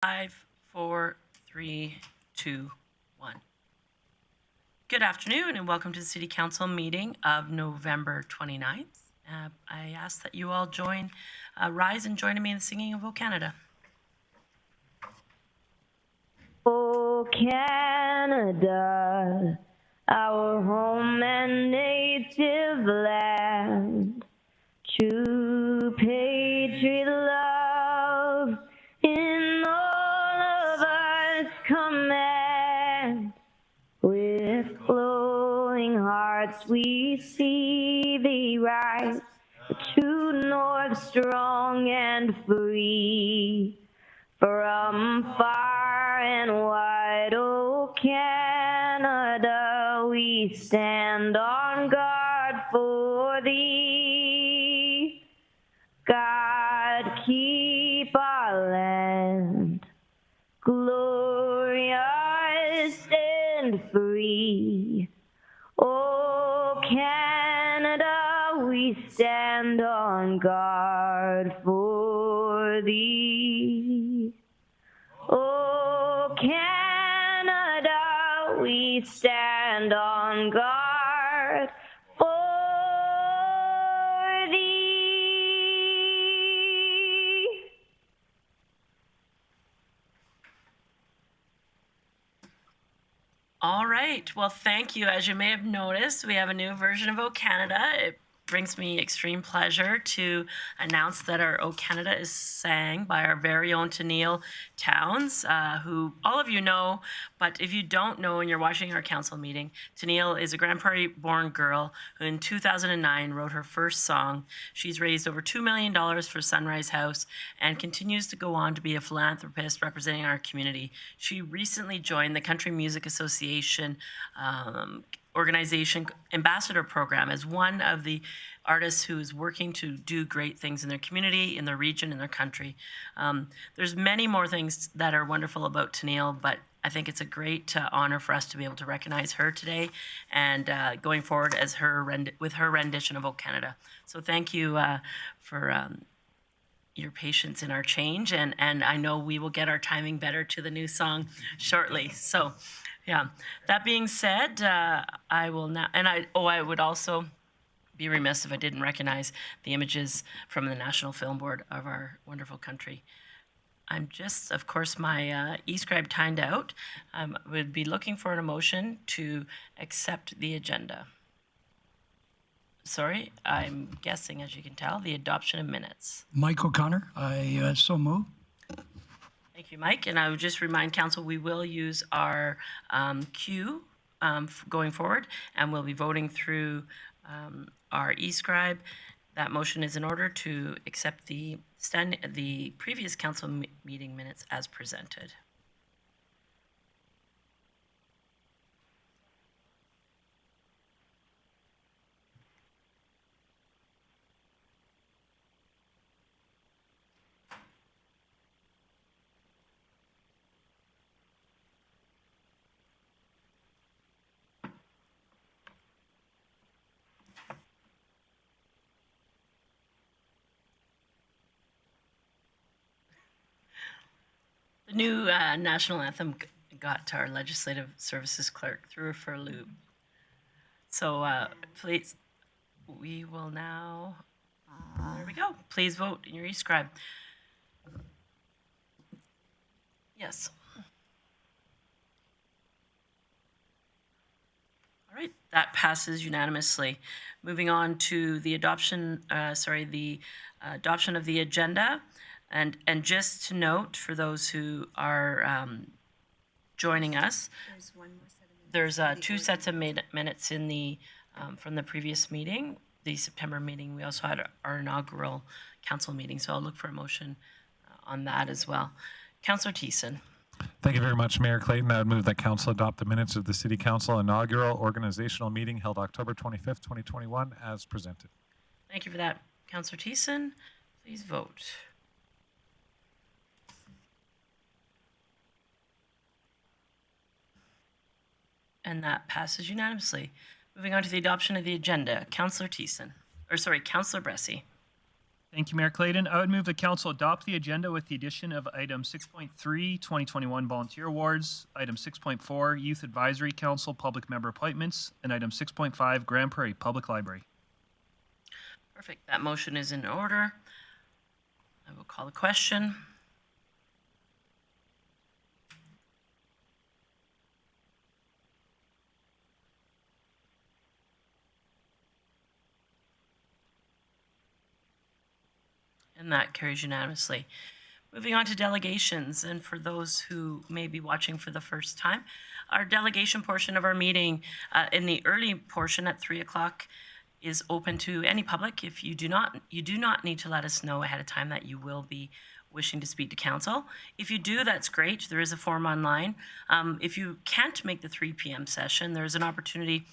5, 4, 3, 2, 1. Good afternoon and welcome to the City Council meeting of November 29th. I ask that you all rise and join me in the singing of O Canada. O Canada, our home and native land, true patriot love in all of us command. With glowing hearts we see thee rise, the true north strong and free. From far and wide, O Canada, we stand on guard for thee. God, keep our land glorious and free. O Canada, we stand on guard for thee. O Canada, we stand on guard for thee. All right. Well, thank you. As you may have noticed, we have a new version of O Canada. It brings me extreme pleasure to announce that our O Canada is sang by our very own Tennille Towns, who all of you know, but if you don't know and you're watching our council meeting, Tennille is a Grande Prairie born girl who in 2009 wrote her first song. She's raised over $2 million for Sunrise House and continues to go on to be a philanthropist representing our community. She recently joined the Country Music Association organization ambassador program as one of the artists who is working to do great things in their community, in their region, in their country. There's many more things that are wonderful about Tennille, but I think it's a great honor for us to be able to recognize her today and going forward as with her rendition of O Canada. So thank you for your patience in our change, and I know we will get our timing better to the new song shortly. So yeah, that being said, I will now, and I would also be remiss if I didn't recognize the images from the National Film Board of our wonderful country. I'm just, of course, my e-scribe timed out. Would be looking for a motion to accept the agenda. Sorry, I'm guessing, as you can tell, the adoption of minutes. Mike O'Connor, I so move. Thank you, Mike. And I would just remind council, we will use our queue going forward, and we'll be voting through our e-scribe. That motion is in order to accept the previous council meeting minutes as presented. The new national anthem got to our legislative services clerk through for a loop. So please, we will now, there we go. Please vote in your e-scribe. Yes. All right, that passes unanimously. Moving on to the adoption, adoption of the agenda. And just to note, for those who are joining us, there's two sets of minutes in the from the previous meeting, the September meeting. We also had our inaugural council meeting, so I'll look for a motion on that as well. Councillor Thiessen. Thank you very much, Mayor Clayton. I would move that council adopt the minutes of the City Council inaugural organizational meeting held October 25th, 2021 as presented. Thank you for that, Councillor Thiessen. Please vote. And that passes unanimously. Moving on to the adoption of the agenda. Councillor Thiessen, or sorry, Councillor Bressie. Thank you, Mayor Clayton. I would move the council adopt the agenda with the addition of item 6.3, 2021 Volunteer Awards, item 6.4, Youth Advisory Council Public Member Appointments, and item 6.5, Grande Prairie Public Library. Perfect. That motion is in order. I will call the question. And that carries unanimously. Moving on to delegations, and for those who may be watching for the first time, our delegation portion of our meeting in the early portion at 3 o'clock is open to any public. If you do not need to let us know ahead of time that you will be wishing to speak to council. If you do, that's great. There is a form online. If you can't make the 3 p.m. session, there's an opportunity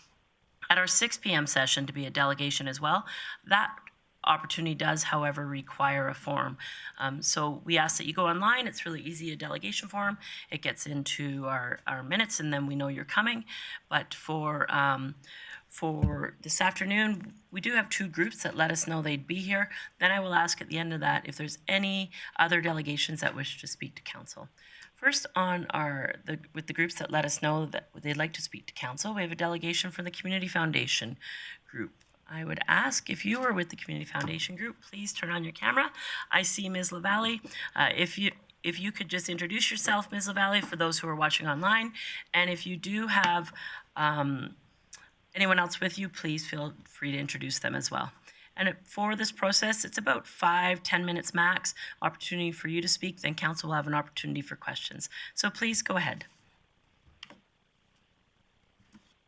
at our 6 p.m. session to be a delegation as well. That opportunity does, however, require a form. So we ask that you go online. It's really easy, a delegation form. It gets into our minutes, and then we know you're coming. But for this afternoon, we do have 2 groups that let us know they'd be here. Then I will ask at the end of that if there's any other delegations that wish to speak to council. First, on with the groups that let us know that they'd like to speak to council, we have a delegation from the Community Foundation group. I would ask if you are with the Community Foundation group, please turn on your camera. I see Ms. LaValle. If you could just introduce yourself, Ms. LaValle, for those who are watching online. And if you do have anyone else with you, please feel free to introduce them as well. And for this process, it's about 5-10 minutes max, opportunity for you to speak, then council will have an opportunity for questions. So please go ahead.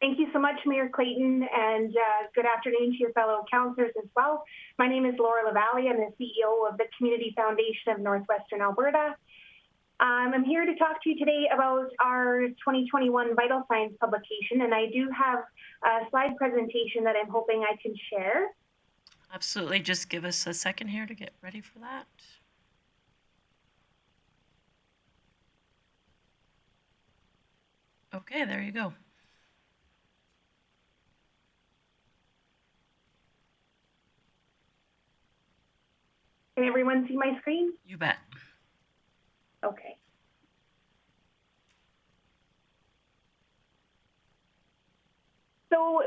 Thank you so much, Mayor Clayton, and good afternoon to your fellow councillors as well. My name is Laura LaValle. I'm the CEO of the Community Foundation of Northwestern Alberta. I'm here to talk to you today about our 2021 Vital Signs publication, and I do have a slide presentation that I'm hoping I can share. Absolutely. Just give us a second here to get ready for that. Okay, there you go. Can everyone see my screen? You bet. Okay. So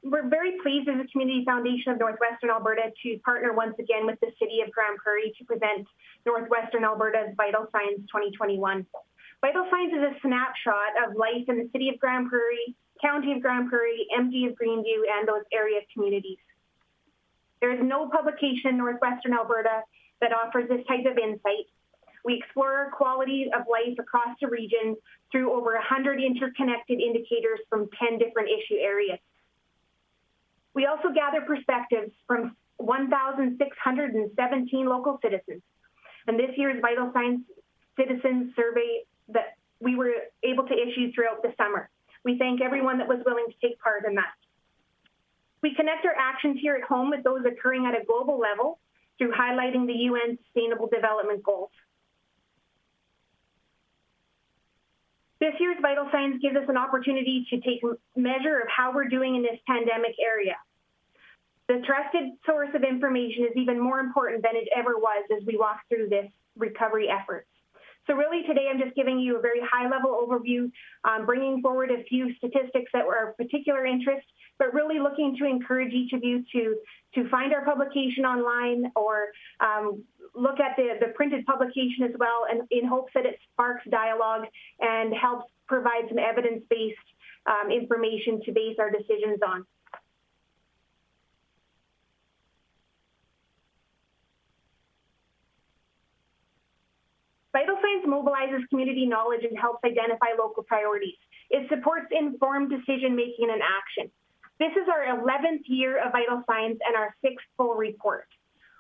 we're very pleased as the Community Foundation of Northwestern Alberta to partner once again with the City of Grande Prairie to present Northwestern Alberta's Vital Signs 2021. Vital Signs is a snapshot of life in the City of Grande Prairie, County of Grande Prairie, MD of Greenview, and those area communities. There is no publication in Northwestern Alberta that offers this type of insight. We explore quality of life across the region through over 100 interconnected indicators from 10 different issue areas. We also gather perspectives from 1,617 local citizens. And this year's Vital Signs Citizens Survey that we were able to issue throughout the summer. We thank everyone that was willing to take part in that. We connect our actions here at home with those occurring at a global level through highlighting the UN Sustainable Development Goals. This year's Vital Signs gives us an opportunity to take measure of how we're doing in this pandemic area. The trusted source of information is even more important than it ever was as we walk through this recovery effort. So really today I'm just giving you a very high-level overview, bringing forward a few statistics that were of particular interest, but really looking to encourage each of you to find our publication online or look at the printed publication as well, and in hopes that it sparks dialogue and helps provide some evidence-based information to base our decisions on. Vital Signs mobilizes community knowledge and helps identify local priorities. It supports informed decision-making and action. This is our 11th year of Vital Signs and our 6th full report.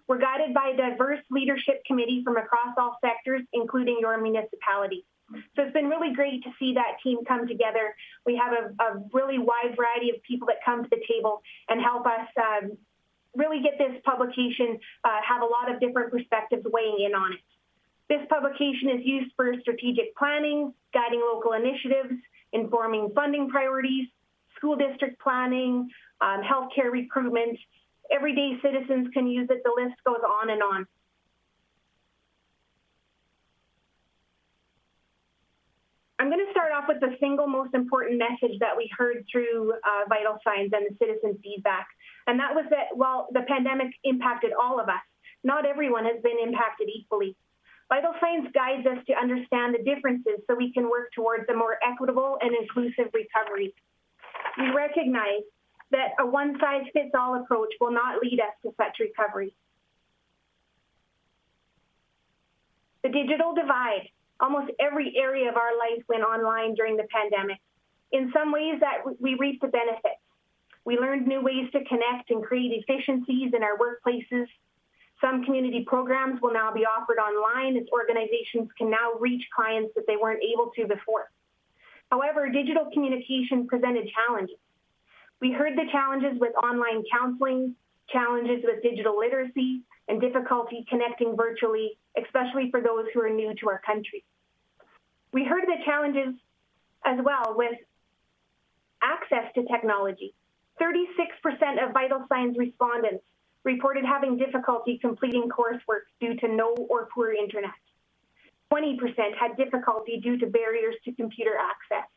We're guided by a diverse leadership committee from across all sectors, including your municipality. So it's been really great to see that team come together. We have a really wide variety of people that come to the table and help us really get this publication, have a lot of different perspectives weighing in on it. This publication is used for strategic planning, guiding local initiatives, informing funding priorities, school district planning, healthcare recruitment, Everyday citizens can use it. The list goes on and on. I'm going to start off with the single most important message that we heard through vital signs and the citizen feedback. And that was that while the pandemic impacted all of us, not everyone has been impacted equally. Vital signs guides us to understand the differences so we can work towards a more equitable and inclusive recovery. We recognize that a one-size-fits-all approach will not lead us to such recovery. The digital divide. Almost every area of our life went online during the pandemic. In some ways that we reaped the benefits. We learned new ways to connect and create efficiencies in our workplaces. Some community programs will now be offered online as organizations can now reach clients that they weren't able to before. However, digital communication presented challenges. We heard the challenges with online counseling, challenges with digital literacy, and difficulty connecting virtually, especially for those who are new to our country. We heard the challenges as well with access to technology. 36% of vital signs respondents reported having difficulty completing coursework due to no or poor internet. 20% had difficulty due to barriers to computer access.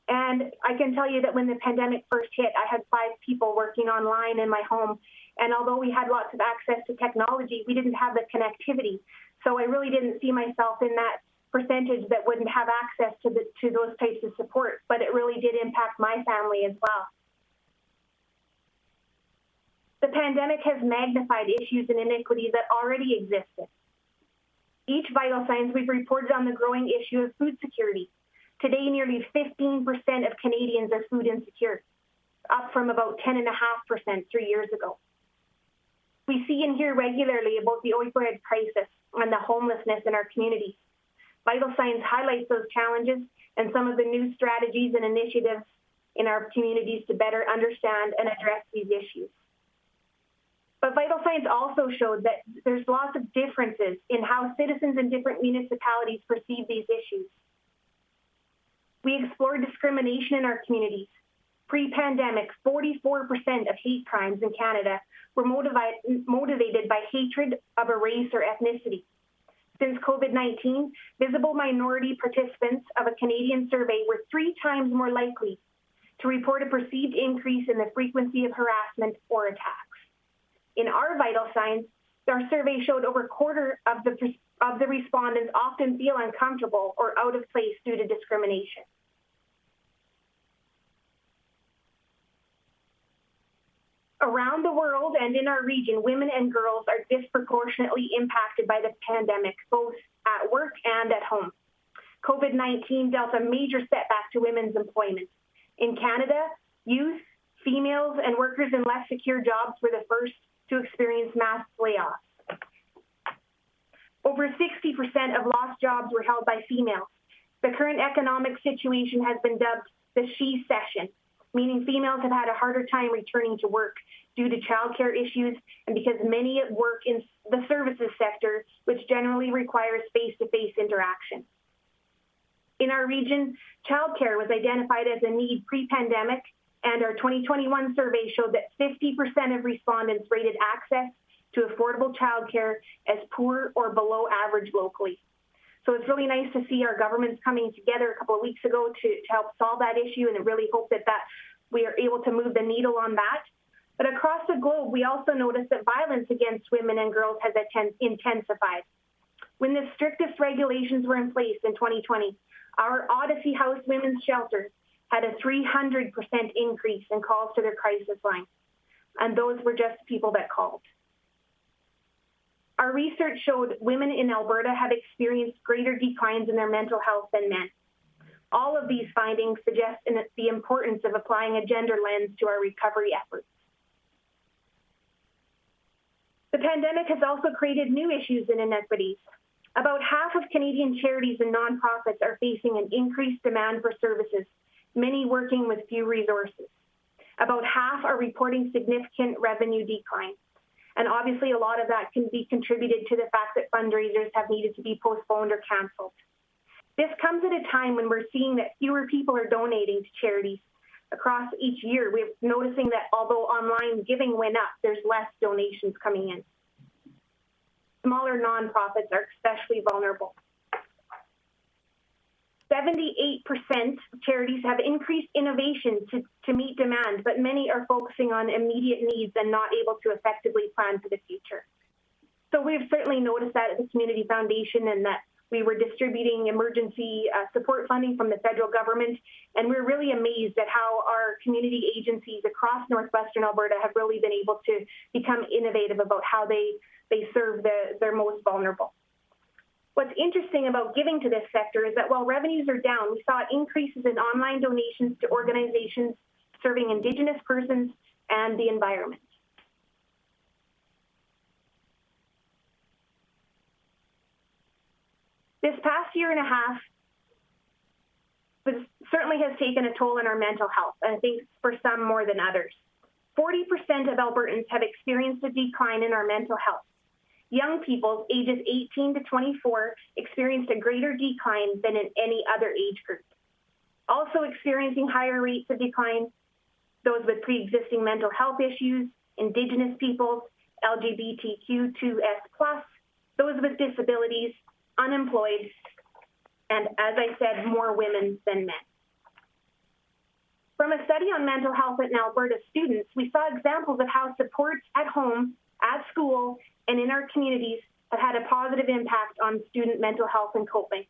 And I can tell you that when the pandemic first hit, I had 5 people working online in my home. And although we had lots of access to technology, we didn't have the connectivity. So I really didn't see myself in that percentage that wouldn't have access to those types of support. But it really did impact my family as well. The pandemic has magnified issues and inequities that already existed. Each vital signs we've reported on the growing issue of food security. Today, nearly 15% of Canadians are food insecure, up from about 10.5% 3 years ago. We see and hear regularly about the opioid crisis and the homelessness in our communities. Vital signs highlights those challenges and some of the new strategies and initiatives in our communities to better understand and address these issues. But vital signs also showed that there's lots of differences in how citizens in different municipalities perceive these issues. We explored discrimination in our communities. Pre-pandemic, 44% of hate crimes in Canada were motivated by hatred of a race or ethnicity. Since COVID-19, visible minority participants of a Canadian survey were 3 times more likely to report a perceived increase in the frequency of harassment or attacks. In our vital signs, our survey showed over a quarter of the respondents often feel uncomfortable or out of place due to discrimination. Around the world and in our region, women and girls are disproportionately impacted by the pandemic, both at work and at home. COVID-19 dealt a major setback to women's employment. In Canada, youth, females, and workers in less secure jobs were the first to experience mass layoffs. Over 60% of lost jobs were held by females. The current economic situation has been dubbed the she session, meaning females have had a harder time returning to work due to childcare issues and because many work in the services sector, which generally requires face-to-face interaction. In our region, childcare was identified as a need pre-pandemic, and our 2021 survey showed that 50% of respondents rated access to affordable childcare as poor or below average locally. So it's really nice to see our governments coming together a couple of weeks ago to help solve that issue, and I really hope that we are able to move the needle on that. But across the globe, we also noticed that violence against women and girls has intensified. When the strictest regulations were in place in 2020, our Odyssey House Women's Shelter had a 300% increase in calls to their crisis line, and those were just people that called. Our research showed women in Alberta have experienced greater declines in their mental health than men. All of these findings suggest the importance of applying a gender lens to our recovery efforts. The pandemic has also created new issues and inequities. About half of Canadian charities and nonprofits are facing an increased demand for services, many working with few resources. About half are reporting significant revenue decline. And obviously a lot of that can be contributed to the fact that fundraisers have needed to be postponed or canceled. This comes at a time when we're seeing that fewer people are donating to charities, across each year, we're noticing that although online giving went up, there's less donations coming in. Smaller nonprofits are especially vulnerable. 78% of charities have increased innovation to meet demand, but many are focusing on immediate needs and not able to effectively plan for the future. So we've certainly noticed that at the Community Foundation, and that we were distributing emergency support funding from the federal government, and we're really amazed at how our community agencies across northwestern Alberta have really been able to become innovative about how they serve their most vulnerable. What's interesting about giving to this sector is that while revenues are down, we saw increases in online donations to organizations serving Indigenous persons and the environment. This past year and a half certainly has taken a toll on our mental health, and I think for some more than others. 40% of Albertans have experienced a decline in our mental health. Young people ages 18 to 24 experienced a greater decline than in any other age group. Also experiencing higher rates of decline, those with pre-existing mental health issues, Indigenous peoples, LGBTQ2S+, those with disabilities, unemployed, and as I said, more women than men. From a study on mental health in Alberta students, we saw examples of how supports at home, at school, and in our communities have had a positive impact on student mental health and coping.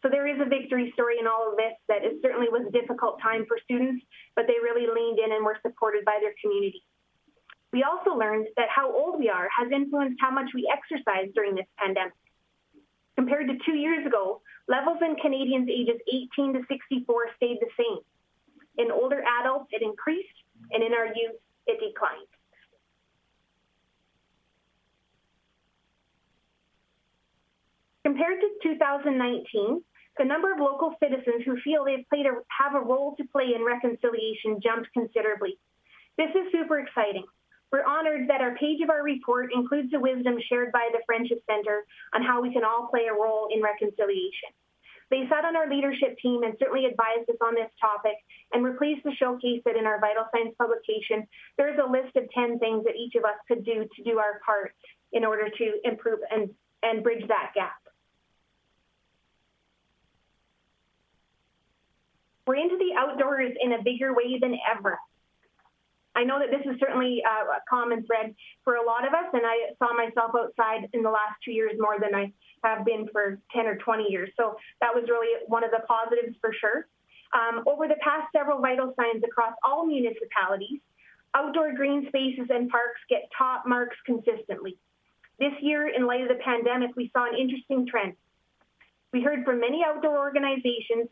So there is a victory story in all of this, that it certainly was a difficult time for students, but they really leaned in and were supported by their community. We also learned that how old we are has influenced how much we exercise during this pandemic. Compared to 2 years ago, levels in Canadians ages 18 to 64 stayed the same. In older adults, it increased, and in our youth, it declined. Compared to 2019, the number of local citizens who feel they've have a role to play in reconciliation jumped considerably. This is super exciting. We're honored that our page of our report includes the wisdom shared by the Friendship Centre on how we can all play a role in reconciliation. They sat on our leadership team and certainly advised us on this topic, and we're pleased to showcase that in our Vital Signs publication, there's a list of 10 things that each of us could do to do our part in order to improve and bridge that gap. We're into the outdoors in a bigger way than ever. I know that this is certainly a common thread for a lot of us, and I saw myself outside in the last 2 years more than I have been for 10 or 20 years. So that was really one of the positives for sure. Over the past several Vital Signs across all municipalities, outdoor green spaces and parks get top marks consistently. This year, in light of the pandemic, we saw an interesting trend. We heard from many outdoor organizations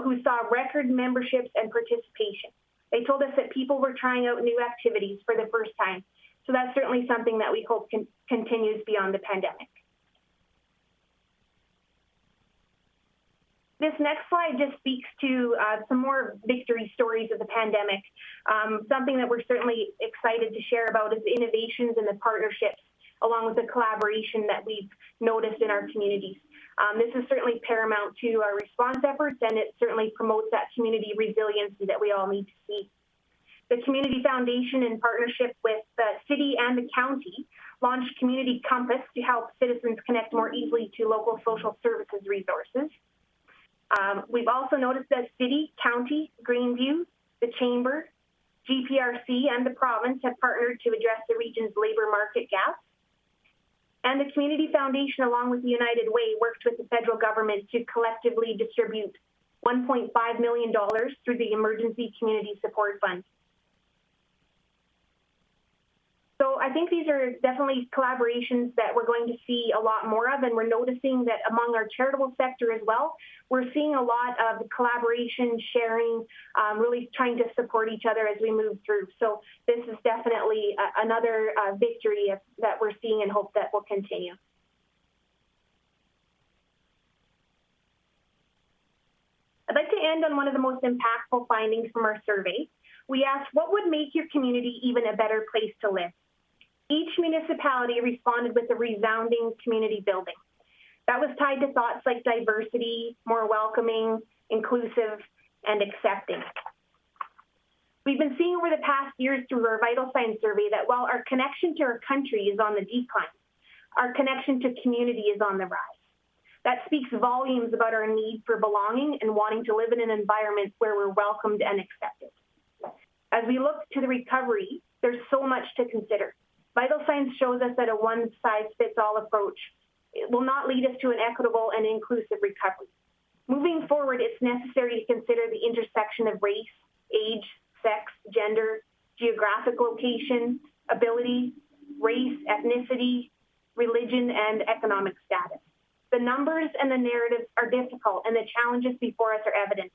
who saw record memberships and participation. They told us that people were trying out new activities for the first time. So that's certainly something that we hope continues beyond the pandemic. This next slide just speaks to some more victory stories of the pandemic. Something that we're certainly excited to share about is the innovations and the partnerships, along with the collaboration that we've noticed in our communities. This is certainly paramount to our response efforts, and it certainly promotes that community resiliency that we all need to see. The Community Foundation, in partnership with the city and the county, launched Community Compass to help citizens connect more easily to local social services resources. We've also noticed that city, county, Greenview, the Chamber, GPRC, and the province have partnered to address the region's labor market gaps. And the Community Foundation, along with the United Way, worked with the federal government to collectively distribute $1.5 million through the Emergency Community Support Fund. So I think these are definitely collaborations that we're going to see a lot more of, and we're noticing that among our charitable sector as well, we're seeing a lot of collaboration, sharing, really trying to support each other as we move through. So this is definitely another victory that we're seeing and hope that will continue. I'd like to end on one of the most impactful findings from our survey. We asked, what would make your community even a better place to live? Each municipality responded with a resounding community building. That was tied to thoughts like diversity, more welcoming, inclusive, and accepting. We've been seeing over the past years through our vital signs survey that while our connection to our country is on the decline, our connection to community is on the rise. That speaks volumes about our need for belonging and wanting to live in an environment where we're welcomed and accepted. As we look to the recovery, there's so much to consider. Vital signs shows us that a one-size-fits-all approach will not lead us to an equitable and inclusive recovery. Moving forward, it's necessary to consider the intersection of race, age, sex, gender, geographic location, ability, race, ethnicity, religion, and economic status. The numbers and the narratives are difficult, and the challenges before us are evident.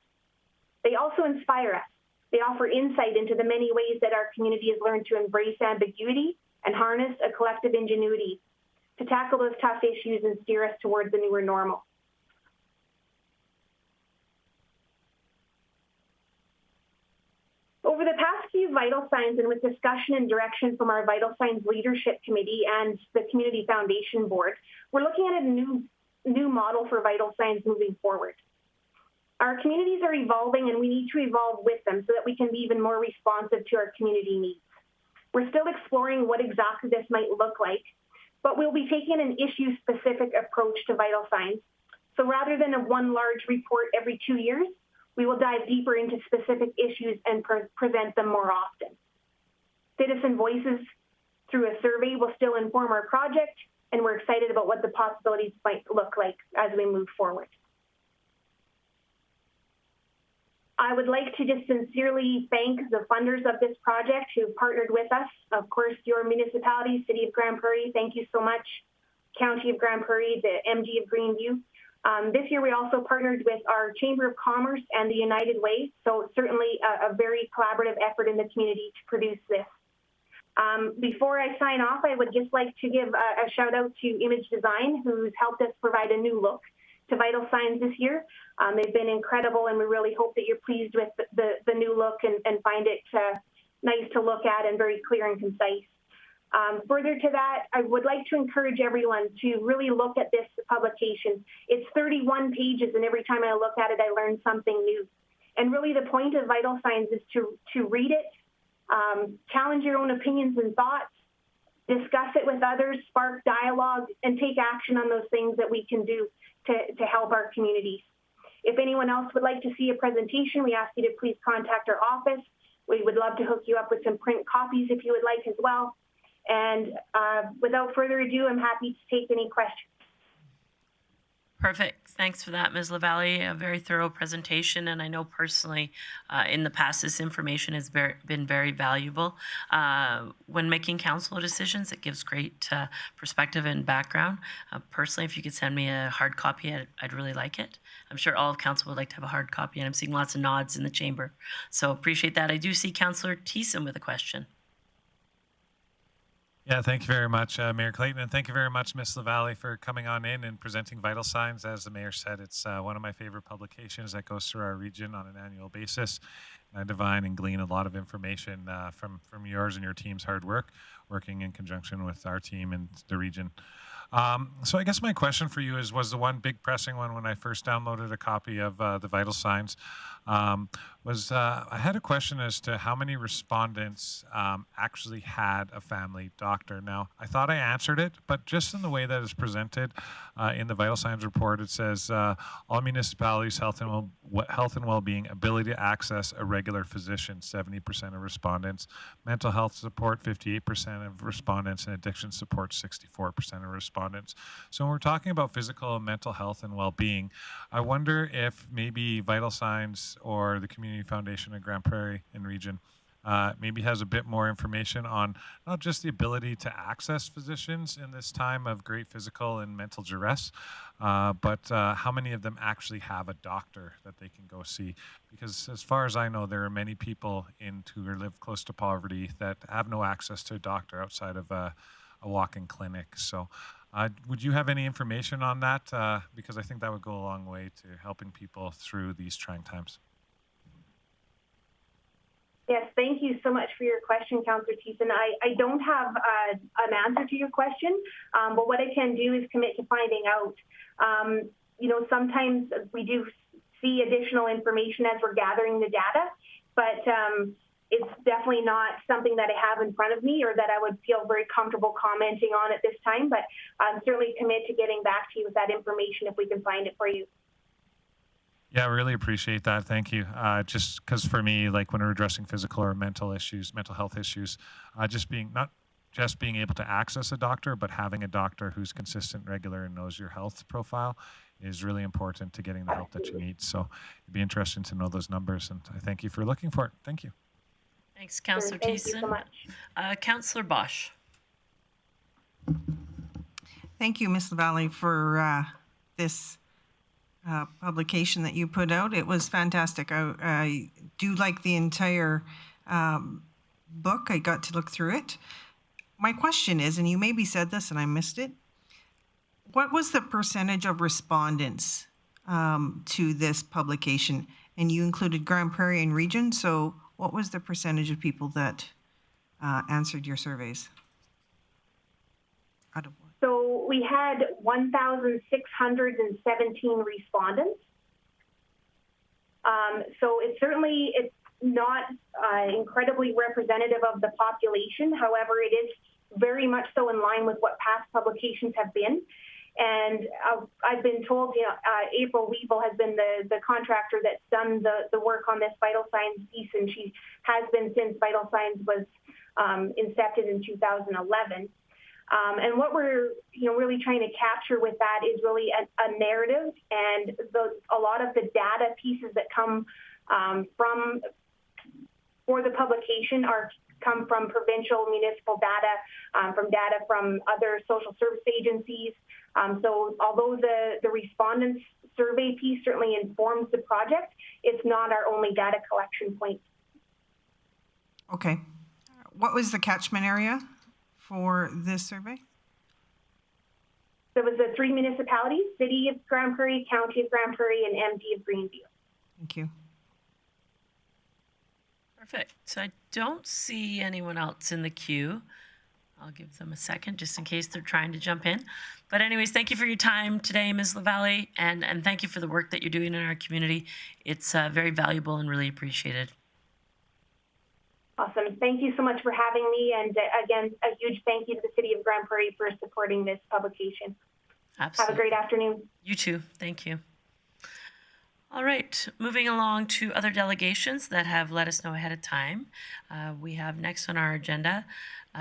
They also inspire us. They offer insight into the many ways that our community has learned to embrace ambiguity and harness a collective ingenuity to tackle those tough issues and steer us towards a newer normal. Over the past few vital signs, and with discussion and direction from our Vital Signs Leadership Committee and the Community Foundation Board, we're looking at a new model for vital signs moving forward. Our communities are evolving, and we need to evolve with them so that we can be even more responsive to our community needs. We're still exploring what exactly this might look like, but we'll be taking an issue-specific approach to vital signs. So rather than one large report every 2 years, we will dive deeper into specific issues and present them more often. Citizen voices through a survey will still inform our project, and we're excited about what the possibilities might look like as we move forward. I would like to just sincerely thank the funders of this project who partnered with us. Of course, your municipality, City of Grande Prairie, thank you so much. County of Grande Prairie, the MG of Greenview. This year, we also partnered with our Chamber of Commerce and the United Way, so certainly a very collaborative effort in the community to produce this. Before I sign off, I would just like to give a shout out to Image Design, who's helped us provide a new look to vital signs this year. They've been incredible, and we really hope that you're pleased with the new look and find it nice to look at and very clear and concise. Further to that, I would like to encourage everyone to really look at this publication. It's 31 pages, and every time I look at it, I learn something new. And really the point of Vital Signs is to read it, challenge your own opinions and thoughts, discuss it with others, spark dialogue, and take action on those things that we can do to help our communities. If anyone else would like to see a presentation, we ask you to please contact our office. We would love to hook you up with some print copies if you would like as well. And without further ado, I'm happy to take any questions. Perfect. Thanks for that, Ms. LaValle. A very thorough presentation, and I know personally in the past this information has been very valuable. When making council decisions, it gives great perspective and background. Personally, if you could send me a hard copy, I'd really like it. I'm sure all of council would like to have a hard copy, and I'm seeing lots of nods in the chamber. So appreciate that. I do see Councillor Thiessen with a question. Yeah, thank you very much, Mayor Clayton, and thank you very much, Ms. LaValle, for coming on in and presenting Vital Signs. As the mayor said, it's one of my favorite publications that goes through our region on an annual basis. I divine and glean a lot of information from yours and your team's hard work, working in conjunction with our team and the region. So I guess my question for you was the one big pressing one when I first downloaded a copy of the Vital Signs. I had a question as to how many respondents actually had a family doctor. Now, I thought I answered it, but just in the way that it's presented in the Vital Signs report, it says all municipalities' health and well-being, ability to access a regular physician, 70% of respondents, mental health support, 58% of respondents, and addiction support, 64% of respondents. So when we're talking about physical and mental health and well-being, I wonder if maybe Vital Signs or the Community Foundation of Grande Prairie and region maybe has a bit more information on not just the ability to access physicians in this time of great physical and mental duress, but how many of them actually have a doctor that they can go see. Because as far as I know, there are many people who live close to poverty that have no access to a doctor outside of a walk-in clinic. So would you have any information on that? Because I think that would go a long way to helping people through these trying times. Yes, thank you so much for your question, Councillor Thiessen. I don't have an answer to your question, but what I can do is commit to finding out. Sometimes we do see additional information as we're gathering the data, but it's definitely not something that I have in front of me or that I would feel very comfortable commenting on at this time, but I'm certainly committed to getting back to you with that information if we can find it for you. Yeah, I really appreciate that. Thank you. Just because for me, like when we're addressing physical or mental issues, mental health issues, not just being able to access a doctor, but having a doctor who's consistent, regular, and knows your health profile is really important to getting the help that you need. So it'd be interesting to know those numbers, and I thank you for looking for it. Thank you. Thanks, Councillor Thank you so Thiessen. much. Councillor Bosch. Thank you, Ms. LaValle, for this publication that you put out. It was fantastic. I do like the entire book. I got to look through it. My question is, and you maybe said this and I missed it, what was the percentage of respondents to this publication? And you included Grande Prairie and region, so what was the percentage of people that answered your surveys? Out of what? So we had 1,617 respondents. So it's not incredibly representative of the population. However, it is very much so in line with what past publications have been. And I've been told, April Weevil has been the contractor that's done the work on this vital signs piece, and she has been since vital signs was incepted in 2011. And what we're really trying to capture with that is really a narrative, and a lot of the data pieces that come for the publication come from provincial municipal data, from other social service agencies. So although the respondents survey piece certainly informs the project, it's not our only data collection point. Okay. What was the catchment area for this survey? So it was the 3 municipalities: City of Grande Prairie, County of Grande Prairie, and MD of Greenview. Thank you. Perfect. So I don't see anyone else in the queue. I'll give them a second just in case they're trying to jump in. But anyways, thank you for your time today, Ms. LaValle, and thank you for the work that you're doing in our community. It's very valuable and really appreciated. Awesome. Thank you so much for having me. And again, a huge thank you to the City of Grande Prairie for supporting this publication. Absolutely. Have a great afternoon. You too. Thank you. All right, moving along to other delegations that have let us know ahead of time. We have next on our agenda,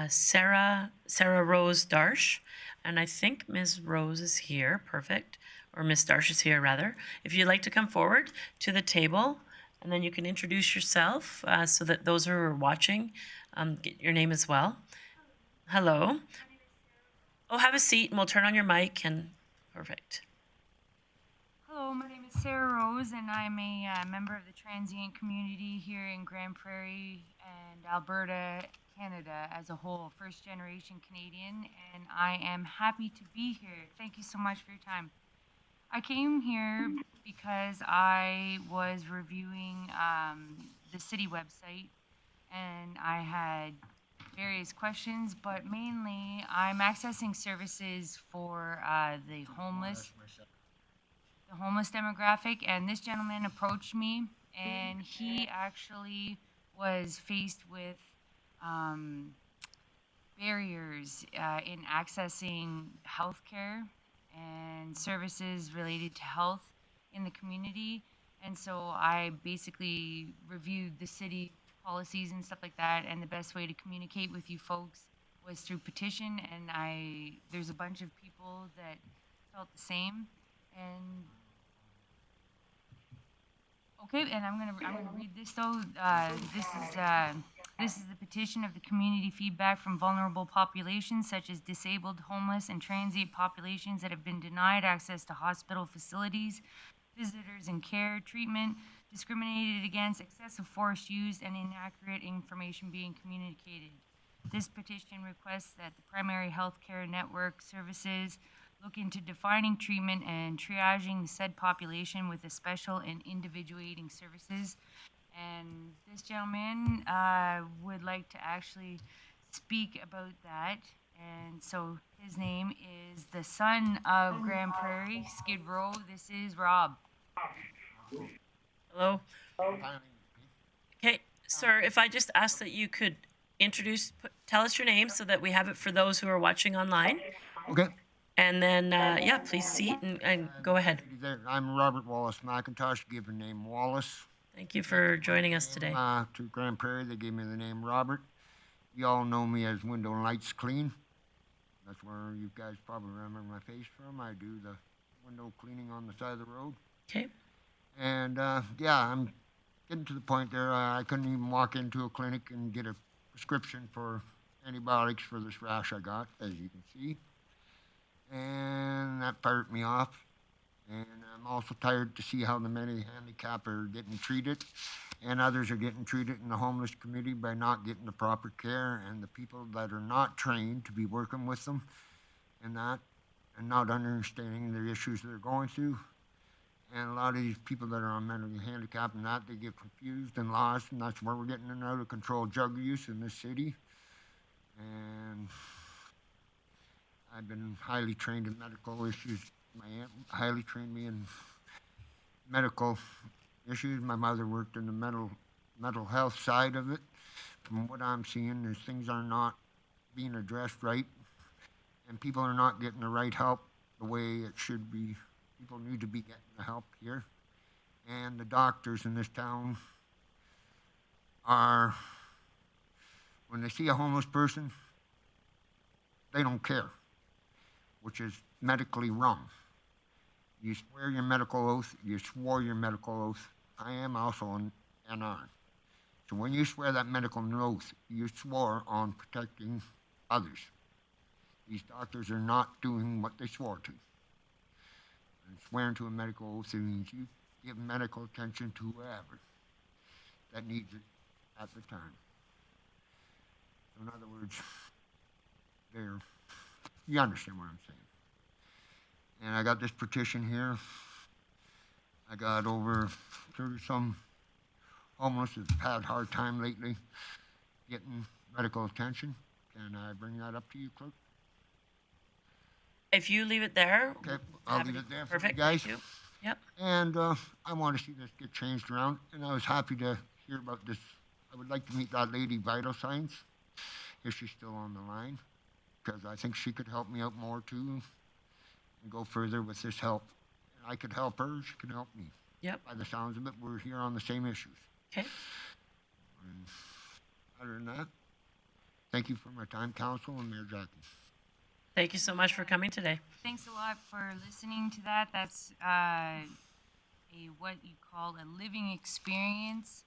Sarah Rose Darsh, and I think Ms. Rose is here, perfect, or Ms. Darsh is here rather. If you'd like to come forward to the table, and then you can introduce yourself so that those who are watching get your name as well. Hello. Oh, have a seat and we'll turn on your mic and perfect. Hello, my name is Sarah Rose, and I'm a member of the transient community here in Grande Prairie and Alberta, Canada as a whole, first-generation Canadian, and I am happy to be here. Thank you so much for your time. I came here because I was reviewing the city website, and I had various questions, but mainly I'm accessing services for the homeless demographic, and this gentleman approached me, and he actually was faced with barriers in accessing healthcare and services related to health in the community. And so I basically reviewed the city policies and stuff like that, and the best way to communicate with you folks was through petition, and there's a bunch of people that felt the same. And okay, and I'm gonna read this though. This is the petition of the community feedback from vulnerable populations such as disabled, homeless, and transient populations that have been denied access to hospital facilities, visitors and care, treatment, discriminated against, excessive force used, and inaccurate information being communicated. This petition requests that the primary health care network services look into defining treatment and triaging the said population with a special and individuating services. And this gentleman would like to actually speak about that. And so his name is the son of Grande Prairie, Skid Row. This is Rob. Hello. Okay, Sir, if I just ask that you could tell us your name so that we have it for those who are watching online. Okay. And then, yeah, please seat and go ahead. I'm Robert Wallace McIntosh, given name Wallace. Thank you for joining us today. To Grande Prairie, they gave me the name Robert. You all know me as Window and Lights Clean. That's where you guys probably remember my face from. I do the window cleaning on the side of the road. Okay. And yeah, I'm getting to the point there. I couldn't even walk into a clinic and get a prescription for antibiotics for this rash I got, as you can see. And that fired me off. And I'm also tired to see how the many handicapped are getting treated, and others are getting treated in the homeless community by not getting the proper care, and the people that are not trained to be working with them and that, and not understanding the issues they're going through. And a lot of these people that are on mentally handicapped and that, they get confused and lost, and that's where we're getting an out of control drug use in this city. And I've been highly trained in medical issues. My aunt highly trained me in medical issues. My mother worked in the mental health side of it. From what I'm seeing, is things are not being addressed right, and people are not getting the right help the way it should be. People need to be getting the help here, and the doctors in this town are, when they see a homeless person, they don't care, which is medically wrong. You swear your medical oath, you swore your medical oath. I am also an NR. So when you swear that medical oath, you swore on protecting others. These doctors are not doing what they swore to. And swearing to a medical oath means you give medical attention to whoever that needs it at the time. So in other words, you understand what I'm saying. And I got this petition here. I got over 30-some homeless that have had a hard time lately getting medical attention. Can I bring that up to you, clerk? If you leave it there. Okay, I'll leave it there for Perfect. you guys. Thank you. Yep. And I want to see this get changed around. And I was happy to hear about this. I would like to meet that lady, Vital Signs, if she's still on the line, because I think she could help me out more too and go further with this help. I could help her, she could help me. Yep. By the sounds of it, we're here on the same issues. Okay. And other than that, thank you for my time, Council and Mayor Jackie. Thank you so much for coming today. Thanks a lot for listening to that. That's what you call a living experience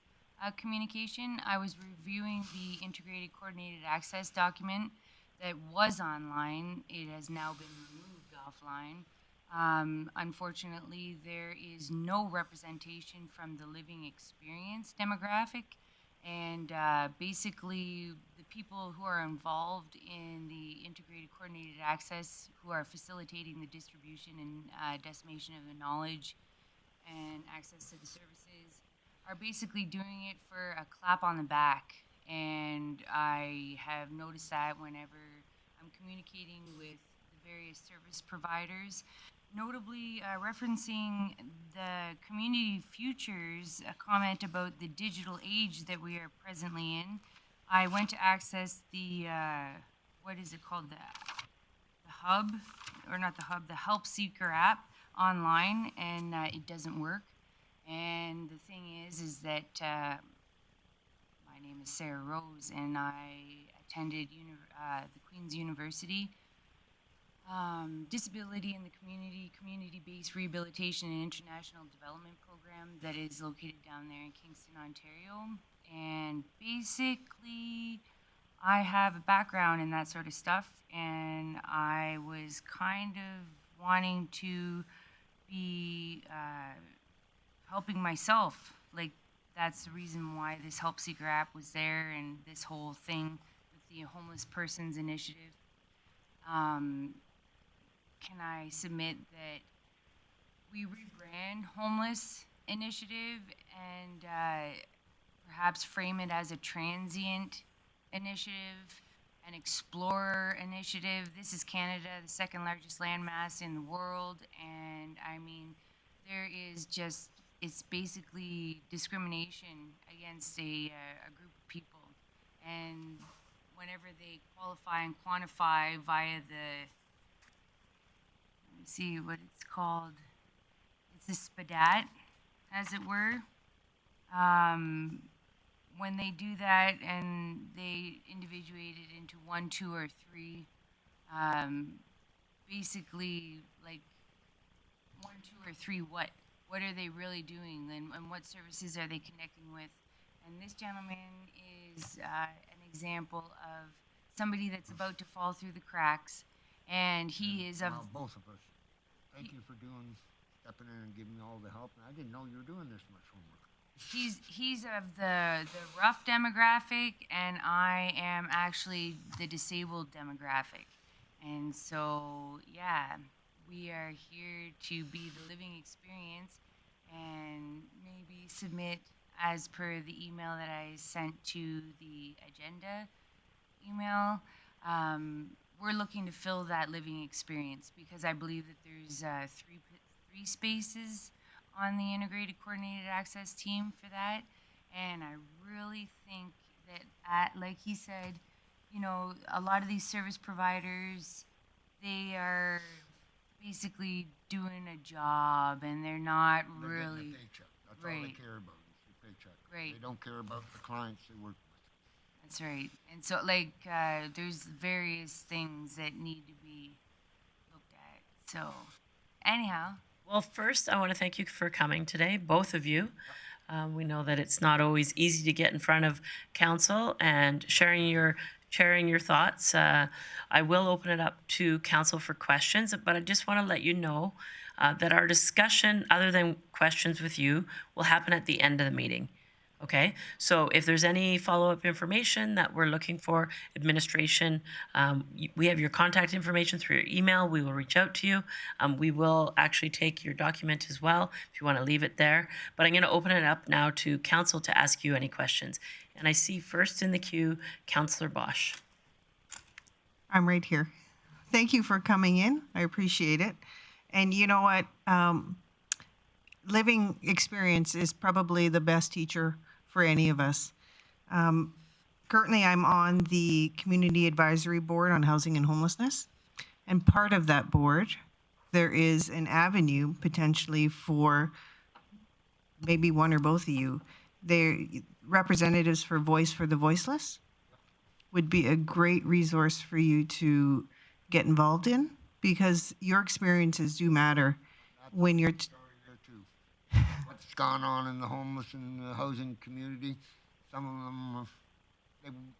communication. I was reviewing the integrated coordinated access document that was online. It has now been removed offline. Unfortunately, there is no representation from the living experience demographic, and basically the people who are involved in the integrated coordinated access, who are facilitating the distribution and dissemination of the knowledge and access to the services, are basically doing it for a clap on the back. And I have noticed that whenever I'm communicating with the various service providers, notably referencing the community futures, a comment about the digital age that we are presently in. I went to access the, what is it called, the hub, or not the hub, the Help Seeker app online, and it doesn't work. And the thing is that my name is Sarah Rose, and I attended the Queen's University Disability in the Community-Based Rehabilitation and International Development Program that is located down there in Kingston, Ontario. And basically, I have a background in that sort of stuff, and I was kind of wanting to be helping myself. Like, that's the reason why this Help Seeker app was there, and this whole thing with the Homeless Persons Initiative. Can I submit that we rebrand Homeless Initiative and perhaps frame it as a transient initiative, an explorer initiative? This is Canada, the second largest landmass in the world, and I mean, there is just it's basically discrimination against a group of people. And whenever they qualify and quantify via the, let me see what it's called, it's a SPDAT, as it were. When they do that and they individuate it into 1, 2, or 3, basically like 1, 2, or 3, what are they really doing, and what services are they connecting with? And this gentleman is an example of somebody that's about to fall through the cracks, and he is of. Well, both of us. Thank you for stepping in and giving me all the help. And I didn't know you were doing this much homework. He's of the rough demographic, and I am actually the disabled demographic. And so, yeah, we are here to be the living experience and maybe submit as per the email that I sent to the agenda email. We're looking to fill that living experience because I believe that there's three spaces on the integrated coordinated access team for that. And I really think that, like he said, you know, a lot of these service providers, they are basically doing a job and they're not They're really. getting a paycheck. That's all they care about is the paycheck. Right. They don't care about the clients they work with. That's right. And so, like, there's various things that need to be looked at. So, anyhow. Well, first, I want to thank you for coming today, both of you. We know that it's not always easy to get in front of council and sharing your thoughts. I will open it up to council for questions, but I just want to let you know that our discussion, other than questions with you, will happen at the end of the meeting. Okay, so if there's any follow-up information that we're looking for, administration, we have your contact information through your email. We will reach out to you. We will actually take your document as well if you want to leave it there. But I'm going to open it up now to council to ask you any questions. And I see first in the queue, Councillor Bosch. I'm right here. Thank you for coming in. I appreciate it. And you know what? Living experience is probably the best teacher for any of us. Currently, I'm on the Community Advisory Board on Housing and Homelessness. And part of that board, there is an avenue potentially for maybe one or both of you. They're representatives for Voice for the Voiceless would be a great resource for you to get involved in because your experiences do matter when you're... What's gone on in the homeless and the housing community. Some of them,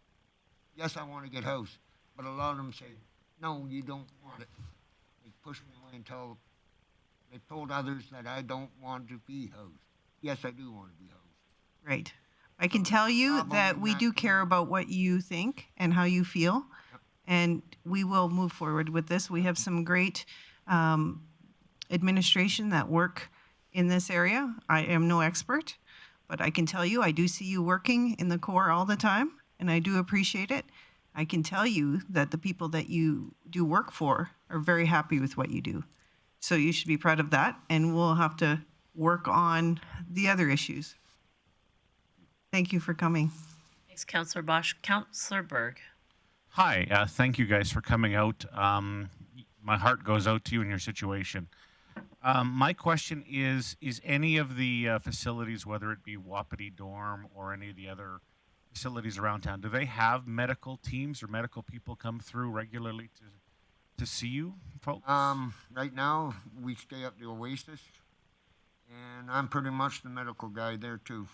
yes, I want to get housed, but a lot of them say, no, you don't want it. They push me away until they told others that I don't want to be housed. Yes, I do want to be housed. Right. I can tell you that we do care about what you think and how you feel, and we will move forward with this. We have some great administration that work in this area. I am no expert, but I can tell you I do see you working in the core all the time, and I do appreciate it. I can tell you that the people that you do work for are very happy with what you do. So you should be proud of that, and we'll have to work on the other issues. Thank you for coming. Thanks, Councillor Bosch. Councillor Berg. Hi, thank you guys for coming out. My heart goes out to you in your situation. My question is any of the facilities, whether it be Wapiti Dorm or any of the other facilities around town, do they have medical teams or medical people come through regularly to see you folks? Right now, we stay up the Oasis, and I'm pretty much the medical guy there too.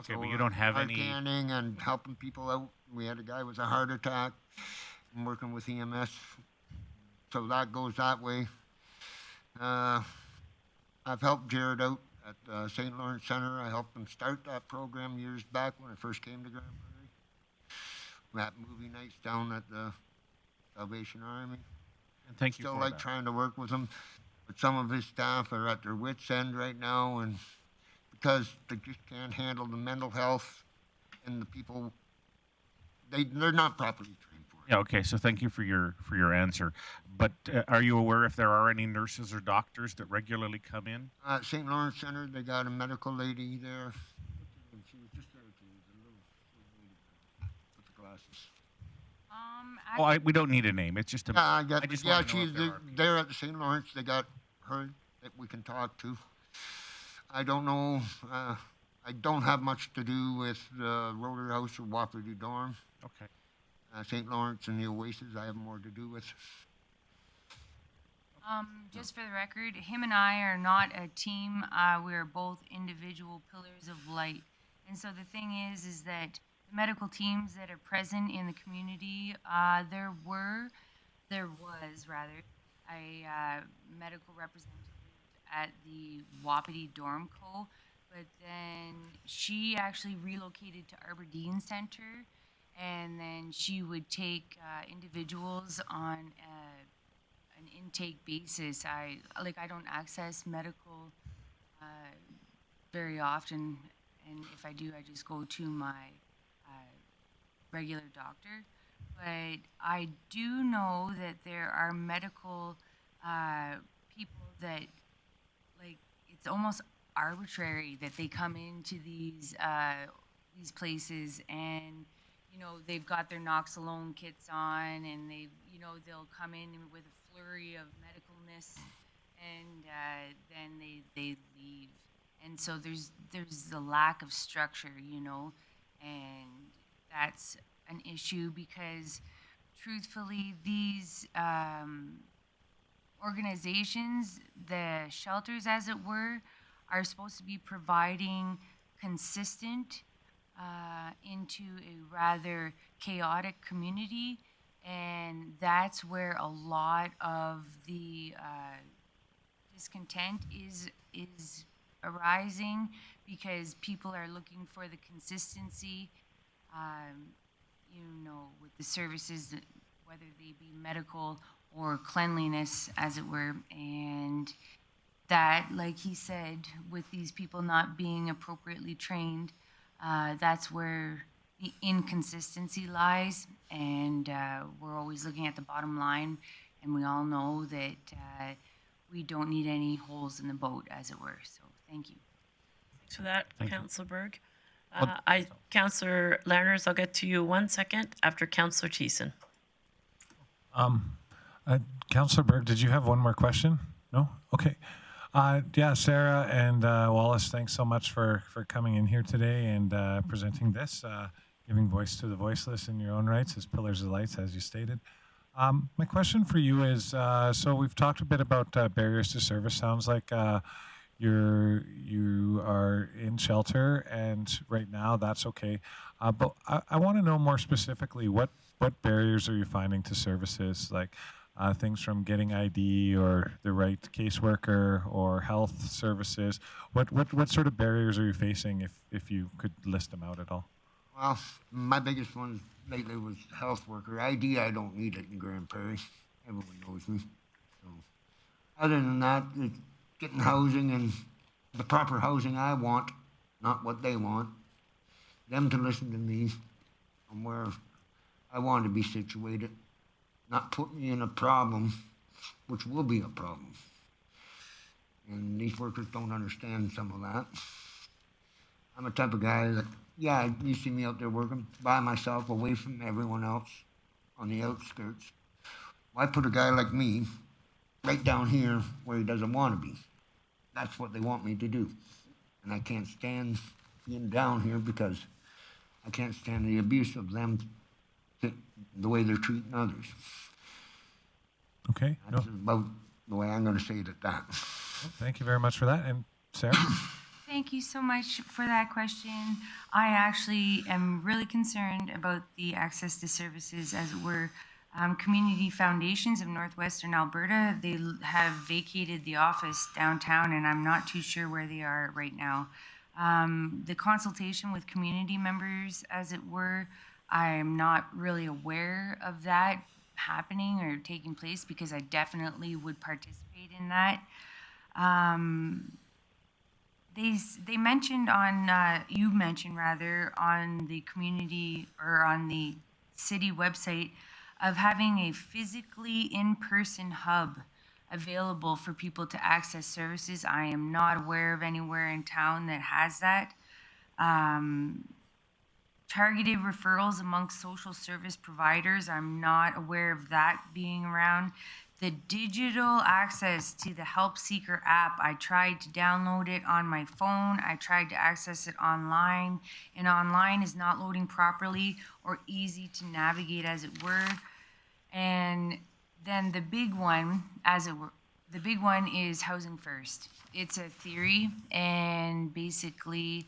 Okay, but you don't have any... Scanning and helping people out. We had a guy with a heart attack. I'm working with EMS, so that goes that way. I've helped Jared out at St. Lawrence Center. I helped him start that program years back when I first came to Grande Prairie. We had movie nights down at the Salvation Army. And thank you Still for like that. trying to work with him, but some of his staff are at their wits' end right now, and because they just can't handle the mental health and the people, they're not properly trained for Yeah, okay, so thank you for your answer. But are you aware if there are any nurses or doctors that regularly come in? St. Lawrence Center, they got a medical lady there. She was just there too, the little lady with the glasses. Oh, we don't need a name. It's just a. Yeah, I got. I just Yeah, want to know she's if there are people. there at the St. Lawrence. They got her that we can talk to. I don't know. I don't have much to do with Rotary House or Wapiti Dorm. Okay. St. Lawrence and the Oasis, I have more to do with. Just for the record, him and I are not a team. We are both individual pillars of light. And so the thing is that the medical teams that are present in the community, there was rather a medical representative at the Wapiti Dorm Co. But then she actually relocated to Aberdeen Center, and then she would take individuals on an intake basis. I don't access medical very often, and if I do, I just go to my regular doctor. But I do know that there are medical people that, like, it's almost arbitrary that they come into these places, and they've got their Noxalone kits on, and they'll come in with a flurry of medicalness, and then they leave. And so there's the lack of structure, and that's an issue because truthfully these organizations, the shelters as it were, are supposed to be providing consistent into a rather chaotic community, and that's where a lot of the discontent is arising, because people are looking for the consistency, with the services, whether they be medical or cleanliness, as it were. And that, like he said, with these people not being appropriately trained, that's where the inconsistency lies. And we're always looking at the bottom line, and we all know that we don't need any holes in the boat, as it were. So thank you. Thanks for that, Thank you. Councillor Berg. Councillor Lerners, I'll get to you 1 second after Councillor Thiessen. Councillor Berg, did you have one more question? No? Okay. Yeah, Sarah and Wallace, thanks so much for coming in here today and presenting this, giving voice to the voiceless in your own rights as pillars of lights, as you stated. My question for you is, so we've talked a bit about barriers to service. Sounds like you are in shelter, and right now that's okay. But I want to know more specifically, what barriers are you finding to services, like things from getting ID or the right caseworker or health services? What sort of barriers are you facing, if you could list them out at all? Well, my biggest one lately was health worker. ID, I don't need it in Grande Prairie. Everyone knows me. So, other than that, it's getting housing, and the proper housing I want, not what they want. Them to listen to me on where I want to be situated, not put me in a problem, which will be a problem. And these workers don't understand some of that. I'm a type of guy that, yeah, you see me out there working by myself, away from everyone else, on the outskirts. Why put a guy like me right down here where he doesn't want to be? That's what they want me to do. And I can't stand being down here because I can't stand the abuse of them, the way they're treating others. Okay. That's about the way I'm going to say it at that. Well, thank you very much for that. And Sarah? Thank you so much for that question. I actually am really concerned about the access to services, as it were. Community Foundations of Northwestern Alberta, they have vacated the office downtown, and I'm not too sure where they are right now. The consultation with community members, as it were, I'm not really aware of that happening or taking place, because I definitely would participate in that. They mentioned on, you mentioned rather, on the community or on the city website of having a physically in-person hub available for people to access services. I am not aware of anywhere in town that has that. Targeted referrals amongst social service providers, I'm not aware of that being around. The digital access to the Help Seeker app, I tried to download it on my phone. I tried to access it online, and online is not loading properly or easy to navigate, as it were. And then the big one, the big one is Housing First. It's a theory, and basically,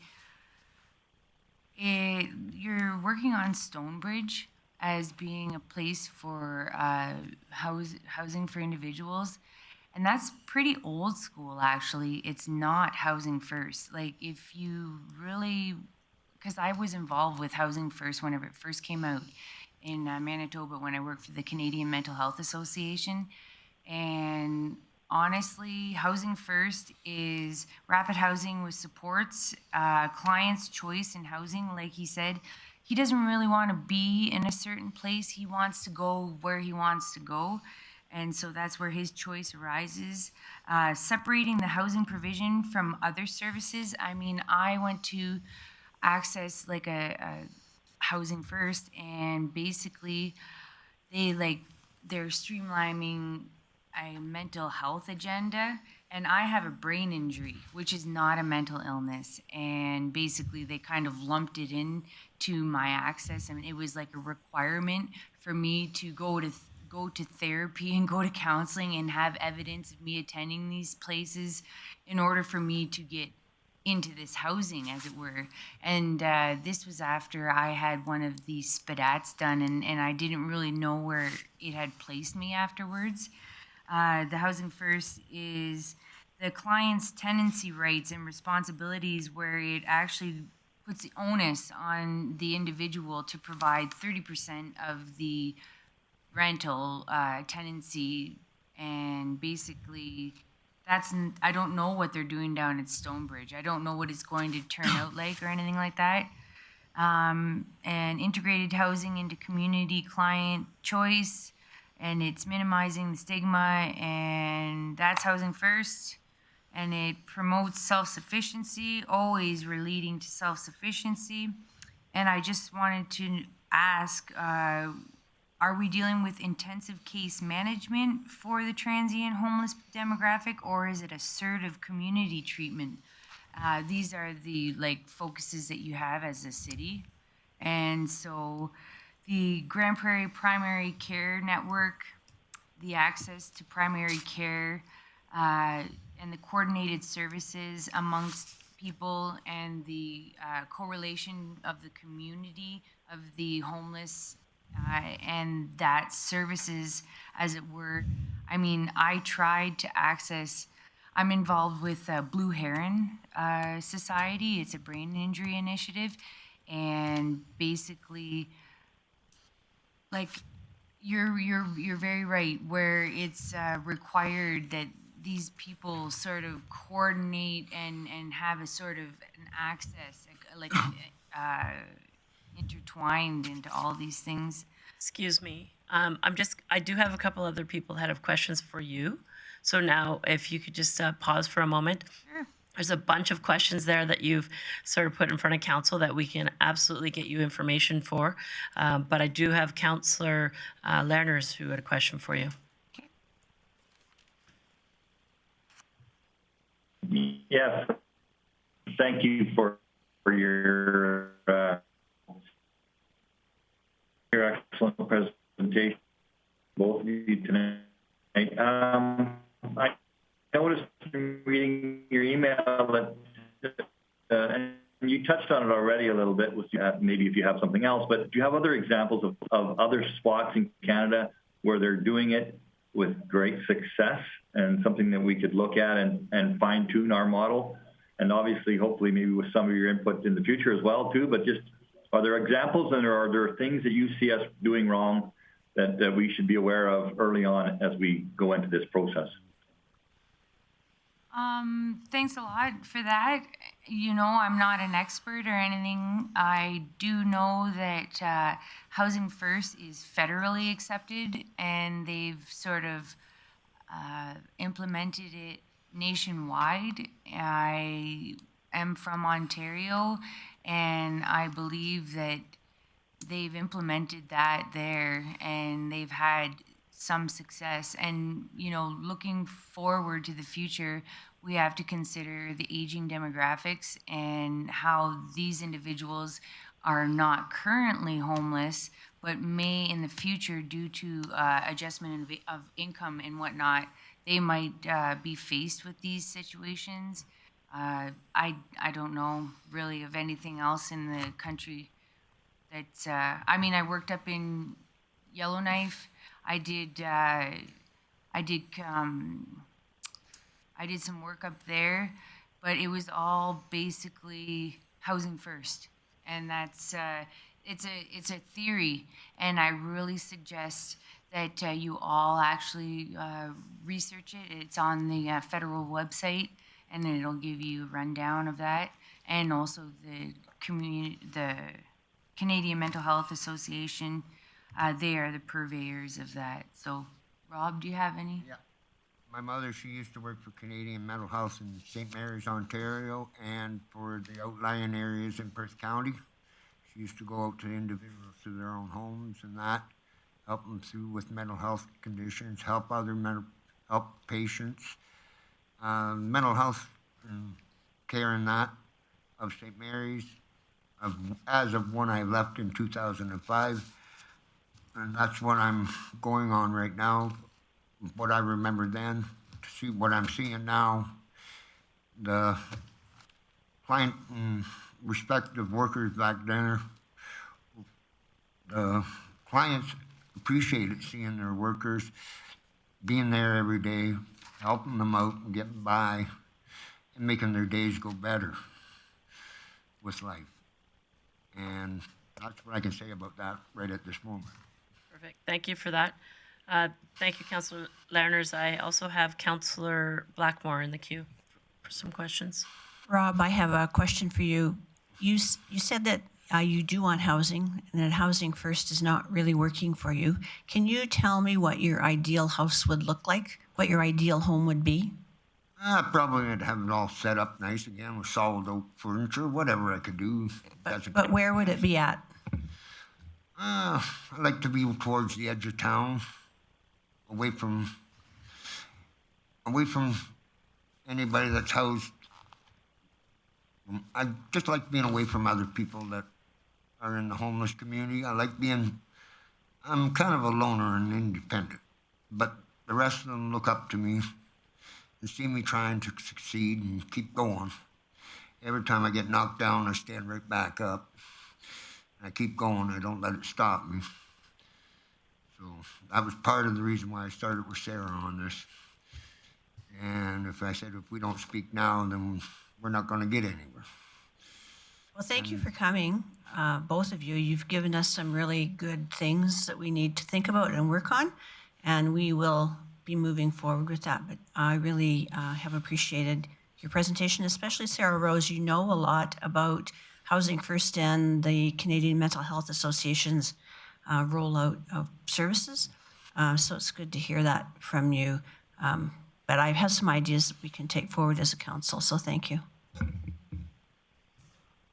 you're working on Stonebridge as being a place for housing for individuals. And that's pretty old school, actually. It's not Housing First. Like, if you really, because I was involved with Housing First whenever it first came out in Manitoba when I worked for the Canadian Mental Health Association. And honestly, Housing First is rapid housing with supports, client's choice in housing. Like he said, he doesn't really want to be in a certain place. He wants to go where he wants to go. And so that's where his choice arises. Separating the housing provision from other services. I mean, I went to access like a Housing First, and basically they're streamlining a mental health agenda, and I have a brain injury, which is not a mental illness, and basically they kind of lumped it in to my access, and it was like a requirement for me to go to therapy and go to counseling and have evidence of me attending these places in order for me to get into this housing, as it were. And this was after I had one of these SPDATs done, and I didn't really know where it had placed me afterwards. The Housing First is the client's tenancy rights and responsibilities, where it actually puts the onus on the individual to provide 30% of the rental tenancy, and basically I don't know what they're doing down at Stonebridge. I don't know what it's going to turn out like or anything like that. And integrated housing into community client choice, and it's minimizing the stigma, and that's Housing First. And it promotes self-sufficiency, always relating to self-sufficiency. And I just wanted to ask, are we dealing with intensive case management for the transient homeless demographic, or is it assertive community treatment? These are the focuses that you have as a city. And so the Grande Prairie Primary Care Network, the access to primary care, and the coordinated services amongst people, and the correlation of the community of the homeless, and that services, as it were. I mean, I tried to access, I'm involved with Blue Heron Society. It's a brain injury initiative. And basically, you're very right, where it's required that these people sort of coordinate and have a sort of an access, intertwined into all these things. Excuse me. I do have a couple other people that have questions for you. So now if you could just pause for a moment. Sure. There's a bunch of questions there that you've sort of put in front of council that we can absolutely get you information for. But I do have Councillor Lerners who had a question for you. Yes. Thank you for your excellent presentation, both of you tonight. I noticed in reading your email that, and you touched on it already a little bit with maybe if you have something else, but do you have other examples of other spots in Canada where they're doing it with great success, and something that we could look at and fine tune our model? And obviously, hopefully, maybe with some of your input in the future as well too, but just, are there examples, and are there things that you see us doing wrong that we should be aware of early on as we go into this process? Thanks a lot for that. You know, I'm not an expert or anything. I do know that Housing First is federally accepted, and they've sort of implemented it nationwide. I am from Ontario, and I believe that they've implemented that there, and they've had some success. And, you know, looking forward to the future, we have to consider the aging demographics and how these individuals are not currently homeless, but may in the future, due to adjustment of income and whatnot, they might be faced with these situations. I don't know really of anything else in the country that's, I mean, I worked up in Yellowknife. I did some work up there, but it was all basically Housing First, and that's it's a theory, and I really suggest that you all actually research it. It's on the federal website, and then it'll give you a rundown of that, and also the Canadian Mental Health Association. They are the purveyors of that. So, Rob, do you have any? Yeah. My mother, she used to work for Canadian Mental Health in St. Mary's, Ontario, and for the outlying areas in Perth County. She used to go out to individuals to their own homes and that, help them through with mental health conditions, help patients, mental health care and that of St. Mary's, as of when I left in 2005. And that's what I'm going on right now, what I remember then, to see what I'm seeing now. The client and respective workers back there, the clients appreciated seeing their workers being there every day, helping them out and getting by, and making their days go better with life. And that's what I can say about that right at this moment. Perfect. Thank you for that. Thank you, Councillor Lerners. I also have Councillor Blackmore in the queue for some questions. Rob, I have a question for you. You said that you do want housing and that Housing First is not really working for you. Can you tell me what your ideal house would look like, what your ideal home would be? Probably I'd have it all set up nice again with solid oak furniture, whatever I could do. But where would it be at? I like to be towards the edge of town, away from anybody that's housed. I just like being away from other people that are in the homeless community. I'm kind of a loner and independent, but the rest of them look up to me and see me trying to succeed and keep going. Every time I get knocked down, I stand right back up. I keep going. I don't let it stop me. So that was part of the reason why I started with Sarah on this. And if we don't speak now, then we're not going to get anywhere. Well, thank you for coming, both of you. You've given us some really good things that we need to think about and work on, and we will be moving forward with that. But I really have appreciated your presentation, especially Sarah Rose. You know a lot about Housing First and the Canadian Mental Health Association's rollout of services. So it's good to hear that from you. But I have some ideas that we can take forward as a council, so thank you.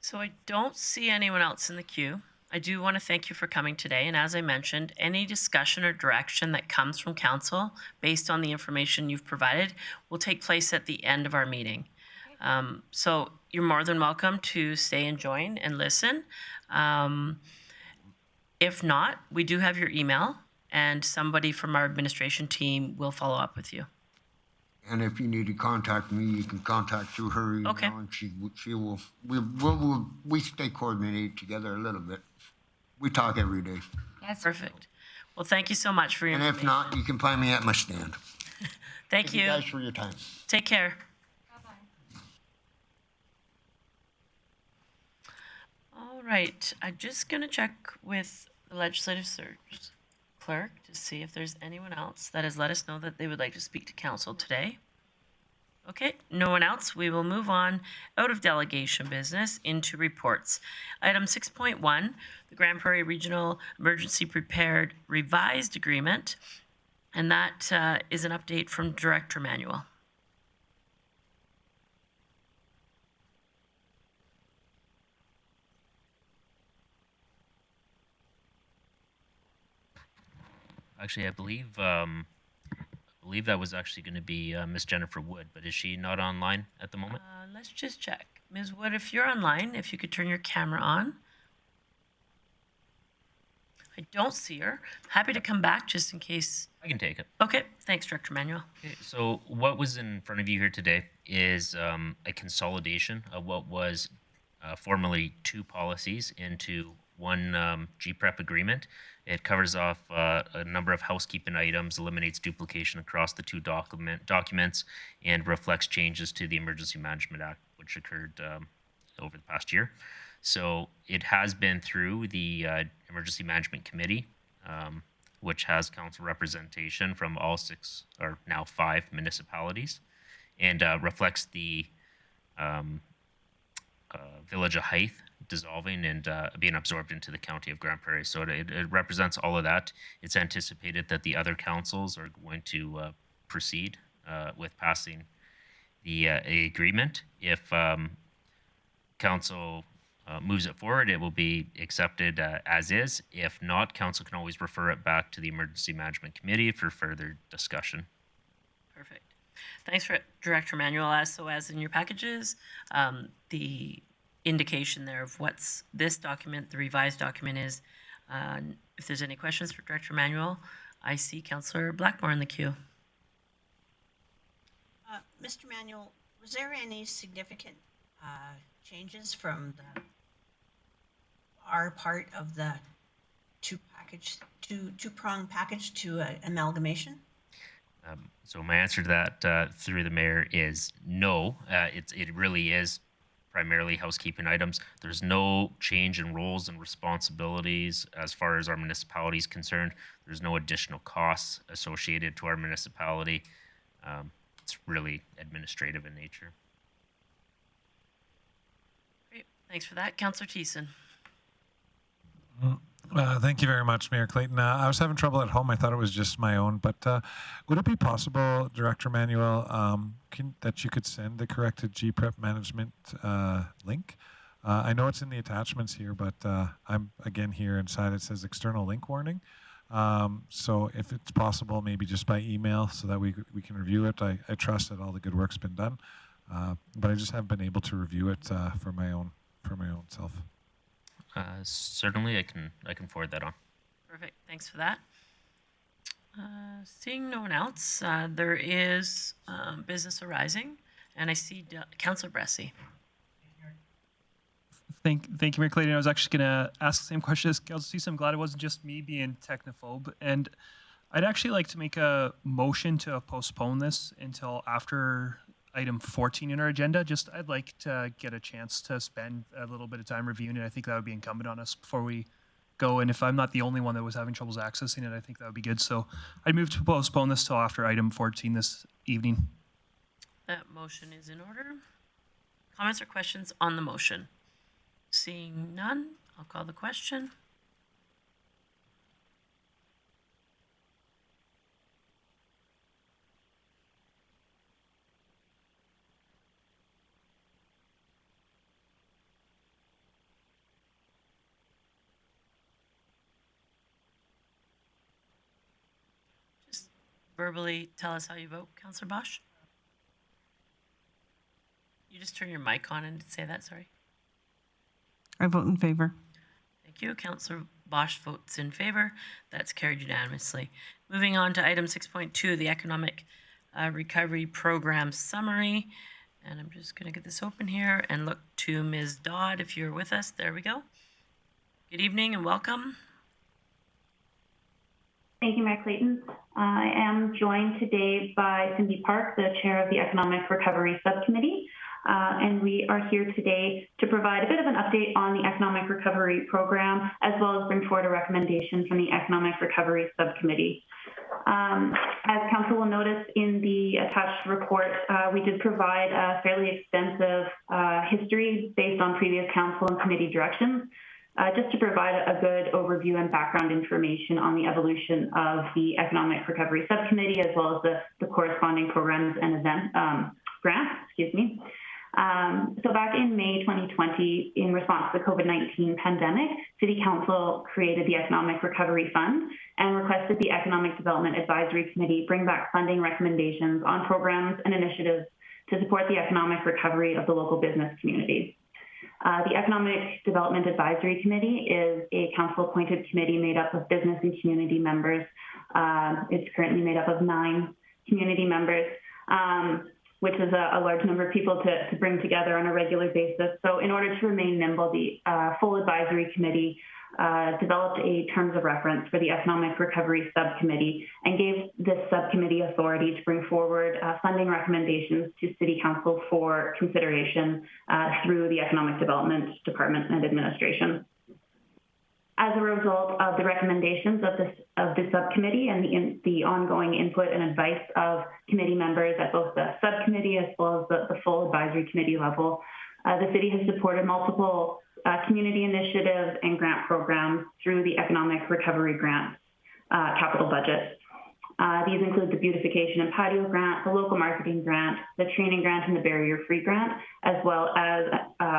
So I don't see anyone else in the queue. I do want to thank you for coming today. And as I mentioned, any discussion or direction that comes from council based on the information you've provided will take place at the end of our meeting. So you're more than welcome to stay and join and listen. If not, we do have your email, and somebody from our administration team will follow up with you. And if you need to contact me, you can contact through her email, Okay. and she will. We stay coordinated together a little bit. We talk every day. That's Perfect. Well, thank you so much for your And if information. not, you can find me at my stand. Thank you. Thank you guys for your time. Take care. Bye-bye. All right. I'm just going to check with the legislative search clerk to see if there's anyone else that has let us know that they would like to speak to council today. Okay, no one else. We will move on out of delegation business into reports. Item 6.1, the Grande Prairie Regional Emergency Prepared Revised Agreement, and that is an update from Director Manuel. Actually, I believe that was actually going to be Miss Jennifer Wood, but is she not online at the moment? Let's just check. Ms. Wood, if you're online, if you could turn your camera on. I don't see her. Happy to come back just in case. I can take it. Okay, thanks, Director Manuel. Okay, so what was in front of you here today is a consolidation of what was formerly two policies into one GPREP agreement. It covers off a number of housekeeping items, eliminates duplication across the two documents, and reflects changes to the Emergency Management Act, which occurred over the past year. So it has been through the Emergency Management Committee, which has council representation from all 6 or now 5 municipalities, and reflects the Village of Hythe dissolving and being absorbed into the County of Grande Prairie. So it represents all of that. It's anticipated that the other councils are going to proceed with passing the agreement. If council moves it forward, it will be accepted as is. If not, council can always refer it back to the Emergency Management Committee for further discussion. Perfect. Thanks for Director Manuel. So as in your packages, the indication there of what's this document, the revised document is. If there's any questions for Director Manuel, I see Councillor Blackmore in the queue. Mr. Manuel, was there any significant changes from our part of the two-prong package to amalgamation? So my answer to that through the mayor is no. It really is primarily housekeeping items. There's no change in roles and responsibilities as far as our municipality is concerned. There's no additional costs associated to our municipality. It's really administrative in nature. Great. Thanks for that. Councillor Thiessen. Thank you very much, Mayor Clayton. I was having trouble at home. I thought it was just my own, but would it be possible, Director Manuel, that you could send the corrected GPREP management link? I know it's in the attachments here, but I'm again here inside. It says external link warning. So if it's possible, maybe just by email so that we can review it. I trust that all the good work's been done, but I just haven't been able to review it for my own self. Certainly, I can forward that on. Perfect. Thanks for that. Seeing no one else, there is business arising, and I see Councillor Bressie. Thank you, Mayor Clayton. I was actually going to ask the same question as Councillor Thiessen. I'm glad it wasn't just me being technophobe. And I'd actually like to make a motion to postpone this until after item 14 in our agenda. I'd like to get a chance to spend a little bit of time reviewing it. I think that would be incumbent on us before we go. And if I'm not the only one that was having troubles accessing it, I think that would be good. So I'd move to postpone this till after item 14 this evening. That motion is in order. Comments or questions on the motion? Seeing none, I'll call the question. Verbally tell us how you vote, Councillor Bosch. You just turn your mic on and say that, sorry. I vote in favor. Thank you. Councillor Bosch votes in favor. That's carried unanimously. Moving on to item 6.2, the Economic Recovery Program Summary. And I'm just going to get this open here and look to Ms. Dodd if you're with us. There we go. Good evening and welcome. Thank you, Mayor Clayton. I am joined today by Cindy Park, the chair of the Economic Recovery Subcommittee, and we are here today to provide a bit of an update on the Economic Recovery Program, as well as bring forward a recommendation from the Economic Recovery Subcommittee. As council will notice in the attached report, we did provide a fairly extensive history based on previous council and committee directions, just to provide a good overview and background information on the evolution of the Economic Recovery Subcommittee, as well as the corresponding programs and event grants, excuse me. So back in May 2020, in response to the COVID-19 pandemic, City Council created the Economic Recovery Fund and requested the Economic Development Advisory Committee bring back funding recommendations on programs and initiatives to support the economic recovery of the local business community. The Economic Development Advisory Committee is a council-appointed committee made up of business and community members. It's currently made up of 9 community members, which is a large number of people to bring together on a regular basis. So in order to remain nimble, the full advisory committee developed a terms of reference for the Economic Recovery Subcommittee and gave this subcommittee authority to bring forward funding recommendations to City Council for consideration through the Economic Development Department and Administration. As a result of the recommendations of the subcommittee and the ongoing input and advice of committee members at both the subcommittee as well as the full advisory committee level, the city has supported multiple community initiatives and grant programs through the Economic Recovery Grant capital budget. These include the Beautification and Patio Grant, the Local Marketing Grant, the Training Grant, and the Barrier-Free Grant, as well as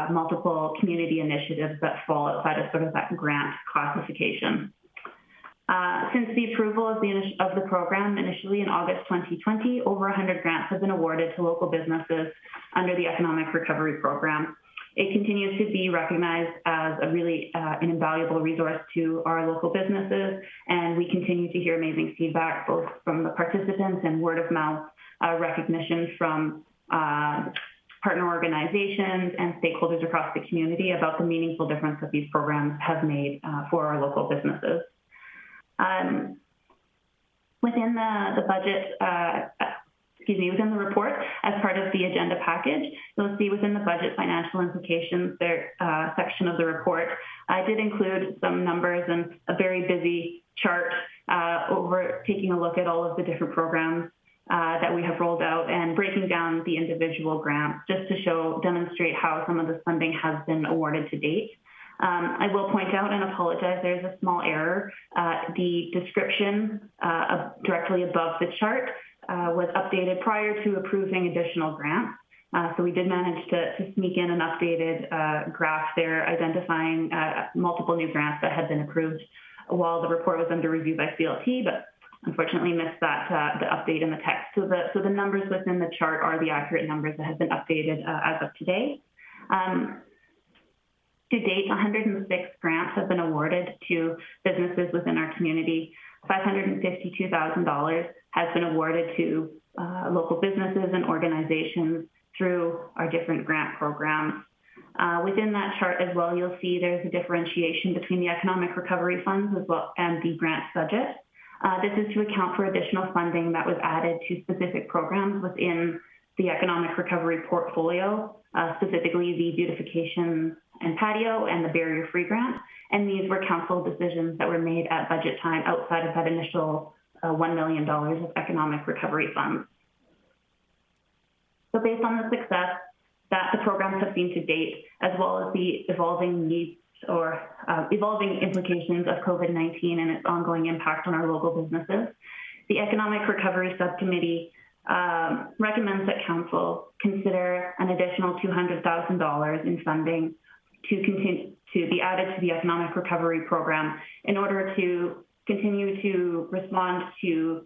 multiple community initiatives that fall outside of sort of that grant classification. Since the approval of the program initially in August 2020, over 100 grants have been awarded to local businesses under the Economic Recovery Program. It continues to be recognized as a really an invaluable resource to our local businesses, and we continue to hear amazing feedback both from the participants and word of mouth recognition from partner organizations and stakeholders across the community about the meaningful difference that these programs have made for our local businesses. Within the budget, within the report, as part of the agenda package, you'll see within the budget financial implications there section of the report, I did include some numbers and a very busy chart over taking a look at all of the different programs that we have rolled out and breaking down the individual grants just to demonstrate how some of this funding has been awarded to date. I will point out and apologize, there's a small error. The description directly above the chart was updated prior to approving additional grants. So we did manage to sneak in an updated graph there identifying multiple new grants that had been approved while the report was under review by CLT, but unfortunately missed that the update in the text. So the numbers within the chart are the accurate numbers that have been updated as of today. To date, 106 grants have been awarded to businesses within our community. $552,000 has been awarded to local businesses and organizations through our different grant programs. Within that chart as well, you'll see there's a differentiation between the economic recovery funds as well and the grant budget. This is to account for additional funding that was added to specific programs within the economic recovery portfolio, specifically the Beautification and Patio and the Barrier-Free Grant. And these were council decisions that were made at budget time outside of that initial $1 million of economic recovery funds. So based on the success that the programs have seen to date, as well as the evolving needs or evolving implications of COVID-19 and its ongoing impact on our local businesses, the Economic Recovery Subcommittee recommends that council consider an additional $200,000 in funding to be added to the Economic Recovery Program in order to continue to respond to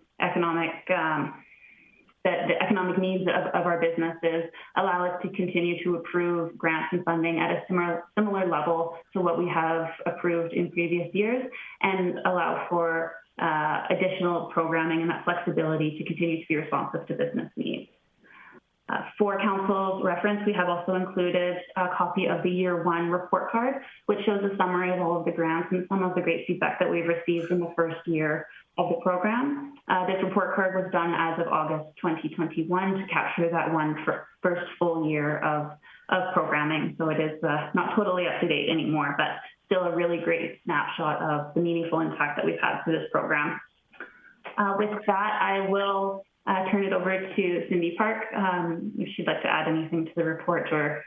the economic needs of our businesses, allow us to continue to approve grants and funding at a similar level to what we have approved in previous years, and allow for additional programming and that flexibility to continue to be responsive to business needs. For council's reference, we have also included a copy of the year one report card, which shows a summary of all of the grants and some of the great feedback that we've received in the first year of the program. This report card was done as of August 2021 to capture that first full year of programming. So it is not totally up to date anymore, but still a really great snapshot of the meaningful impact that we've had through this program. With that, I will turn it over to Cindy Park if she'd like to add anything to the report or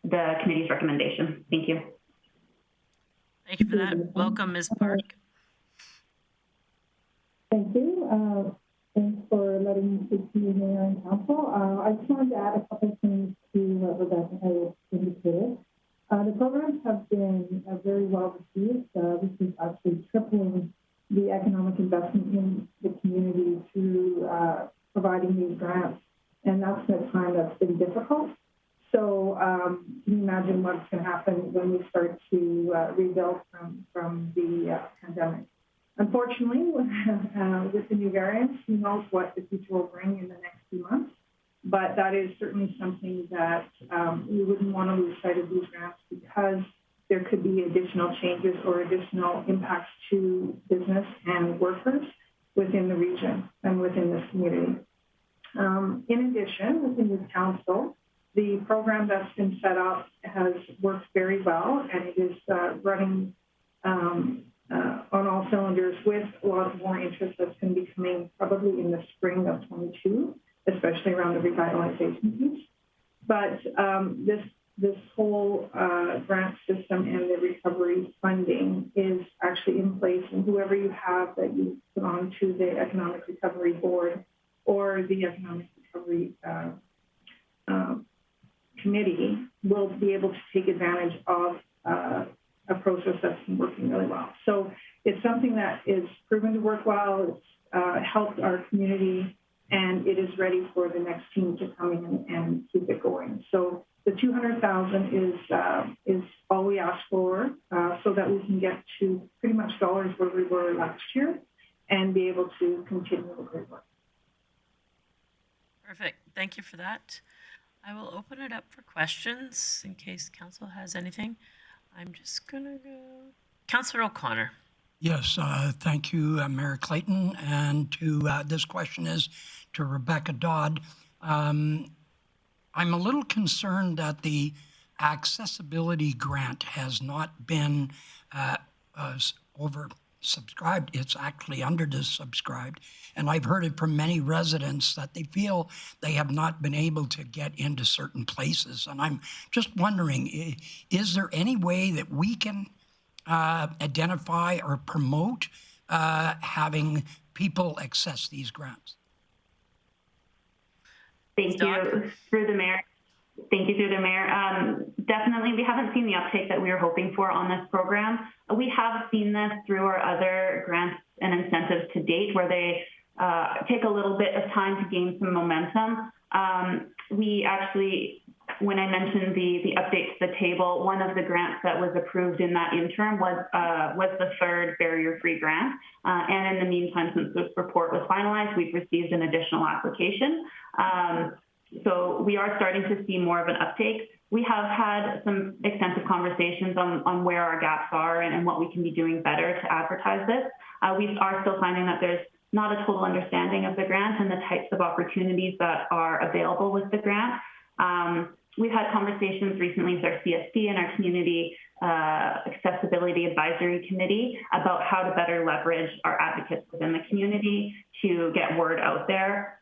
the committee's recommendation. Thank you. Thank you for that. Welcome, Ms. Park. Thank you. Thanks for letting me speak to you, Mayor and Council. I just wanted to add a couple of things to what Rebecca has indicated. The programs have been very well received. This is actually tripling the economic investment in the community through providing these grants, and that's been a time that's been difficult. So can you imagine what's going to happen when we start to rebuild from the pandemic? Unfortunately, with the new variants, who knows what the future will bring in the next few months. But that is certainly something that we wouldn't want to lose sight of these grants, because there could be additional changes or additional impacts to business and workers within the region and within this community. In addition, within this council, the program that's been set up has worked very well, and it is running on all cylinders, with a lot more interest that's going to be coming probably in the spring of 22, especially around the revitalization piece. But this whole grant system and the recovery funding is actually in place, and whoever you have that you put onto the Economic Recovery Board or the Economic Recovery Committee will be able to take advantage of a process that's been working really well. So it's something that is proven to work well. It's helped our community, and it is ready for the next team to come in and keep it going. So the $200,000 is all we ask for, so that we can get to pretty much dollars where we were last year and be able to continue the great work. Perfect. Thank you for that. I will open it up for questions in case council has anything. I'm just going to go. Councillor O'Connor. Yes, thank you, Mayor Clayton. And this question is to Rebecca Dodd. I'm a little concerned that the accessibility grant has not been oversubscribed. It's actually undersubscribed. And I've heard it from many residents that they feel they have not been able to get into certain places. And I'm just wondering, is there any way that we can identify or promote having people access these grants? Thank you, through the mayor. Thank you, through the mayor. Definitely, we haven't seen the uptake that we were hoping for on this program. We have seen this through our other grants and incentives to date, where they take a little bit of time to gain some momentum. We actually, when I mentioned the update to the table, one of the grants that was approved in that interim was the third barrier-free grant. And in the meantime, since this report was finalized, we've received an additional application. So we are starting to see more of an uptake. We have had some extensive conversations on where our gaps are and what we can be doing better to advertise this. We are still finding that there's not a total understanding of the grant and the types of opportunities that are available with the grant. We've had conversations recently with our CSD and our Community Accessibility Advisory Committee about how to better leverage our advocates within the community to get word out there.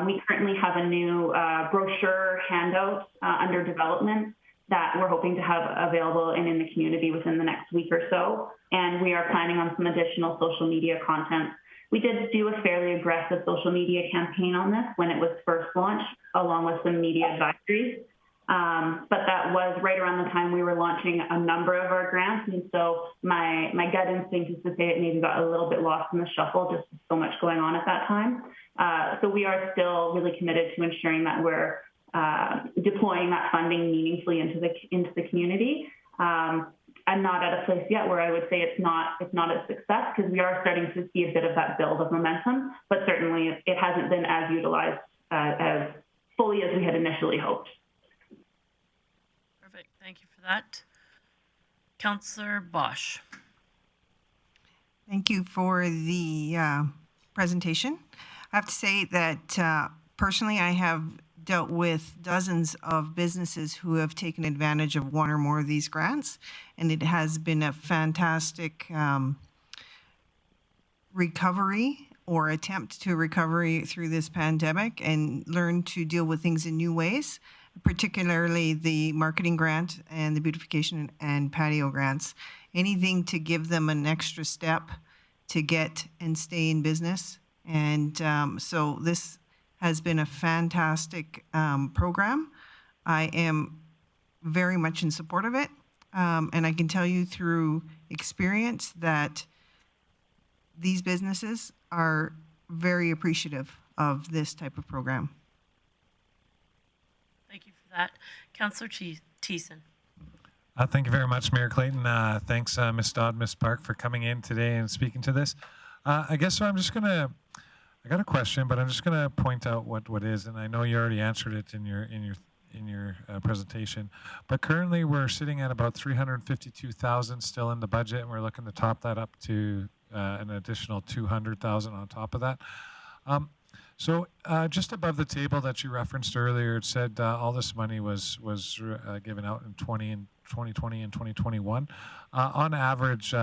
We currently have a new brochure handout under development that we're hoping to have available and in the community within the next week or so. And we are planning on some additional social media content. We did do a fairly aggressive social media campaign on this when it was first launched, along with some media advisories. But that was right around the time we were launching a number of our grants. And so my gut instinct is to say it maybe got a little bit lost in the shuffle, just so much going on at that time. So we are still really committed to ensuring that we're deploying that funding meaningfully into the community. I'm not at a place yet where I would say it's not a success, because we are starting to see a bit of that build of momentum, but certainly it hasn't been as utilized as fully as we had initially hoped. Perfect. Thank you for that. Councillor Bosch. Thank you for the presentation. I have to say that personally, I have dealt with dozens of businesses who have taken advantage of one or more of these grants, and it has been a fantastic recovery or attempt to recovery through this pandemic and learn to deal with things in new ways, particularly the marketing grant and the beautification and patio grants. Anything to give them an extra step to get and stay in business. And so this has been a fantastic program. I am very much in support of it. And I can tell you through experience that these businesses are very appreciative of this type of program. Thank you for that. Councillor Thiessen. Thank you very much, Mayor Clayton. Thanks, Ms. Dodd, Ms. Park, for coming in today and speaking to this. I guess so. I got a question, but I'm just gonna point out what is, and I know you already answered it in your presentation. But currently, we're sitting at about 352,000 still in the budget, and we're looking to top that up to an additional 200,000 on top of that. So just above the table that you referenced earlier, it said all this money was given out in 2020 and 2021. On average,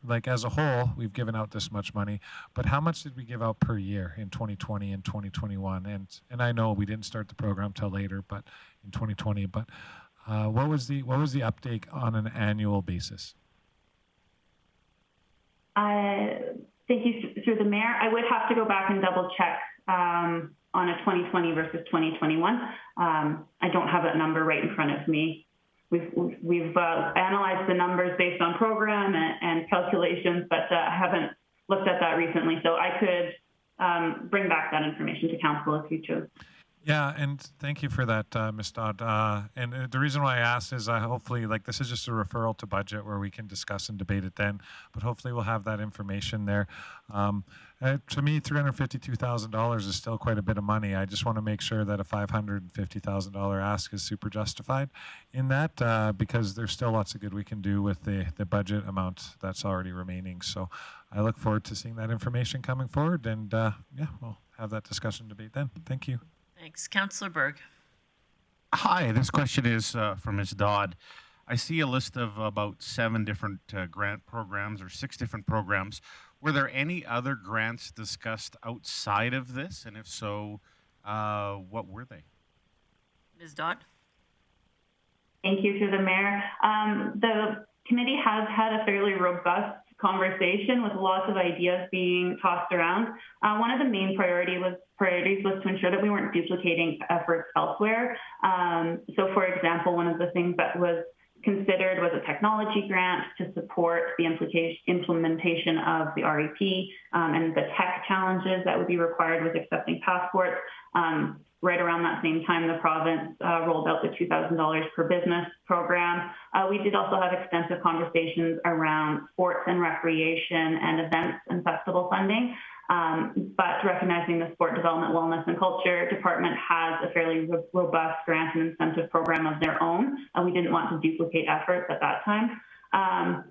like as a whole, we've given out this much money, but how much did we give out per year in 2020 and 2021? And I know we didn't start the program till later, but in 2020. But what was the uptake on an annual basis? Thank you, through the mayor. I would have to go back and double check on a 2020 versus 2021. I don't have that number right in front of me. We've analyzed the numbers based on program and calculations, but I haven't looked at that recently. So I could bring back that information to council if you chose. Yeah, and thank you for that, Ms. Dodd. And the reason why I asked is hopefully, like, this is just a referral to budget where we can discuss and debate it then, but hopefully we'll have that information there. To me, $352,000 is still quite a bit of money. I just want to make sure that a $550,000 ask is super justified in that because there's still lots of good we can do with the budget amount that's already remaining. So I look forward to seeing that information coming forward, and yeah, we'll have that discussion debate then. Thank you. Thanks. Councillor Berg. Hi, this question is for Ms. Dodd. I see a list of about 7 different grant programs or 6 different programs. Were there any other grants discussed outside of this? And if so, what were they? Ms. Dodd. Thank you, through the mayor. The committee has had a fairly robust conversation with lots of ideas being tossed around. One of the main priorities was to ensure that we weren't duplicating efforts elsewhere. So, for example, one of the things that was considered was a technology grant to support the implementation of the REP and the tech challenges that would be required with accepting passports. Right around that same time, the province rolled out the $2,000 per business program. We did also have extensive conversations around sports and recreation and events and festival funding. But recognizing the Sport Development, Wellness and Culture Department has a fairly robust grant and incentive program of their own, we didn't want to duplicate efforts at that time.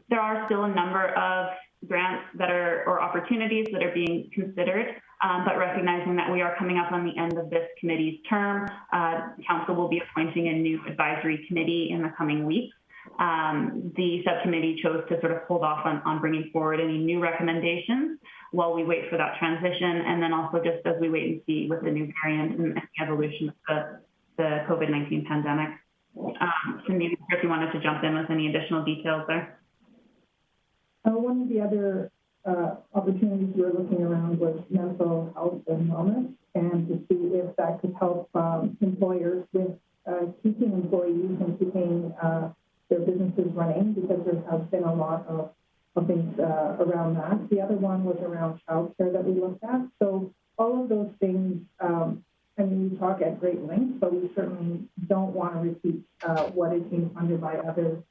There are still a number of grants that are, or opportunities that are being considered, but recognizing that we are coming up on the end of this committee's term, council will be appointing a new advisory committee in the coming weeks. The subcommittee chose to sort of hold off on bringing forward any new recommendations while we wait for that transition, and then also just as we wait and see with the new variant and the evolution of the COVID-19 pandemic. So maybe Chris, you wanted to jump in with any additional details there. One of the other opportunities we were looking around was mental health and wellness, and to see if that could help employers with keeping employees and keeping their businesses running, because there has been a lot of things around that. The other one was around childcare that we looked at. So all of those things, I mean, we talk at great length, but we certainly don't want to repeat what is being funded by other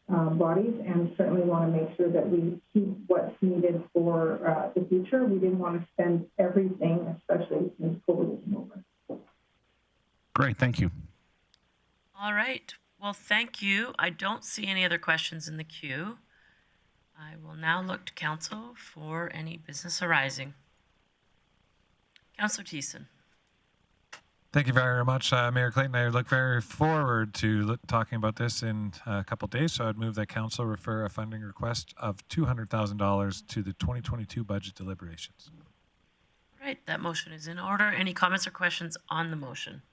bodies, and certainly want to make sure that we keep what's needed for the future. We didn't want to spend everything, especially since COVID is over. Great, thank you. All right. Well, thank you. I don't see any other questions in the queue. I will now look to council for any business arising. Councillor Thiessen. Thank you very much, Mayor Clayton. I look very forward to talking about this in a couple of days. So I'd move that council refer a funding request of $200,000 to the 2022 budget deliberations. All right, that motion is in order. Any comments or questions on the motion?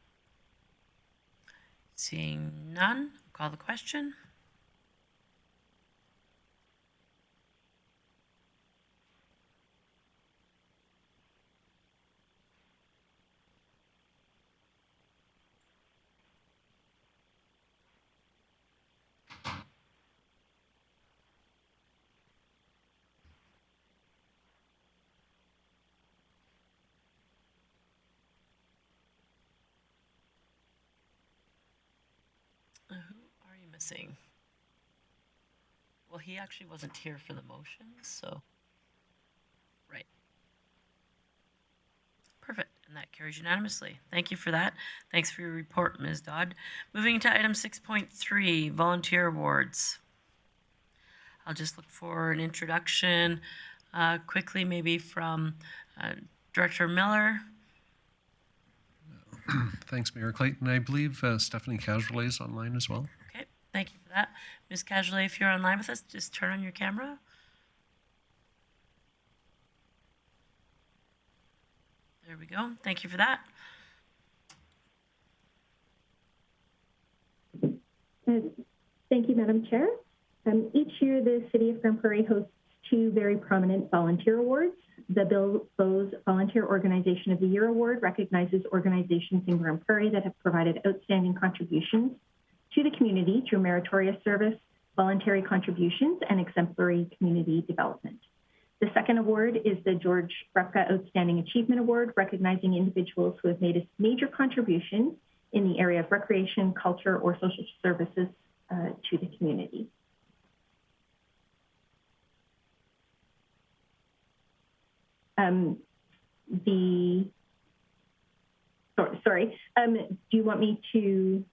Seeing none, call the question. Who are you missing? Well, he actually wasn't here for the motion, so. Right. Perfect, and that carries unanimously. Thank you for that. Thanks for your report, Ms. Dodd. Moving to item 6.3, volunteer awards. I'll just look for an introduction quickly, maybe from Director Miller. Thanks, Mayor Clayton. I believe Stephanie Casualay is online as well. Okay, thank you for that. Ms. Casualay, if you're online with us, just turn on your camera. There we go. Thank you for that. Thank you, Madam Chair. Each year, the City of Grande Prairie hosts two very prominent volunteer awards. The Bill Bowes Volunteer Organization of the Year Award recognizes organizations in Grande Prairie that have provided outstanding contributions to the community through meritorious service, voluntary contributions, and exemplary community development. The second award is the George Repka Outstanding Achievement Award, recognizing individuals who have made a major contribution in the area of recreation, culture, or social services to the community. Do you want me to?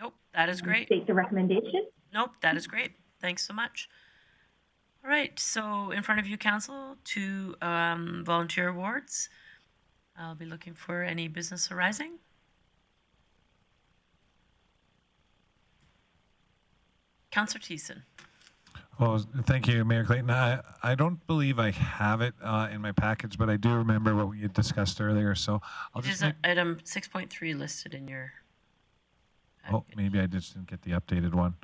Nope, that is great. State the recommendation? Nope, that is great. Thanks so much. All right, so in front of you, Council, two volunteer awards. I'll be looking for any business arising. Councillor Thiessen. Well, thank you, Mayor Clayton. I don't believe I have it in my package, but I do remember what we had discussed earlier. So I'll just make... item 6.3 listed in your package. Oh, maybe I just didn't get the updated one.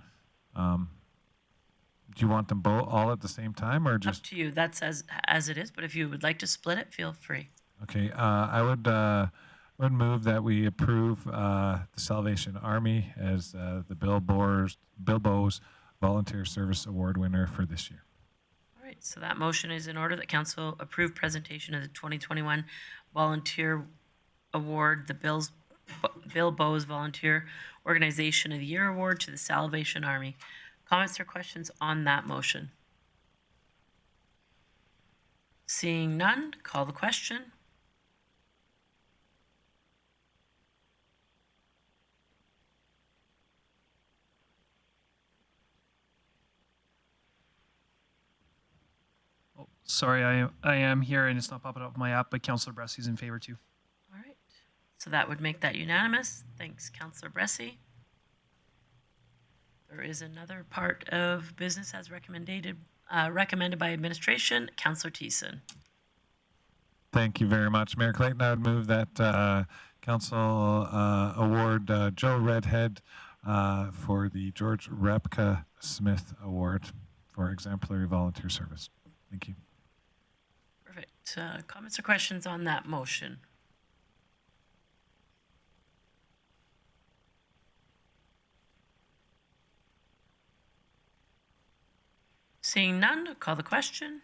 Do you want them both all at the same time, or just? Up to you. That's as it is. But if you would like to split it, feel free. Okay. I would move that we approve the Salvation Army as the Bill Bowes Volunteer Service Award winner for this year. All right. So that motion is in order that Council approve presentation of the 2021 Volunteer Award, the Bill Bowes Volunteer Organization of the Year Award to the Salvation Army. Comments or questions on that motion? Seeing none, call the question. Oh, sorry, I am here and it's not popping up on my app, but Councillor Bressy's in favor too. All right. So that would make that unanimous. Thanks, Councillor Bressy. There is another part of business as recommended by administration. Councillor Thiessen. Thank you very much, Mayor Clayton. I would move that Council award Joe Redhead for the George Repka Smith Award for exemplary volunteer service. Thank you. Perfect. Comments or questions on that motion? Seeing none, call the question.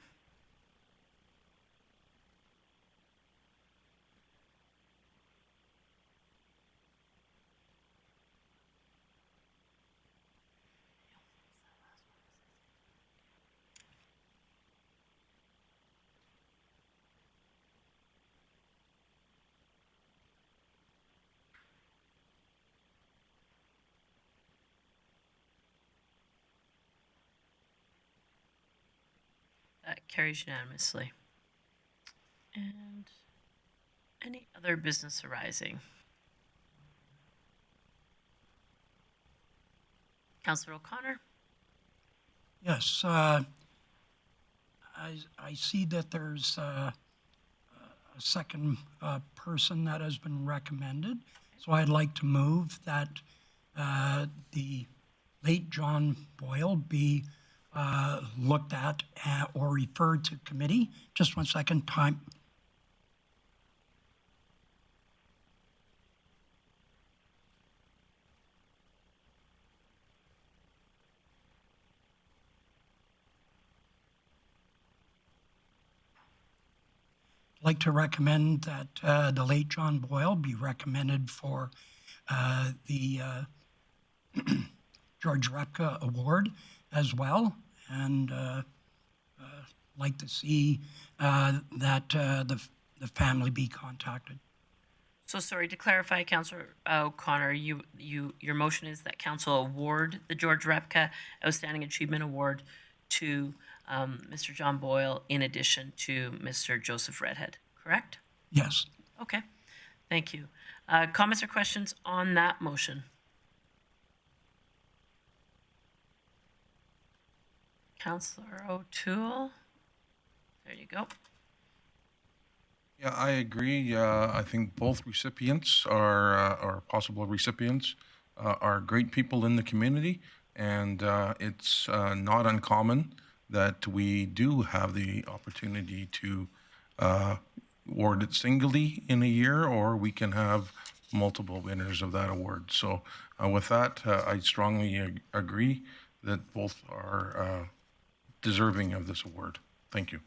That carries unanimously. And any other business arising? Councillor O'Connor? Yes, I see that there's second person that has been recommended. So I'd like to move that the late John Boyle be looked at or referred to committee. Just 1 second, time. I'd like to recommend that the late John Boyle be recommended for the George Repka Award as well, and like to see that the family be contacted. So sorry, to clarify, Councillor O'Connor, your motion is that council award the George Repka Outstanding Achievement Award to Mr. John Boyle in addition to Mr. Joseph Redhead, correct? Yes. Okay, thank you. Comments or questions on that motion? Councillor O'Toole, there you go. Yeah, I agree. I think both recipients or possible recipients are great people in the community, and it's not uncommon that we do have the opportunity to award it singly in a year, or we can have multiple winners of that award. So with that, I strongly agree that both are deserving of this award. Thank you.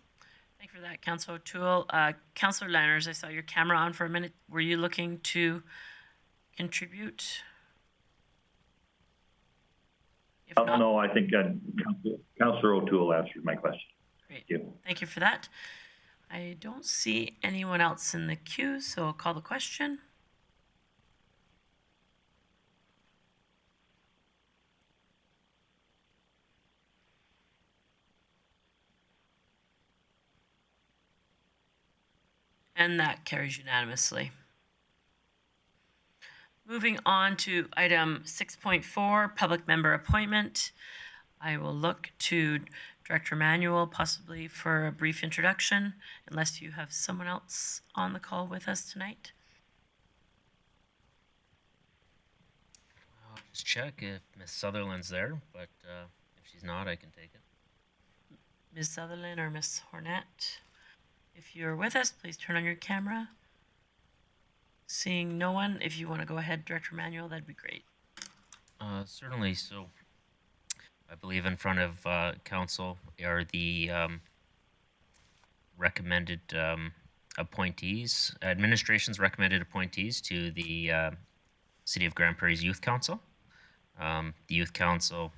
Thank you for that, Councillor O'Toole. Councillor Lanners, I saw your camera on for a minute. Were you looking to contribute? If not, no, I think Councillor O'Toole answered my question. Great. Thank you. Thank you for that. I don't see anyone else in the queue, so I'll call the question. And that carries unanimously. Moving on to item 6.4, public member appointment. I will look to Director Manuel possibly for a brief introduction, unless you have someone else on the call with us tonight. I'll just check if Ms. Sutherland's there, but if she's not, I can take it. Ms. Sutherland or Ms. Hornet, if you're with us, please turn on your camera. Seeing no one, if you want to go ahead, Director Manuel, that'd be great. Certainly. So I believe in front of council are the recommended appointees, administration's recommended appointees to the City of Grande Prairie's Youth Council. The Youth Council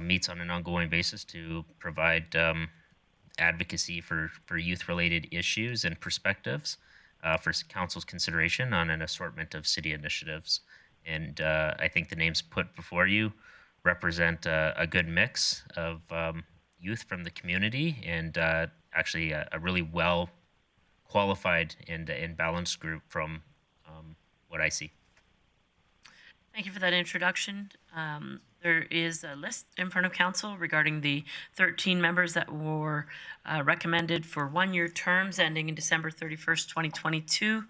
meets on an ongoing basis to provide advocacy for youth-related issues and perspectives for council's consideration on an assortment of city initiatives. And I think the names put before you represent a good mix of youth from the community and actually a really well qualified and balanced group from what I see. Thank you for that introduction. There is a list in front of council regarding the 13 members that were recommended for one-year terms ending in December 31st, 2022.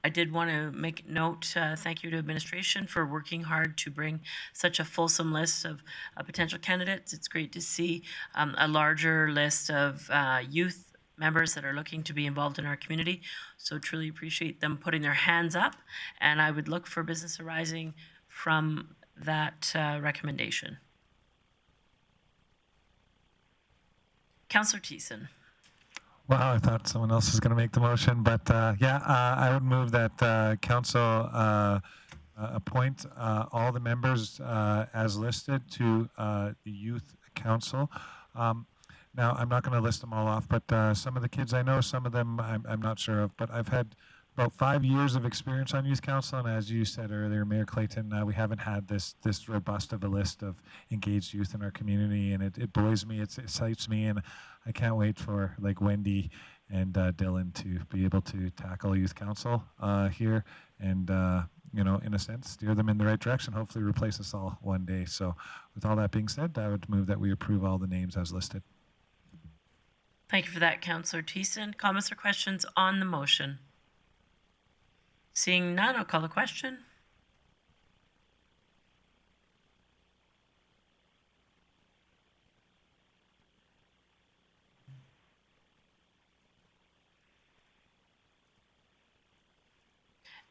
I did want to make note, thank you to administration for working hard to bring such a fulsome list of potential candidates. It's great to see a larger list of youth members that are looking to be involved in our community. So truly appreciate them putting their hands up, and I would look for business arising from that recommendation. Councillor Thiessen. Wow, I thought someone else was going to make the motion, but I would move that council appoint all the members as listed to the Youth Council. Now, I'm not going to list them all off, but some of the kids I know, some of them I'm not sure of, but I've had about 5 years of experience on Youth Council, and as you said earlier, Mayor Clayton, we haven't had this robust of a list of engaged youth in our community, and it buoys me, it excites me, and I can't wait for like Wendy and Dylan to be able to tackle Youth Council here and, in a sense, steer them in the right direction, hopefully replace us all one day. So with all that being said, I would move that we approve all the names as listed. Thank you for that, Councillor Thiessen. Comments or questions on the motion? Seeing none, I'll call the question.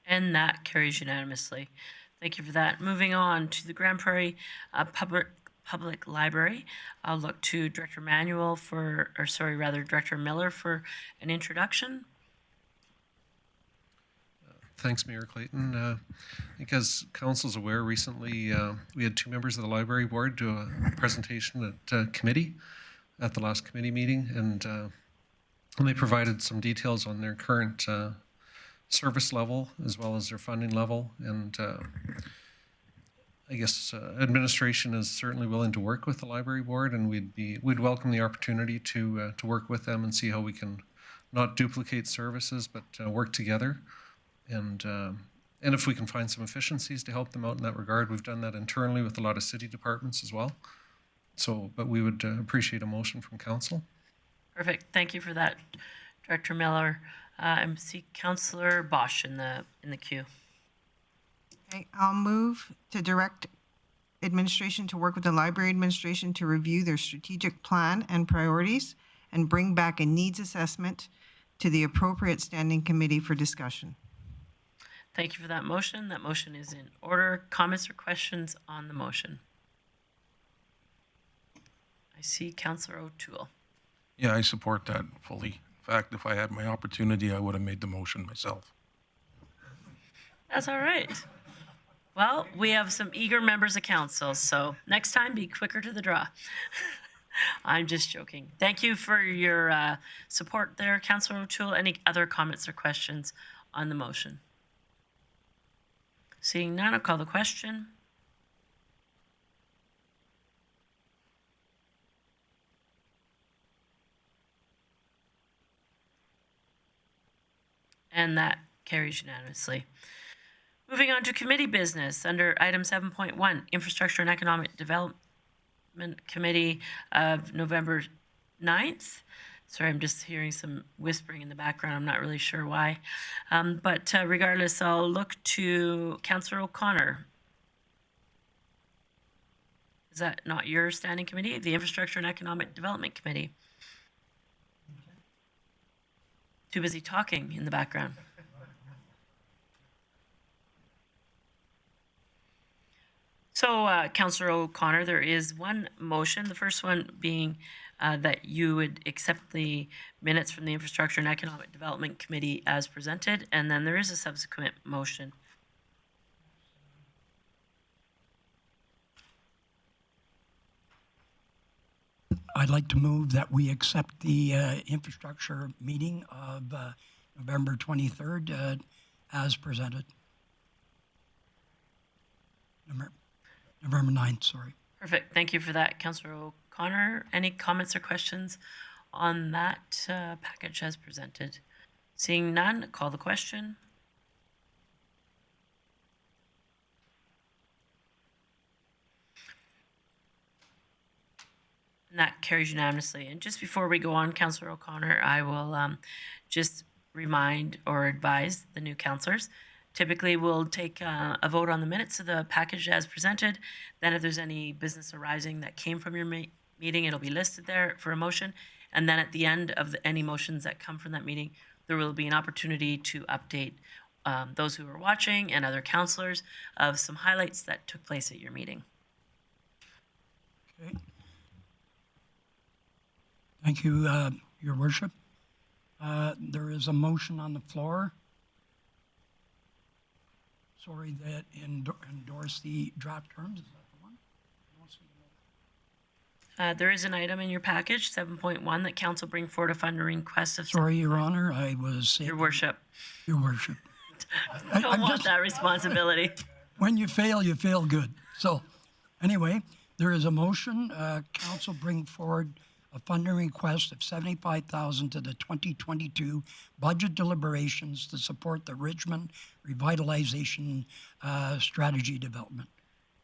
And that carries unanimously. Thank you for that. Moving on to the Grande Prairie Public Library. I'll look to Director Manuel Director Miller for an introduction. Thanks, Mayor Clayton. I think as Council's aware, recently we had 2 members of the Library Board do a presentation at committee at the last committee meeting, and they provided some details on their current service level as well as their funding level. And I guess administration is certainly willing to work with the Library Board, and we'd welcome the opportunity to work with them and see how we can not duplicate services but work together. And if we can find some efficiencies to help them out in that regard. We've done that internally with a lot of city departments as well. So, but we would appreciate a motion from council. Perfect. Thank you for that, Director Miller. I see Councillor Bosch in the queue. Okay, I'll move to direct administration to work with the library administration to review their strategic plan and priorities and bring back a needs assessment to the appropriate standing committee for discussion. Thank you for that motion. That motion is in order. Comments or questions on the motion? I see Councillor O'Toole. Yeah, I support that fully. In fact, if I had my opportunity, I would have made the motion myself. That's all right. Well, we have some eager members of council, so next time be quicker to the draw. I'm just joking. Thank you for your support there, Councillor O'Toole. Any other comments or questions on the motion? Seeing none, I'll call the question. And that carries unanimously. Moving on to committee business under item 7.1, Infrastructure and Economic Development Committee of November 9th. Sorry, I'm just hearing some whispering in the background. I'm not really sure why. But regardless, I'll look to Councillor O'Connor. Is that not your standing committee? The Infrastructure and Economic Development Committee. Too busy talking in the background. So, Councillor O'Connor, there is one motion. The first one being that you would accept the minutes from the Infrastructure and Economic Development Committee as presented, and then there is a subsequent motion. I'd like to move that we accept the infrastructure meeting of November 23rd as presented. November 9th, sorry. Perfect. Thank you for that, Councillor O'Connor. Any comments or questions on that package as presented? Seeing none, call the question. And that carries unanimously. And just before we go on, Councillor O'Connor, I will just remind or advise the new councillors. Typically, we'll take a vote on the minutes of the package as presented. Then if there's any business arising that came from your meeting, it'll be listed there for a motion. And then at the end of any motions that come from that meeting, there will be an opportunity to update those who are watching and other councillors of some highlights that took place at your meeting. Okay. Thank you, Your Worship. There is a motion on the floor. Sorry, that endorse the draft terms. Is that the one? There is an item in your package, 7.1, that council bring forward a funding request of. Sorry, Your Honor, I was. Your Worship. Your Worship. I don't want that responsibility. When you fail good. So, anyway, there is a motion. Council bring forward a funding request of $75,000 to the 2022 budget deliberations to support the Richmond revitalization strategy development.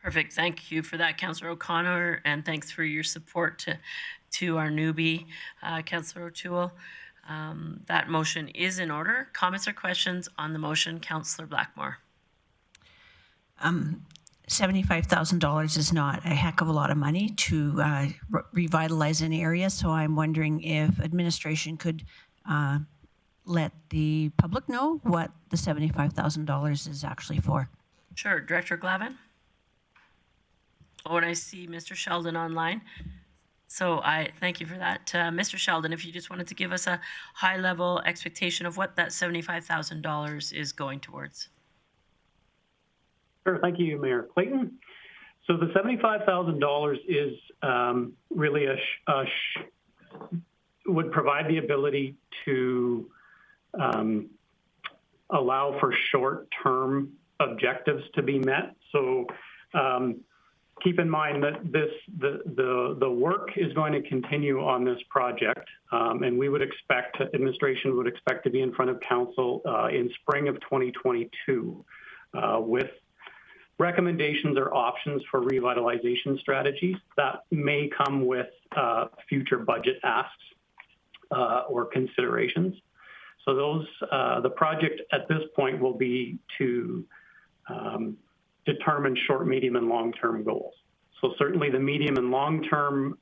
Perfect. Thank you for that, Councillor O'Connor, and thanks for your support to our newbie, Councillor O'Toole. That motion is in order. Comments or questions on the motion, Councillor Blackmore? $75,000 is not a heck of a lot of money to revitalize an area, so I'm wondering if administration could let the public know what the $75,000 is actually for. Sure. Director Glavin? Oh, and I see Mr. Sheldon online. So I thank you for that. Mr. Sheldon, if you just wanted to give us a high-level expectation of what that $75,000 is going towards. Sure. Thank you, Mayor Clayton. So the $75,000 is really would provide the ability to allow for short-term objectives to be met. So keep in mind that the work is going to continue on this project, and we would expect, administration would expect to be in front of council in spring of 2022 with recommendations or options for revitalization strategies that may come with future budget asks or considerations. So those, the project at this point will be to determine short, medium, and long-term goals. So certainly the medium and long-term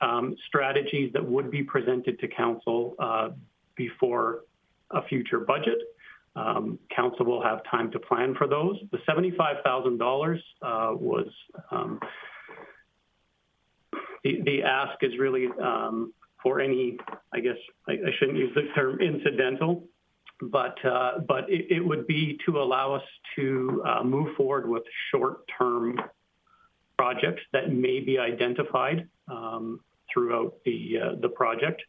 strategies that would be presented to council before a future budget. Council will have time to plan for those. The $75,000 was, the ask is really for any, I guess, I shouldn't use the term incidental, but it would be to allow us to move forward with short-term projects that may be identified throughout the project.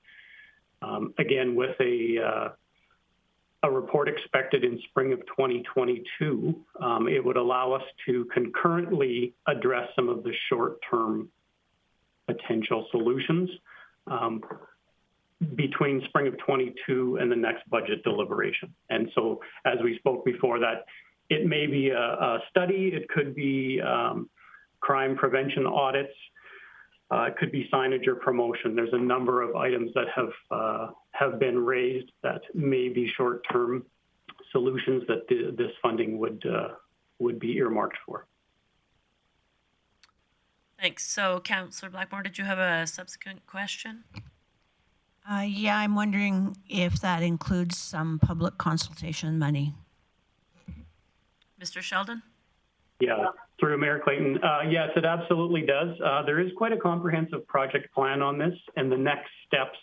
Again, with a report expected in spring of 2022, it would allow us to concurrently address some of the short-term potential solutions between spring of 22 and the next budget deliberation. And so, as we spoke before, that it may be a study, it could be crime prevention audits, it could be signage or promotion. There's a number of items that have been raised that may be short-term solutions that this funding would be earmarked for. Thanks. So, Councillor Blackmore, did you have a subsequent question? Yeah, I'm wondering if that includes some public consultation money. Mr. Sheldon? Yeah, through Mayor Clayton. Yes, it absolutely does. There is quite a comprehensive project plan on this, and the next steps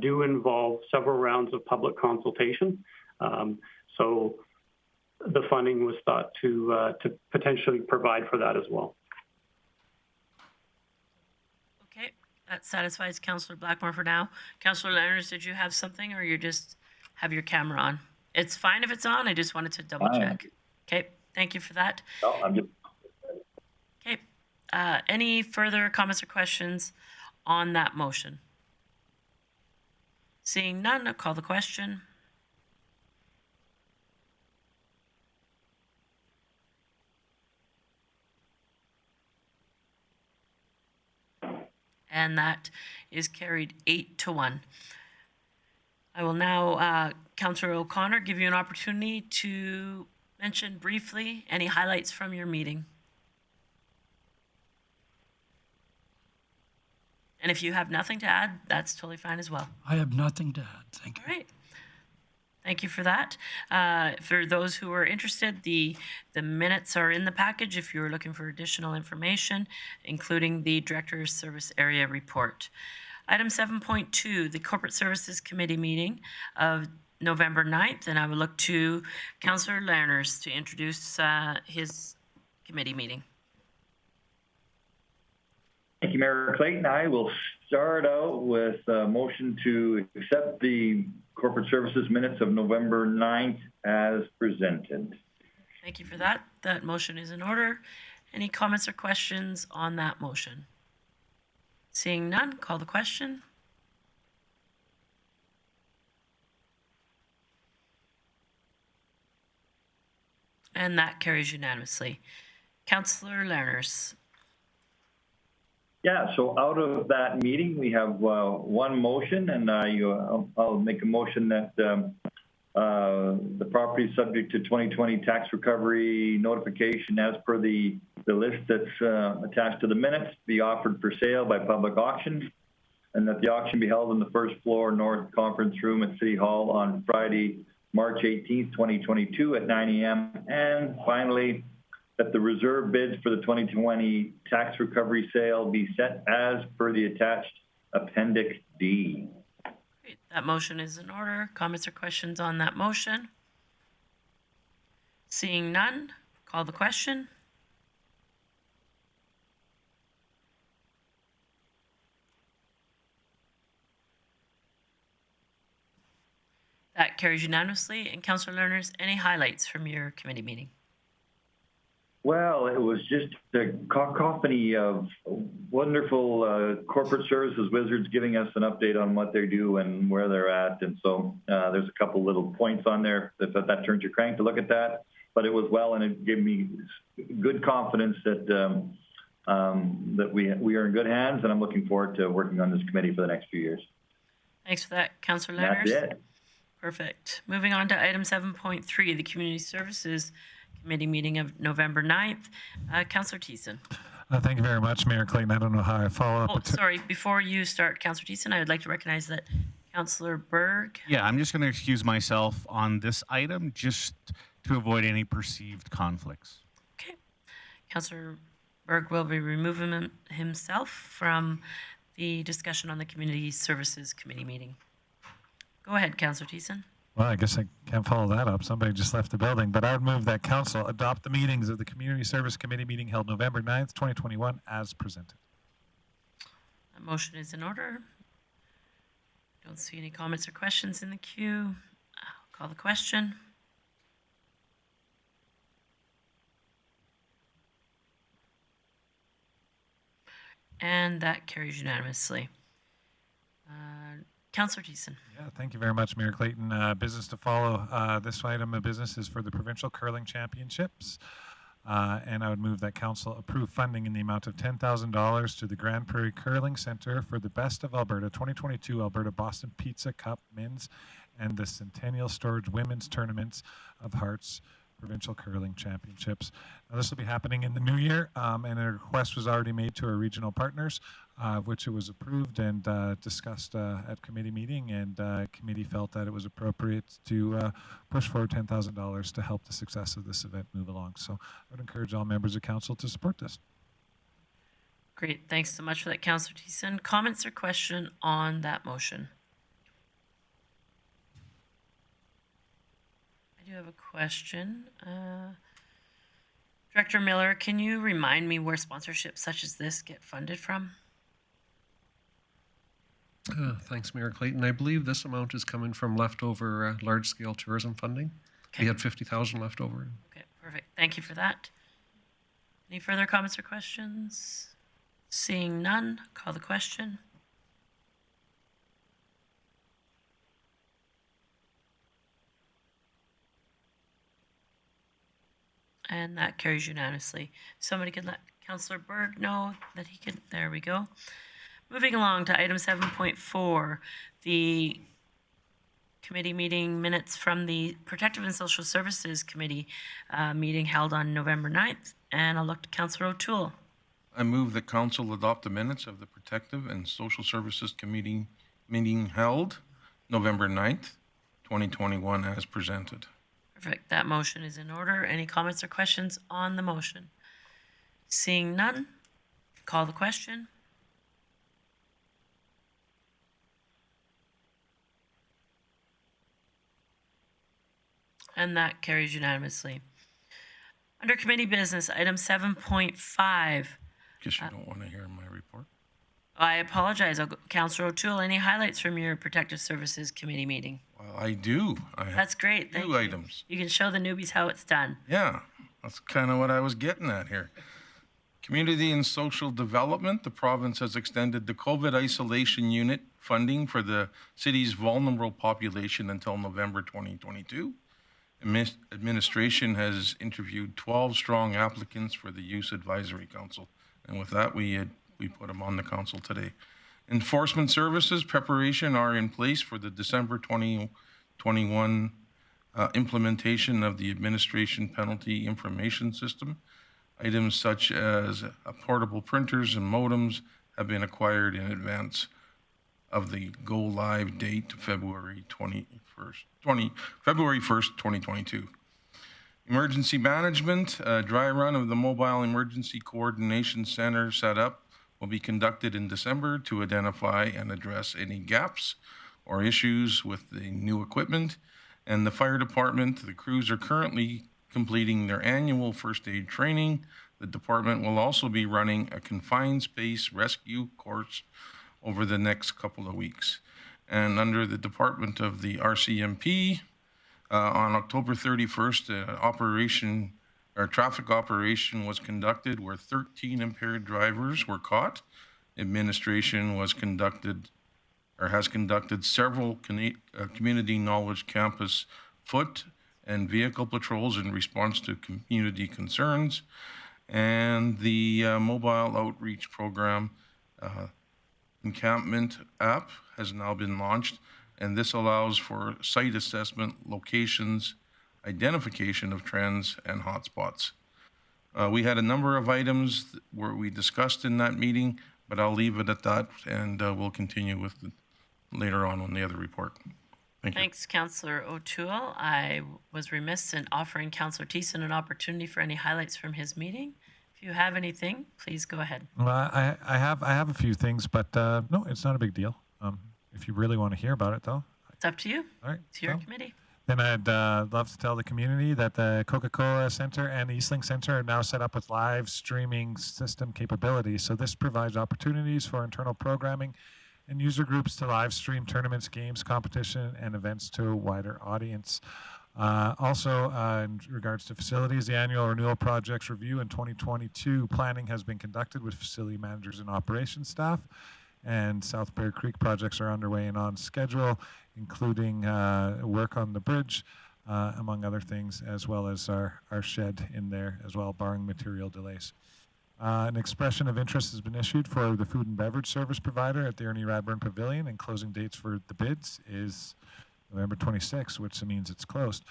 do involve several rounds of public consultation. So the funding was thought to potentially provide for that as well. Okay, that satisfies Councillor Blackmore for now. Councillor Leonard, did you have something, or you just have your camera on? It's fine if it's on. I just wanted to double check. Okay. Thank you for that. No, I'm just... Okay. Any further comments or questions on that motion? Seeing none, I'll call the question. And that is carried 8-1. I will now, Councillor O'Connor, give you an opportunity to mention briefly any highlights from your meeting. And if you have nothing to add, that's totally fine as well. I have nothing to add. Thank you. All right. Thank you for that. For those who are interested, the minutes are in the package if you're looking for additional information, including the Director's Service Area Report. Item 7.2, the Corporate Services Committee meeting of November 9th, and I will look to Councillor Lerners to introduce his committee meeting. Thank you, Mayor Clayton. I will start out with a motion to accept the Corporate Services minutes of November 9th as presented. Thank you for that. That motion is in order. Any comments or questions on that motion? Seeing none, call the question. And that carries unanimously. Councillor Lerners. Yeah, so out of that meeting, we have one motion, and I'll make a motion that the property is subject to 2020 tax recovery notification as per the list that's attached to the minutes be offered for sale by public auction, and that the auction be held in the first floor north conference room at City Hall on Friday, March 18th, 2022 at 9 a.m. And finally, that the reserve bids for the 2020 tax recovery sale be set as per the attached Appendix D. Great. That motion is in order. Comments or questions on that motion? Seeing none, call the question. That carries unanimously. And Councillor Lerners, any highlights from your committee meeting? Well, it was just a cacophony of wonderful corporate services wizards giving us an update on what they do and where they're at. And so there's a couple little points on there that turns your crank to look at that. But it was well, and it gave me good confidence that that we are in good hands, and I'm looking forward to working on this committee for the next few years. Thanks for that, Councillor Lerners. That's it. Perfect. Moving on to item 7.3, the Community Services Committee meeting of November 9th. Councillor Thiessen. Thank you very much, Mayor Clayton. I don't know how I follow up. Oh, sorry. Before you start, Councillor Thiessen, I would like to recognize that Councillor Berg. Yeah, I'm just going to excuse myself on this item just to avoid any perceived conflicts. Okay. Councillor Berg will be removing himself from the discussion on the Community Services Committee meeting. Go ahead, Councillor Thiessen. Well, I guess I can't follow that up. Somebody just left the building. But I would move that council adopt the meetings of the Community Service Committee meeting held November 9th, 2021 as presented. That motion is in order. Don't see any comments or questions in the queue. I'll call the question. And that carries unanimously. Councillor Thiessen. Yeah, thank you very much, Mayor Clayton. Business to follow. This item of business is for the Provincial Curling Championships. And I would move that council approve funding in the amount of $10,000 to the Grande Prairie Curling Centre for the Best of Alberta 2022 Alberta Boston Pizza Cup Men's and the Centennial Storage Women's Tournaments of Hearts Provincial Curling Championships. Now, this will be happening in the new year, and a request was already made to our regional partners, which it was approved and discussed at committee meeting, and committee felt that it was appropriate to push forward $10,000 to help the success of this event move along. So I would encourage all members of council to support this. Great. Thanks so much for that, Councillor Thiessen. Comments or question on that motion? I do have a question. Director Miller, can you remind me where sponsorships such as this get funded from? Thanks, Mayor Clayton. I believe this amount is coming from leftover large-scale tourism funding. Okay. We had 50,000 left over. Okay, perfect. Thank you for that. Any further comments or questions? Seeing none, call the question. And that carries unanimously. Somebody could let Councillor Berg know that he could. There we go. Moving along to item 7.4, the committee meeting minutes from the Protective and Social Services Committee meeting held on November 9th. And I'll look to Councillor O'Toole. I move that council adopt the minutes of the Protective and Social Services Committee meeting held November 9th, 2021 as presented. Perfect. That motion is in order. Any comments or questions on the motion? Seeing none, call the question. And that carries unanimously. Under committee business, item 7.5. Guess you don't want to hear my report. I apologize. Councillor O'Toole, any highlights from your Protective Services Committee meeting? Well, I do. That's great. Thank you. Items. You can show the newbies how it's done. Yeah, that's kind of what I was getting at here. Community and social development. The province has extended the COVID isolation unit funding for the city's vulnerable population until November 2022. Administration has interviewed 12 strong applicants for the Youth Advisory Council. And with that, we we put them on the council today. Enforcement services preparation are in place for the December 2021 implementation of the administration penalty information system. Items such as portable printers and modems have been acquired in advance of the go live date, February 1st, 2022. Emergency management, dry run of the Mobile Emergency Coordination Center setup will be conducted in December to identify and address any gaps or issues with the new equipment. And the fire department, the crews are currently completing their annual first aid training. The department will also be running a confined space rescue course over the next couple of weeks. And under the department of the RCMP, on October 31st, traffic operation was conducted where 13 impaired drivers were caught. Administration has conducted several community knowledge campus foot and vehicle patrols in response to community concerns. And the mobile outreach program encampment app has now been launched, and this allows for site assessment, locations, identification of trends and hotspots. We had a number of items where we discussed in that meeting, but I'll leave it at that, and we'll continue with later on the other report. Thank you. Thanks, Councillor O'Toole. I was remiss in offering Councillor Thiessen an opportunity for any highlights from his meeting. If you have anything, please go ahead. Well, I have a few things, but no, it's not a big deal. If you really want to hear about it, though. It's up to you. All right. It's your committee. Then I'd love to tell the community that the Coca-Cola Center and the Eastlink Center are now set up with live streaming system capabilities. So this provides opportunities for internal programming and user groups to live stream tournaments, games, competition, and events to a wider audience. Also, in regards to facilities, the annual renewal projects review in 2022 planning has been conducted with facility managers and operations staff. And South Bear Creek projects are underway and on schedule, including work on the bridge, among other things, as well as our shed in there as well, barring material delays. An expression of interest has been issued for the food and beverage service provider at the Ernie Radburn Pavilion, and closing dates for the bids is November 26th, which means it's closed.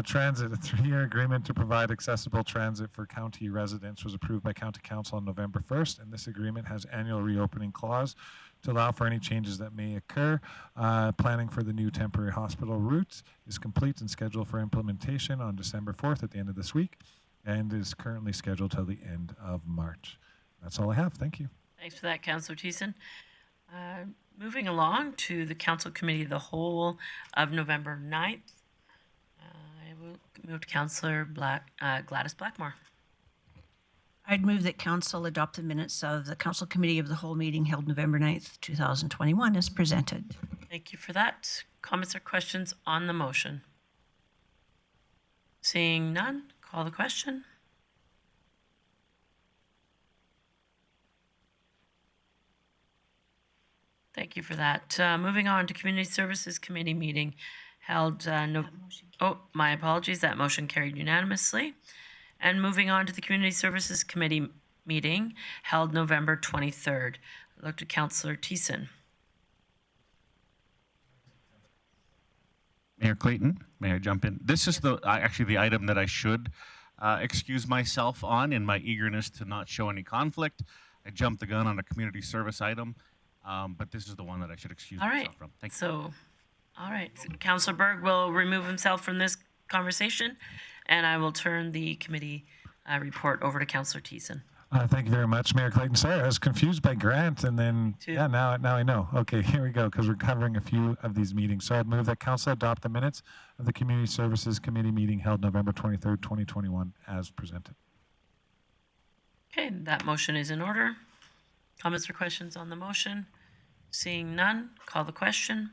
Transit, a 3-year agreement to provide accessible transit for county residents was approved by County Council on November 1st, and this agreement has annual reopening clause to allow for any changes that may occur. Planning for the new temporary hospital route is complete and scheduled for implementation on December 4th at the end of this week, and is currently scheduled till the end of March. That's all I have. Thank you. Thanks for that, Councillor Thiessen. Moving along to the Council Committee of the Whole of November 9th. I will move to Councillor Gladys Blackmore. I'd move that Council adopt the minutes of the Council Committee of the Whole meeting held November 9th, 2021 as presented. Thank you for that. Comments or questions on the motion? Seeing none, call the question. Thank you for that. Moving on to Community Services Committee meeting held, my apologies, that motion carried unanimously. And moving on to the Community Services Committee meeting held November 23rd. I look to Councillor Thiessen. Mayor Clayton, may I jump in? This is actually the item that I should excuse myself on in my eagerness to not show any conflict. I jumped the gun on a community service item. But this is the one that I should excuse myself from. Thank you. All right. Councillor Berg will remove himself from this conversation, and I will turn the committee report over to Councillor Thiessen. Thank you very much, Mayor Clayton. Sorry, I was confused by Grant, and then, now I know. Okay, here we go, because we're covering a few of these meetings. So I'd move that Council adopt the minutes of the Community Services Committee meeting held November 23rd, 2021, as presented. Okay, that motion is in order. Comments or questions on the motion? Seeing none, call the question.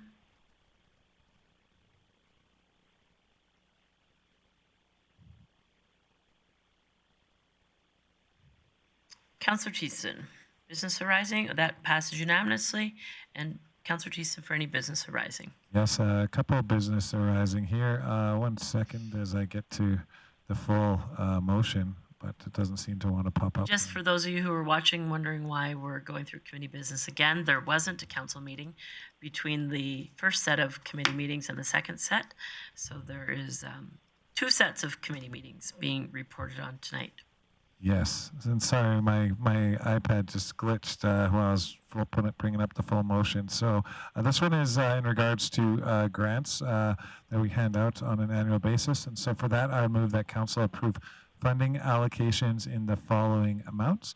Councillor Thiessen, business arising, that passes unanimously. And Councillor Thiessen for any business arising. Yes, a couple of business arising here. 1 second as I get to the full motion. but it doesn't seem to want to pop up. Just for those of you who are watching, wondering why we're going through committee business again, there wasn't a council meeting between the first set of committee meetings and the second set. So there is 2 sets of committee meetings being reported on tonight. Yes, and sorry, my iPad just glitched while I was bringing up the full motion. So this one is in regards to grants that we hand out on an annual basis. And so for that, I would move that council approve funding allocations in the following amounts.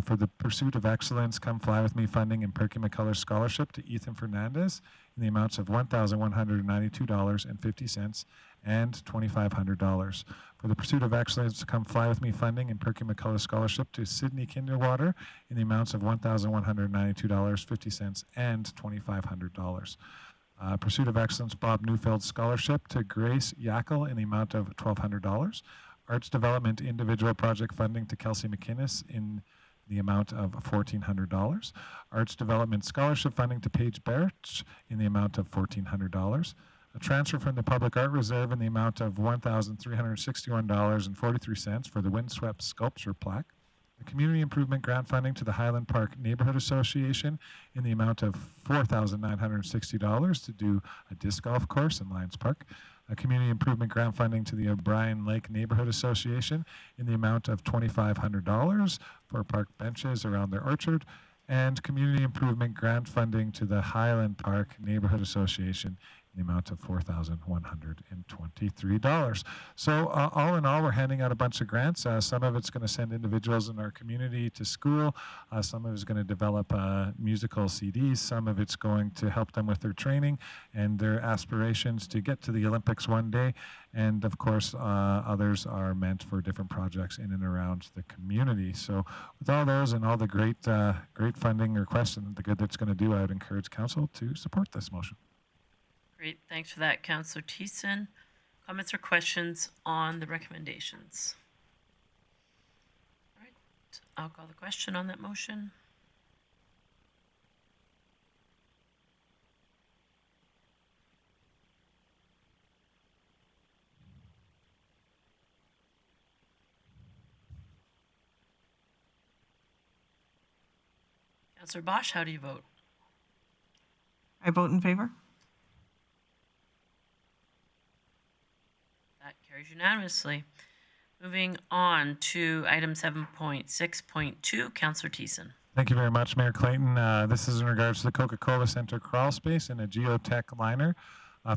For the Pursuit of Excellence, Come Fly With Me funding and Perky McCullough Scholarship to Ethan Fernandez in the amounts of $1,192.50 and $2,500. For the Pursuit of Excellence, Come Fly With Me funding and Perky McCullough Scholarship to Sydney Kinderwater in the amounts of $1,192.50 and $2,500. Pursuit of Excellence Bob Newfield Scholarship to Grace Yackel in the amount of $1,200. Arts Development Individual Project funding to Kelsey McInnes in the amount of $1,400. Arts Development Scholarship funding to Paige Barrett in the amount of $1,400. A transfer from the Public Art Reserve in the amount of $1,361.43 for the Windswept Sculpture Plaque. A Community Improvement Grant funding to the Highland Park Neighborhood Association in the amount of $4,960 to do a disc golf course in Lions Park. A Community Improvement Grant funding to the O'Brien Lake Neighborhood Association in the amount of $2,500 for park benches around their orchard. And Community Improvement Grant funding to the Highland Park Neighborhood Association in the amount of $4,123. So all in all, we're handing out a bunch of grants. Some of it's going to send individuals in our community to school. Some of it's going to develop musical CDs. Some of it's going to help them with their training and their aspirations to get to the Olympics one day. And of course, others are meant for different projects in and around the community. So with all those and all the great funding requests and the good that's going to do, I would encourage council to support this motion. Great, thanks for that, Councillor Thiessen. Comments or questions on the recommendations? All right, I'll call the question on that motion. Councillor Bosch, how do you vote? I vote in favor. That carries unanimously. Moving on to item 7.6.2, Councillor Thiessen. Thank you very much, Mayor Clayton. This is in regards to the Coca-Cola Center crawl space and a geotech liner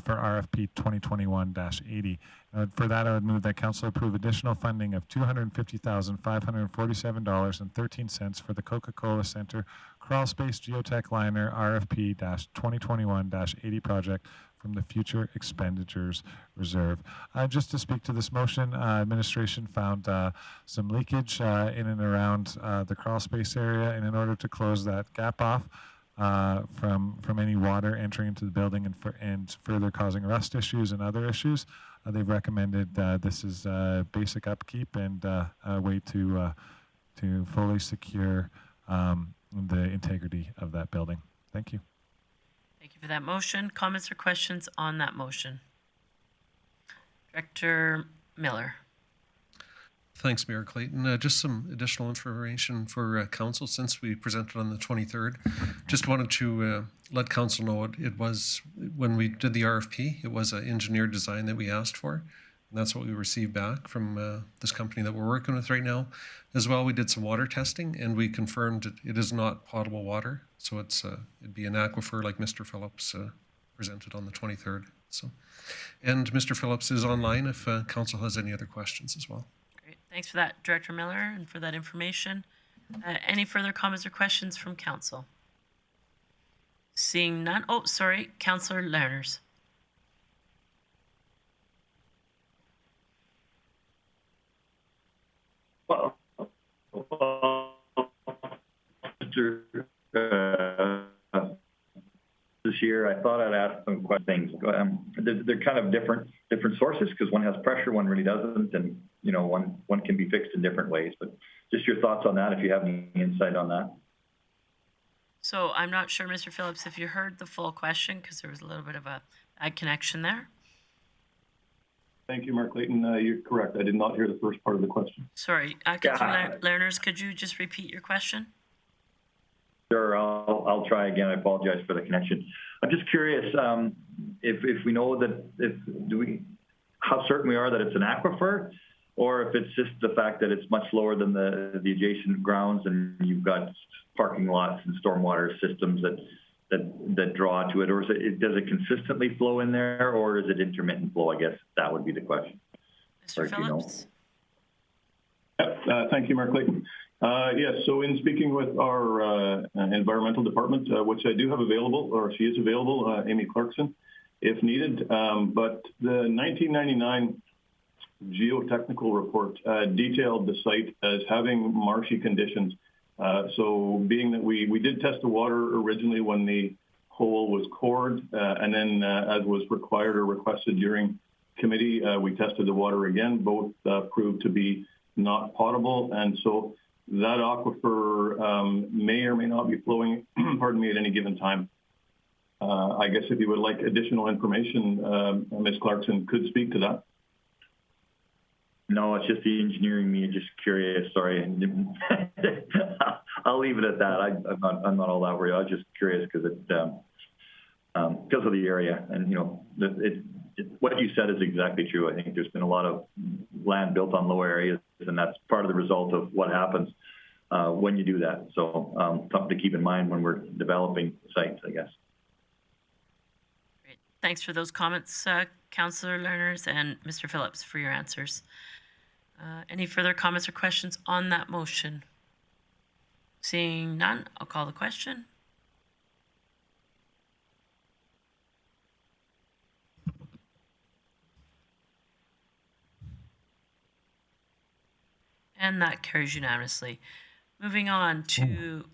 for RFP 2021-80. For that, I would move that council approve additional funding of $250,547.13 for the Coca-Cola Center crawl space geotech liner RFP 2021-80 project from the Future Expenditures Reserve. Just to speak to this motion, administration found some leakage in and around the crawl space area, and in order to close that gap off from any water entering into the building and further causing rust issues and other issues, they've recommended this is basic upkeep and a way to fully secure the integrity of that building. Thank you. Thank you for that motion. Comments or questions on that motion? Director Miller. Thanks, Mayor Clayton. Just some additional information for council since we presented on the 23rd. Just wanted to let council know it was, when we did the RFP, it was an engineered design that we asked for. And that's what we received back from this company that we're working with right now. As well, we did some water testing and we confirmed it is not potable water. So it'd be an aquifer like Mr. Phillips presented on the 23rd. So, and Mr. Phillips is online if council has any other questions as well. Great. Thanks for that, Director Miller, and for that information. Any further comments or questions from council? Seeing none. Oh, sorry, Councillor Lerners. Well, this year, I thought I'd ask some things. They're kind of different sources because one has pressure, one really doesn't, and one can be fixed in different ways. But just your thoughts on that, if you have any insight on that. So I'm not sure, Mr. Phillips, if you heard the full question because there was a little bit of a bad connection there. Thank you, Mayor Clayton. You're correct. I did not hear the first part of the question. Sorry, Councillor Lerners, could you just repeat your question? Sure, I'll try again. I apologize for the connection. I'm just curious if we know that how certain we are that it's an aquifer, or if it's just the fact that it's much lower than the adjacent grounds, and you've got parking lots and stormwater systems that draw to it, or does it consistently flow in there, or is it intermittent flow? I guess that would be the question. Mr. Phillips. Thank you, Mayor Clayton. Yes, so in speaking with our environmental department, which I do have available, or she is available, Amy Clarkson, if needed, but the 1999 geotechnical report detailed the site as having marshy conditions. So being that we did test the water originally when the hole was cored, and then as was required or requested during committee, we tested the water again. Both proved to be not potable, and so that aquifer may or may not be flowing, pardon me, at any given time. I guess if you would like additional information, Ms. Clarkson could speak to that. No, it's just the engineering me. Just curious. Sorry, I'll leave it at that. I'm not all that worried. I was just curious because of the area, and what you said is exactly true. I think there's been a lot of land built on low areas, and that's part of the result of what happens when you do that. So something to keep in mind when we're developing sites, I guess. Great. Thanks for those comments, Councillor Lerners and Mr. Phillips, for your answers. Any further comments or questions on that motion? Seeing none, I'll call the question. And that carries unanimously. Moving on to...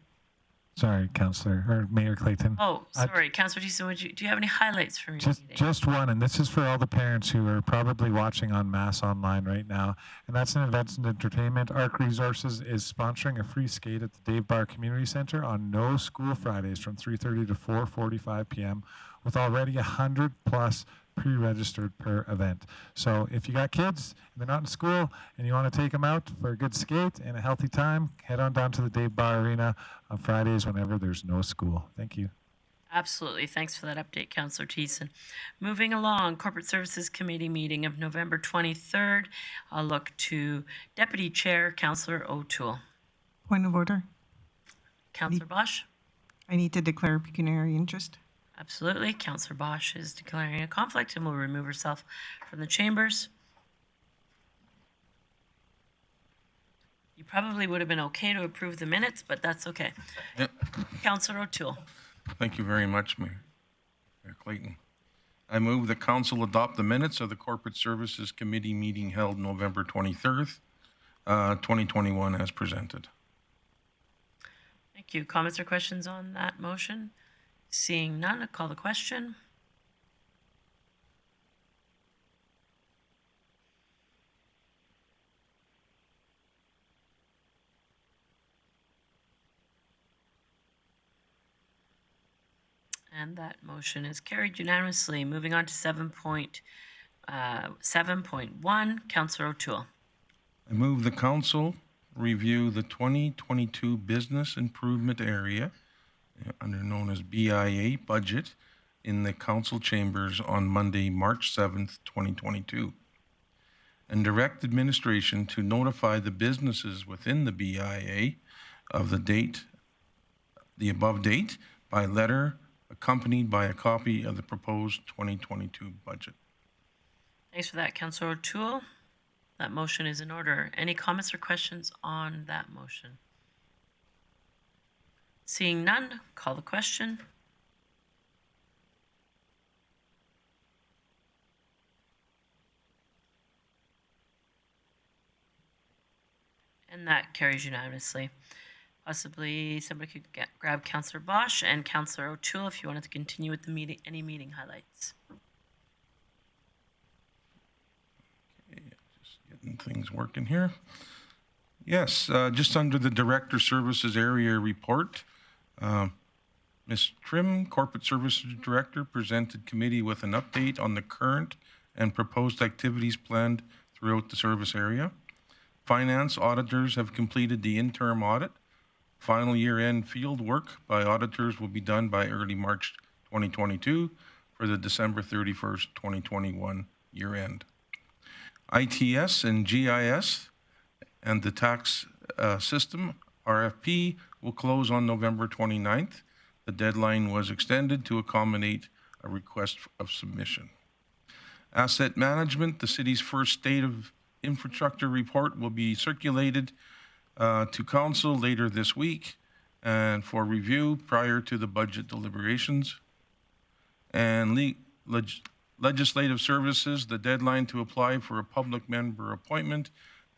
Sorry, Councillor, or Mayor Clayton. Oh, sorry, Councillor Thiessen, do you have any highlights for me? Just one, and this is for all the parents who are probably watching en masse online right now, and that's an events and entertainment. ARC Resources is sponsoring a free skate at the Dave Bar Community Center on No School Fridays from 3:30 to 4:45 p.m. with already 100 plus pre-registered per event. So if you got kids and they're not in school and you want to take them out for a good skate and a healthy time, head on down to the Dave Bar Arena on Fridays whenever there's no school. Thank you. Absolutely. Thanks for that update, Councillor Thiessen. Moving along, Corporate Services Committee meeting of November 23rd. I'll look to Deputy Chair, Councillor O'Toole. Point of order. Councillor Bosch. I need to declare pecuniary interest. Absolutely. Councillor Bosch is declaring a conflict and will remove herself from the chambers. You probably would have been okay to approve the minutes, but that's okay. Yep. Councillor O'Toole. Thank you very much, Mayor Clayton. I move the council adopt the minutes of the Corporate Services Committee meeting held November 23rd, 2021 as presented. Thank you. Comments or questions on that motion? Seeing none, I'll call the question. And that motion is carried unanimously. Moving on to 7.1, Councillor O'Toole. I move the council review the 2022 Business Improvement Area, under known as BIA budget, in the council chambers on Monday, March 7th, 2022, and direct administration to notify the businesses within the BIA of the above date, by letter accompanied by a copy of the proposed 2022 budget. Thanks for that, Councillor O'Toole. That motion is in order. Any comments or questions on that motion? Seeing none, call the question. And that carries unanimously. Possibly somebody could grab Councillor Bosch and Councillor O'Toole if you wanted to continue with the meeting, any meeting highlights. Okay, just getting things working here. Yes, just under the Director Services Area report, Ms. Trim, Corporate Services Director, presented committee with an update on the current and proposed activities planned throughout the service area. Finance auditors have completed the interim audit. Final year-end field work by auditors will be done by early March 2022 for the December 31st, 2021 year-end. ITS and GIS and the tax system RFP will close on November 29th. The deadline was extended to accommodate a request of submission. Asset management, the city's first state of infrastructure report will be circulated to council later this week and for review prior to the budget deliberations. And legislative services, the deadline to apply for a public member appointment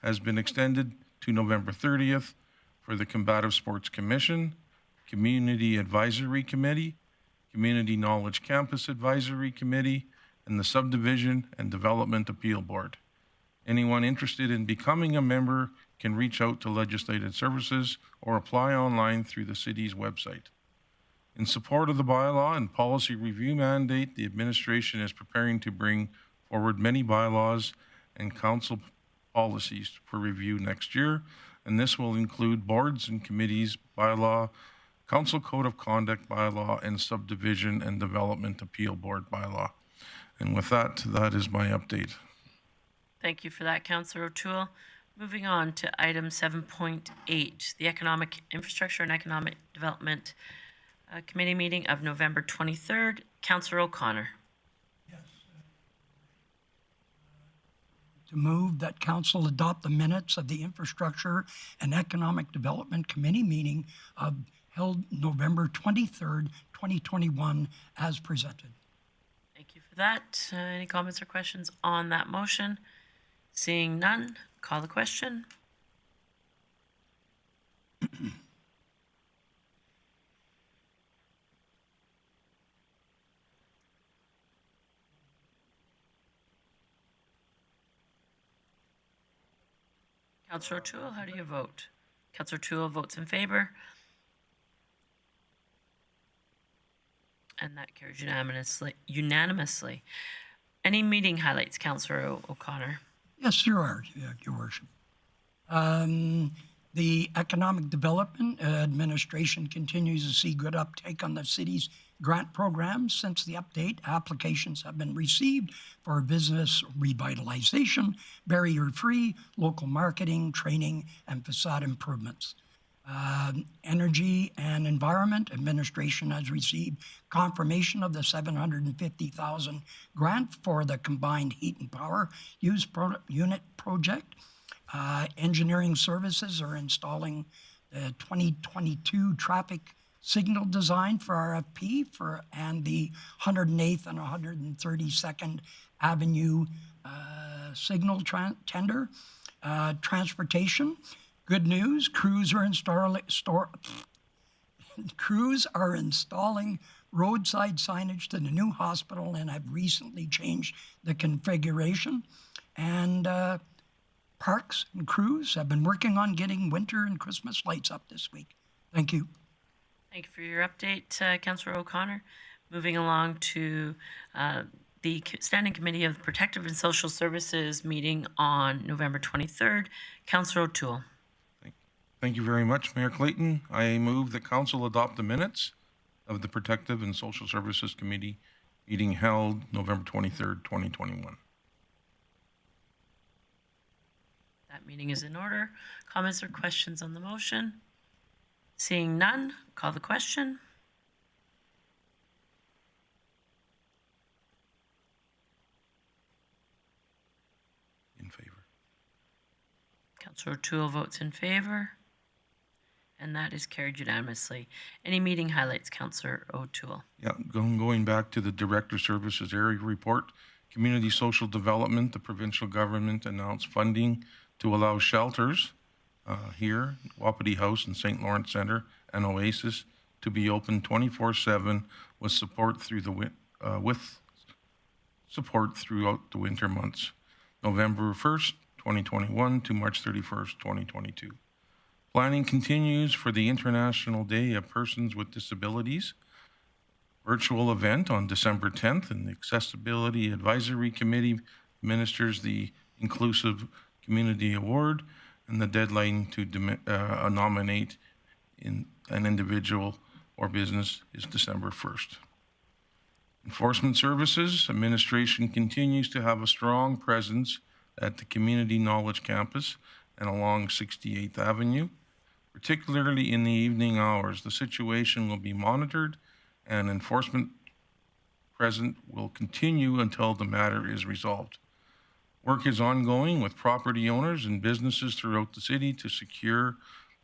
has been extended to November 30th for the Combative Sports Commission, Community Advisory Committee, Community Knowledge Campus Advisory Committee, and the Subdivision and Development Appeal Board. Anyone interested in becoming a member can reach out to Legislative Services or apply online through the city's website. In support of the bylaw and policy review mandate, the administration is preparing to bring forward many bylaws and council policies for review next year, and this will include boards and committees bylaw, council code of conduct bylaw, and subdivision and development appeal board bylaw. And with that, that is my update. Thank you for that, Councillor O'Toole. Moving on to item 7.8, the Economic Infrastructure and Economic Development Committee meeting of November 23rd. Councillor O'Connor. To move that council adopt the minutes of the Infrastructure and Economic Development Committee meeting held November 23rd, 2021 as presented. Thank you for that. Any comments or questions on that motion? Seeing none, call the question. Councillor O'Toole, how do you vote? Councillor O'Toole votes in favor. And that carries unanimously. Any meeting highlights, Councillor O'Connor? Yes, there are, Your Worship. The Economic Development Administration continues to see good uptake on the city's grant programs. Since the update, applications have been received for business revitalization, barrier-free, local marketing, training, and facade improvements. Energy and Environment Administration has received confirmation of the $750,000 grant for the combined heat and power use unit project. Engineering services are installing the 2022 traffic signal design for RFP and the 108th and 132nd Avenue signal tender. Transportation. Good news, crews are installing roadside signage to the new hospital and have recently changed the configuration. And parks and crews have been working on getting winter and Christmas lights up this week. Thank you. Thank you for your update, Councillor O'Connor. Moving along to the Standing Committee of Protective and Social Services meeting on November 23rd. Councillor O'Toole. Thank you very much, Mayor Clayton. I move that council adopt the minutes of the Protective and Social Services Committee meeting held November 23rd, 2021. That meeting is in order. Comments or questions on the motion? Seeing none, call the question. In favor. Councillor O'Toole votes in favor. And that is carried unanimously. Any meeting highlights, Councillor O'Toole? Yeah, going back to the Director Services Area Report, Community Social Development, the provincial government announced funding to allow shelters here, Wapiti House and St. Lawrence Centre and Oasis to be open 24/7 with support throughout the winter months, November 1st, 2021 to March 31st, 2022. Planning continues for the International Day of Persons with Disabilities. virtual event on December 10th, and the Accessibility Advisory Committee administers the Inclusive Community Award, and the deadline to nominate in an individual or business is December 1st. Enforcement Services Administration continues to have a strong presence at the Community Knowledge Campus and along 68th Avenue, particularly in the evening hours. The situation will be monitored, and enforcement present will continue until the matter is resolved. Work is ongoing with property owners and businesses throughout the city to secure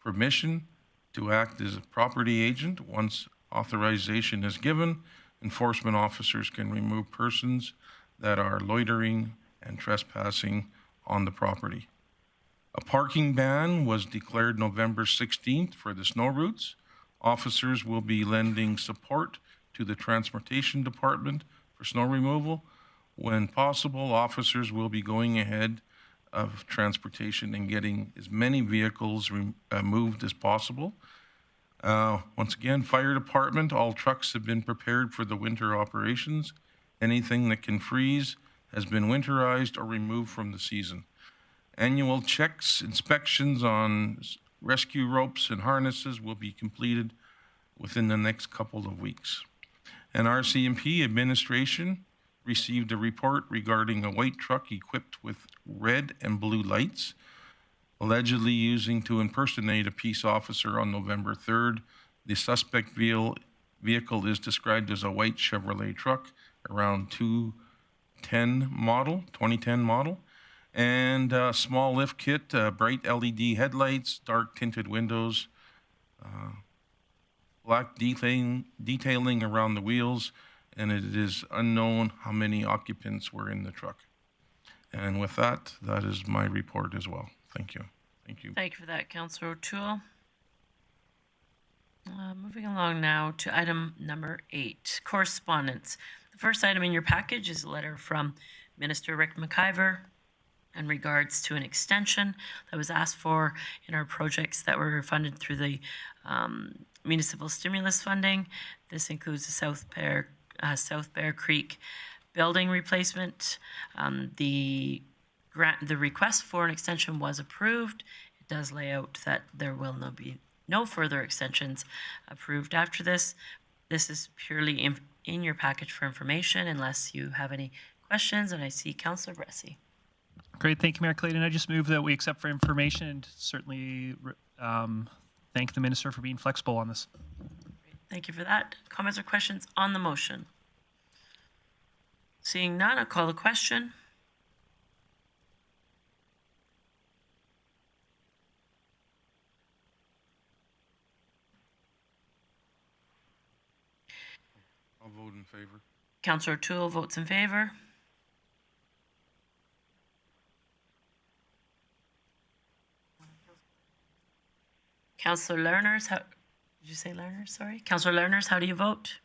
permission to act as a property agent. Once authorization is given, enforcement officers can remove persons that are loitering and trespassing on the property. A parking ban was declared November 16th for the snow routes. Officers will be lending support to the Transportation Department for snow removal. When possible, officers will be going ahead of transportation and getting as many vehicles moved as possible. Once again, fire department, all trucks have been prepared for the winter operations. Anything that can freeze has been winterized or removed from the season. Annual checks, inspections on rescue ropes and harnesses will be completed within the next couple of weeks. And RCMP administration received a report regarding a white truck equipped with red and blue lights, allegedly using to impersonate a peace officer on November 3rd. The suspect vehicle is described as a white Chevrolet truck, around 2010 model, and a small lift kit, bright LED headlights, dark tinted windows, black detailing around the wheels, and it is unknown how many occupants were in the truck. And with that, that is my report as well. Thank you. Thank you. Thank you for that, Councillor O'Toole. Moving along now to item number 8, correspondence. The first item in your package is a letter from Minister Rick McIver in regards to an extension that was asked for in our projects that were funded through the municipal stimulus funding. This includes the South Bear Creek building replacement. The request for an extension was approved. It does lay out that there will be no further extensions approved after this. This is purely in your package for information unless you have any questions, and I see Councillor Bressie. Great, thank you, Mayor Clayton. I just move that we accept for information and certainly thank the minister for being flexible on this. Thank you for that. Comments or questions on the motion? Seeing none, I'll call the question. I'll vote in favor. Councillor O'Toole votes in favor. Councillor Lerners, how did you say Lerners? Sorry. Councillor Lerners, how do you vote?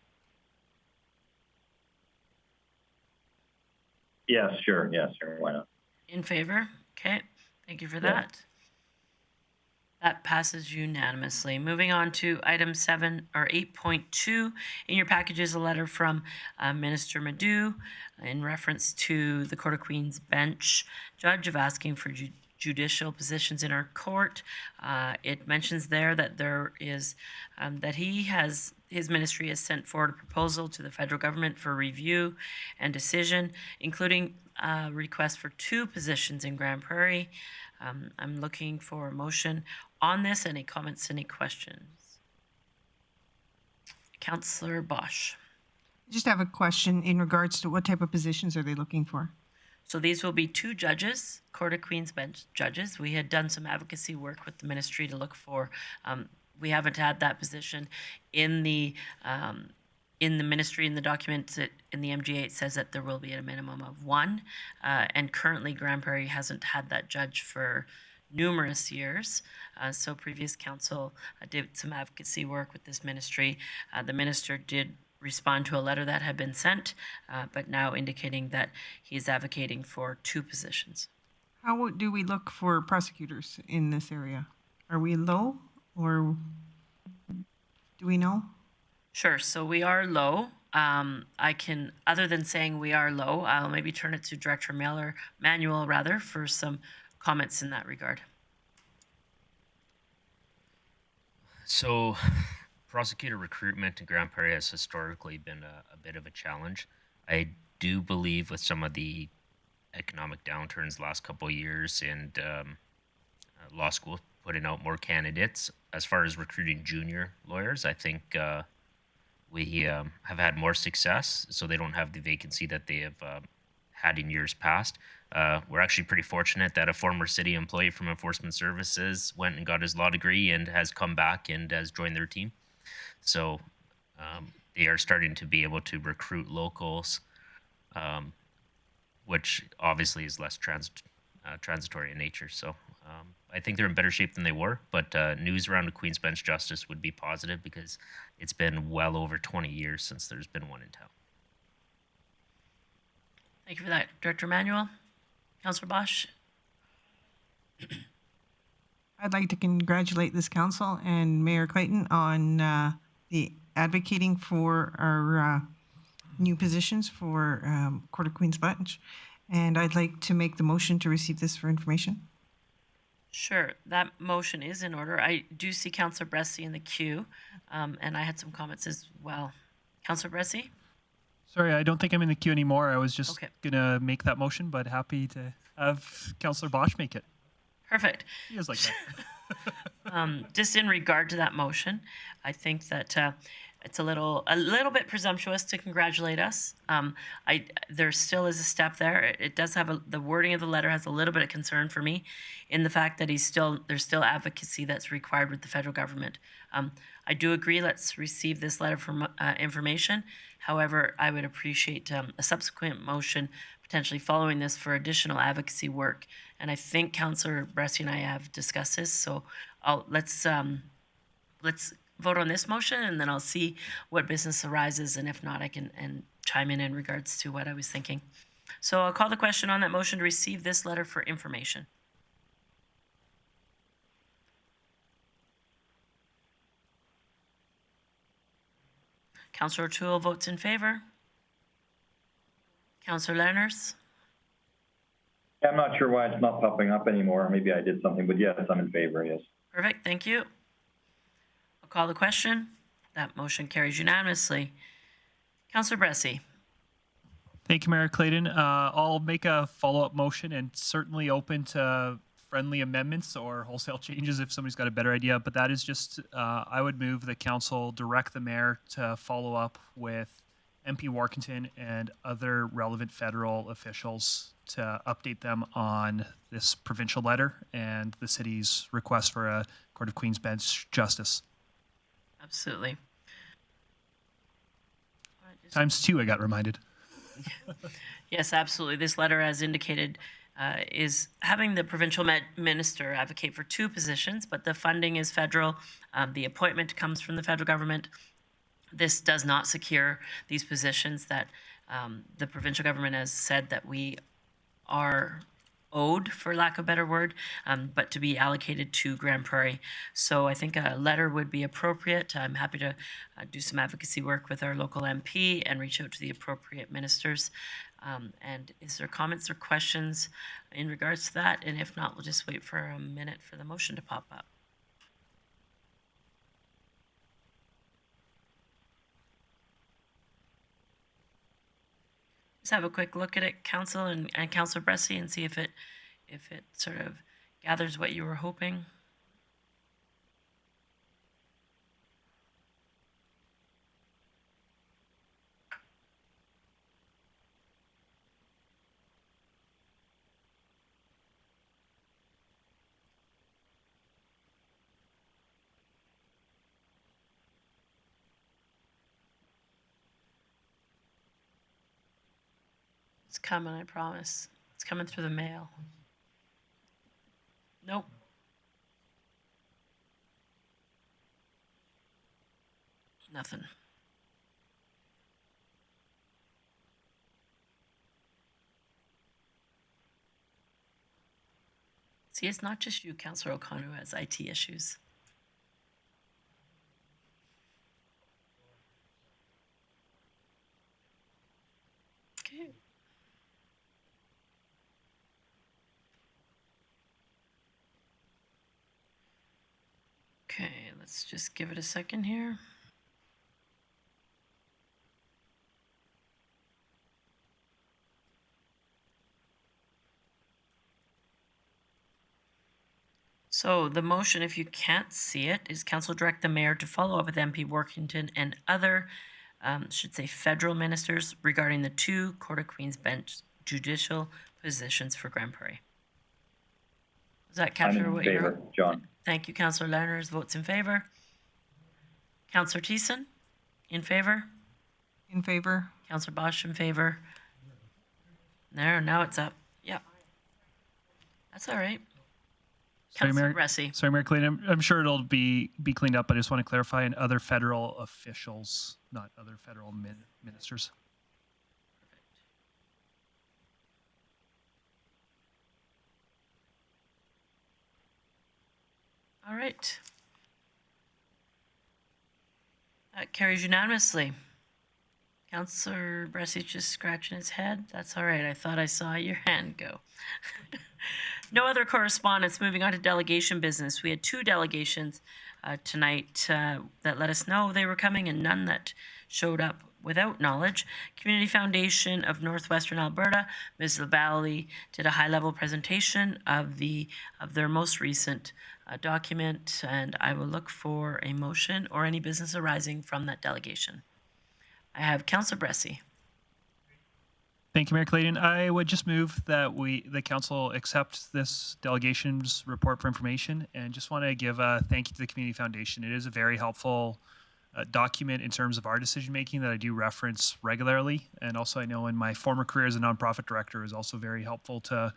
Yes, sure. Why not? In favor. Okay. Thank you for that. That passes unanimously. Moving on to item 7 or 8.2. In your package is a letter from Minister Madu in reference to the Court of Queen's bench judge of asking for judicial positions in our court. It mentions there that there is that his ministry has sent forward a proposal to the federal government for review and decision, including a request for 2 positions in Grande Prairie. I'm looking for a motion on this. Any comments, any questions? Councillor Bosch. I just have a question in regards to what type of positions are they looking for? So these will be 2 judges, Court of Queen's Bench judges. We had done some advocacy work with the ministry to look for, we haven't had that position in the ministry. In the documents, in the MGA, it says that there will be at a minimum of 1. And currently, Grande Prairie hasn't had that judge for numerous years. So previous council did some advocacy work with this ministry. The minister did respond to a letter that had been sent, but now indicating that he is advocating for 2 positions. How do we look for prosecutors in this area? Are we low, or do we know? Sure. So we are low. I can, other than saying we are low, I'll maybe turn it to Director Manuel rather for some comments in that regard. So, prosecutor recruitment in Grande Prairie has historically been a bit of a challenge. I do believe with some of the economic downturns the last couple of years and law school putting out more candidates as far as recruiting junior lawyers, I think we have had more success, so they don't have the vacancy that they have had in years past. We're actually pretty fortunate that a former city employee from Enforcement Services went and got his law degree and has come back and has joined their team. So they are starting to be able to recruit locals, which obviously is less transitory in nature. So I think they're in better shape than they were, but news around the Queen's Bench Justice would be positive because it's been well over 20 years since there's been one in town. Thank you for that, Director Manuel. Councillor Bosch. I'd like to congratulate this council and Mayor Clayton on the advocating for our new positions for Court of Queen's Bench. And I'd like to make the motion to receive this for information. Sure, that motion is in order. I do see Councillor Bressie in the queue, and I had some comments as well. Councillor Bressie? Sorry, I don't think I'm in the queue anymore. I was just going to make that motion, but happy to have Councillor Bosch make it. Perfect. He is like that. Just in regard to that motion, I think that it's a little bit presumptuous to congratulate us. There still is a step there. It does have the wording of the letter has a little bit of concern for me, in the fact that there's still advocacy that's required with the federal government. I do agree. Let's receive this letter for information. However, I would appreciate a subsequent motion potentially following this for additional advocacy work. And I think Councillor Bressie and I have discussed this. So let's vote on this motion, and then I'll see what business arises, and if not, I can chime in regards to what I was thinking. So I'll call the question on that motion to receive this letter for information. Councillor O'Toole votes in favor. Councillor Lenners? I'm not sure why it's not popping up anymore. Maybe I did something, but yes, I'm in favor, yes. Perfect, thank you. I'll call the question. That motion carries unanimously. Councillor Bressie. Thank you, Mayor Clayton. I'll make a follow-up motion and certainly open to friendly amendments or wholesale changes if somebody's got a better idea. But that is just, I would move the council direct the mayor to follow up with MP Warkentin and other relevant federal officials to update them on this provincial letter and the city's request for a Court of Queen's Bench Justice. Absolutely. Times two, I got reminded. Yes, absolutely. This letter, as indicated, is having the provincial minister advocate for two positions, but the funding is federal. The appointment comes from the federal government. This does not secure these positions that the provincial government has said that we are owed, for lack of a better word, but to be allocated to Grande Prairie. So I think a letter would be appropriate. I'm happy to do some advocacy work with our local MP and reach out to the appropriate ministers. And is there comments or questions in regards to that? And if not, we'll just wait for a minute for the motion to pop up. Let's have a quick look at it, Council and Councillor Bressie, and see if it sort of gathers what you were hoping. It's coming, I promise. It's coming through the mail. Nope. Nothing. See, it's not just you, Councillor O'Connor, who has IT issues. Let's just give it a second here. So the motion, if you can't see it, is council direct the mayor to follow up with MP Workington and other, should say federal ministers regarding the 2 Court of Queen's Bench judicial positions for Grande Prairie. Does that capture I'm what in you're? favor, John. Thank you, Councillor Lenners. Votes in favor. Councillor Thiessen, in favor. In favor. Councillor Bosch, in favor. There, now it's up. Yep. That's all right. Sorry, Mayor. Ressy. Sorry, Mayor Clayton. I'm sure it'll be cleaned up, but I just want to clarify, and other federal officials, not other federal ministers. All right. That carries unanimously. Councillor Bressie just scratching his head. That's all right. I thought I saw your hand go. No other correspondence. Moving on to delegation business. We had 2 delegations tonight that let us know they were coming and none that showed up without knowledge. Community Foundation of Northwestern Alberta, Ms. LaValle did a high-level presentation of their most recent document, and I will look for a motion or any business arising from that delegation. I have Councillor Bressie. Thank you, Mayor Clayton. I would just move that the council accept this delegation's report for information, and just want to give a thank you to the Community Foundation. It is a very helpful document in terms of our decision making that I do reference regularly, and also I know in my former career as a nonprofit director is also very helpful to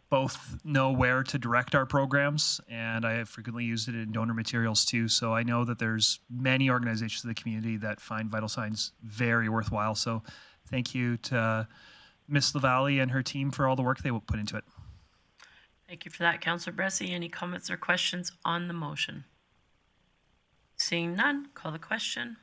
both know where to direct our programs, and I have frequently used it in donor materials too. So I know that there's many organizations in the community that find vital signs very worthwhile. So thank you to Ms. LaValle and her team for all the work they will put into it. Thank you for that, Councillor Bressie. Any comments or questions on the motion? Seeing none, call the question.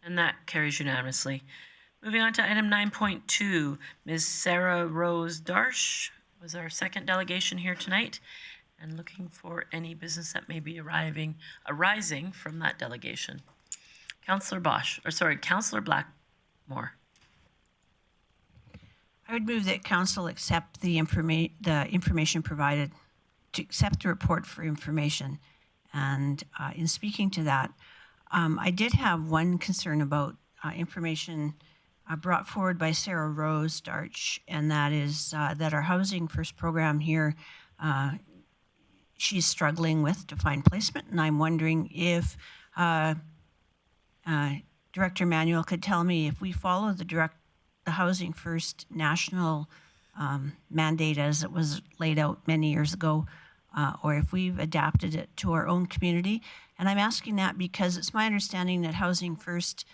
And that carries unanimously. Moving on to item 9.2, Ms. Sarah Rose Darsh was our second delegation here tonight, and looking for any business that may be arising from that delegation. Councillor Blackmore. I would move that council accept the information provided, to accept the report for information. And in speaking to that, I did have one concern about information brought forward by Sarah Rose Darch, and that is that our Housing First program here, she's struggling with to find placement, and I'm wondering if Director Manuel could tell me if we follow the Housing First national mandate as it was laid out many years ago, or if we've adapted it to our own community. And I'm asking that because it's my understanding that Housing First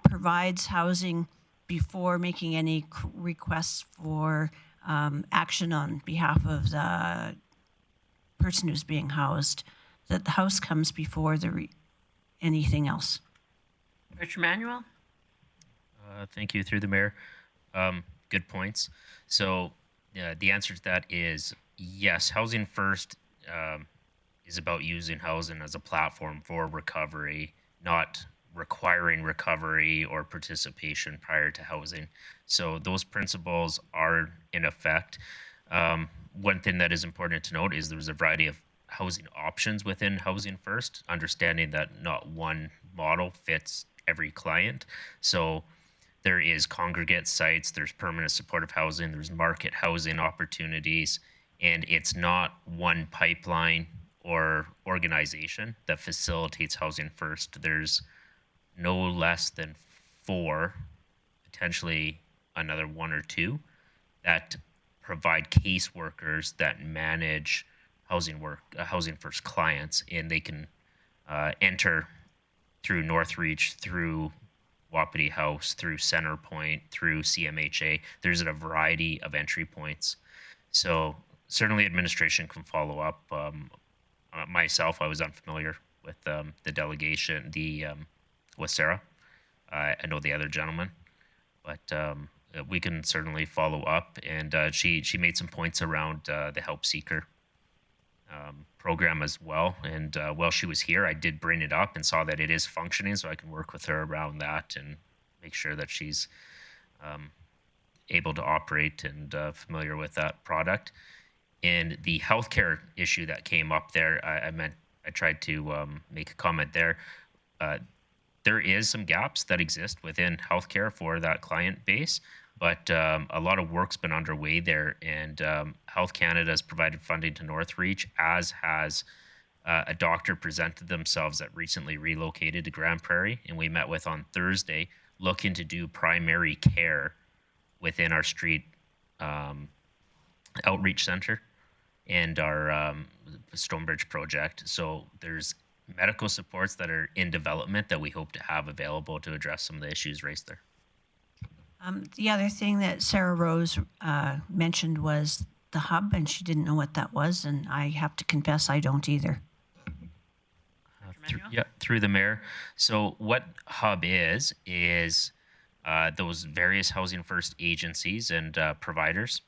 provides housing before making any requests for action on behalf of the person who's being housed, that the house comes before anything else. Richard Manuel? Thank you, through the mayor. Good points. So the answer to that is yes, Housing First is about using housing as a platform for recovery, not requiring recovery or participation prior to housing. So those principles are in effect. One thing that is important to note is there's a variety of housing options within Housing First, understanding that not one model fits every client. So there is congregate sites, there's permanent supportive housing, there's market housing opportunities, and it's not one pipeline or organization that facilitates Housing First. There's no less than 4, potentially another 1 or 2, that provide caseworkers that manage Housing First clients, and they can enter through Northreach, through Wapiti House, through Centerpoint, through CMHA. There's a variety of entry points. So certainly administration can follow up. Myself, I was unfamiliar with the delegation, with Sarah. I know the other gentleman, but we can certainly follow up. And she made some points around the help seeker program as well. And while she was here, I did bring it up and saw that it is functioning, so I can work with her around that and make sure that she's able to operate and familiar with that product. And the healthcare issue that came up there, I tried to make a comment there. There is some gaps that exist within healthcare for that client base, but a lot of work's been underway there, and Health Canada has provided funding to Northreach, as has a doctor presented themselves that recently relocated to Grande Prairie, and we met with on Thursday, looking to do primary care within our street outreach center and our Stonebridge project. So there's medical supports that are in development that we hope to have available to address some of the issues raised there. The other thing that Sarah Rose mentioned was the hub, and she didn't know what that was, and I have to confess I don't either. Through the mayor. So what hub is those various Housing First agencies and providers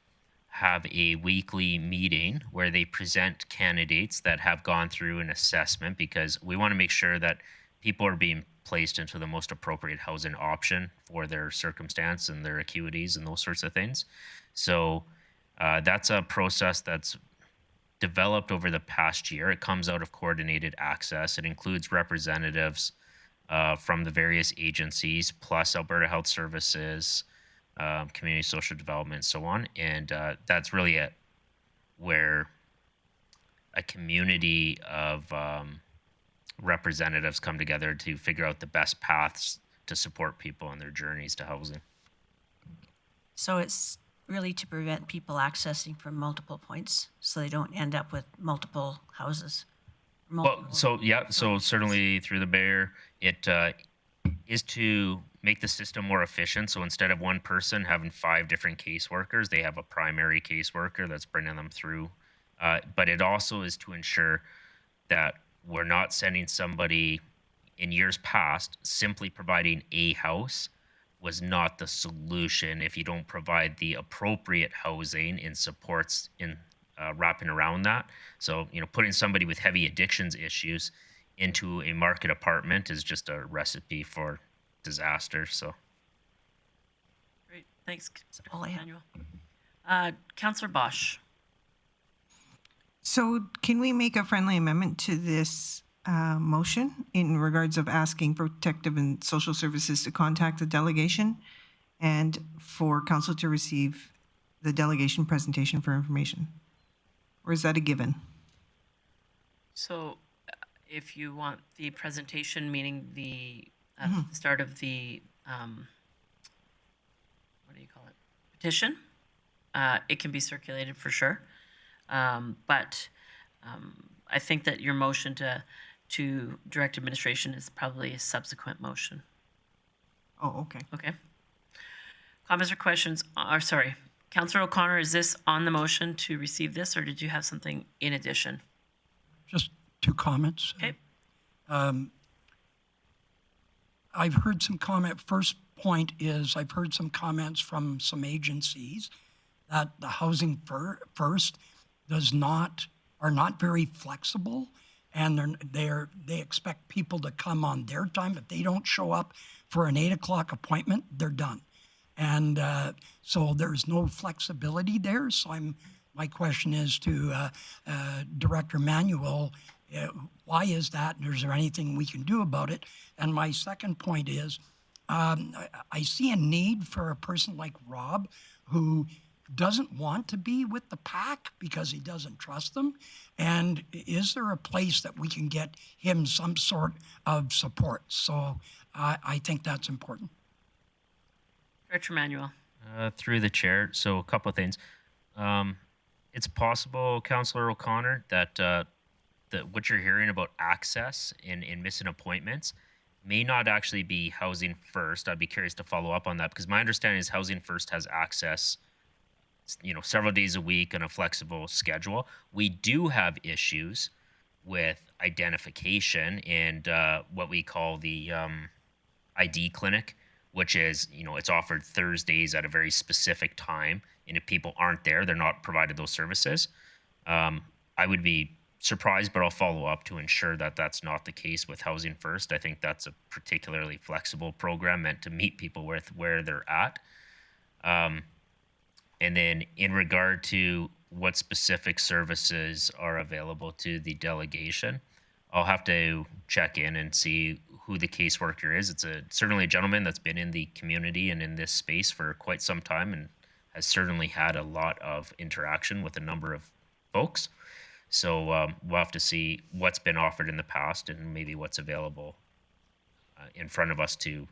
have a weekly meeting where they present candidates that have gone through an assessment, because we want to make sure that people are being placed into the most appropriate housing option for their circumstance and their acuities and those sorts of things. So that's a process that's developed over the past year. It comes out of coordinated access. It includes representatives from the various agencies, plus Alberta Health Services, community social development, and so on. And that's really where a community of representatives come together to figure out the best paths to support people on their journeys to housing. So it's really to prevent people accessing from multiple points, so they don't end up with multiple houses. So certainly through the mayor, it is to make the system more efficient. So instead of one person having 5 different caseworkers, they have a primary caseworker that's bringing them through. But it also is to ensure that we're not sending somebody, in years past, simply providing a house was not the solution if you don't provide the appropriate housing and supports in wrapping around that. So, putting somebody with heavy addictions issues into a market apartment is just a recipe for disaster. So, Great, thanks, all I have. Councillor Bosch. So can we make a friendly amendment to this motion in regards of asking protective and social services to contact the delegation and for council to receive the delegation presentation for information? Or is that a given? So if you want the presentation, meaning the start of the, what do you call it, petition, it can be circulated for sure. But I think that your motion to direct administration is probably a subsequent motion. Oh, okay. Okay. Comments or questions? Sorry, Councillor O'Connor, is this on the motion to receive this, or did you have something in addition? Just 2 comments. Okay. I've heard some comment. First point is I've heard some comments from some agencies that the Housing First are not very flexible, and they expect people to come on their time. If they don't show up for an 8 o'clock appointment, they're done. And so there's no flexibility there. So my question is to Director Manuel, why is that? And is there anything we can do about it? And my second point is, I see a need for a person like Rob who doesn't want to be with the PAC because he doesn't trust them. And is there a place that we can get him some sort of support? So I think that's important. Director Manuel. Through the chair, so a couple of things. It's possible, Councillor O'Connor, that what you're hearing about access and missing appointments may not actually be Housing First. I'd be curious to follow up on that, because my understanding is Housing First has access, several days a week on a flexible schedule. We do have issues with identification and what we call the ID clinic, which is, it's offered Thursdays at a very specific time. And if people aren't there, they're not provided those services. I would be surprised, but I'll follow up to ensure that that's not the case with Housing First. I think that's a particularly flexible program meant to meet people with where they're at. And then in regard to what specific services are available to the delegation, I'll have to check in and see who the caseworker is. It's certainly a gentleman that's been in the community and in this space for quite some time and has certainly had a lot of interaction with a number of folks. So we'll have to see what's been offered in the past and maybe what's available in front of us to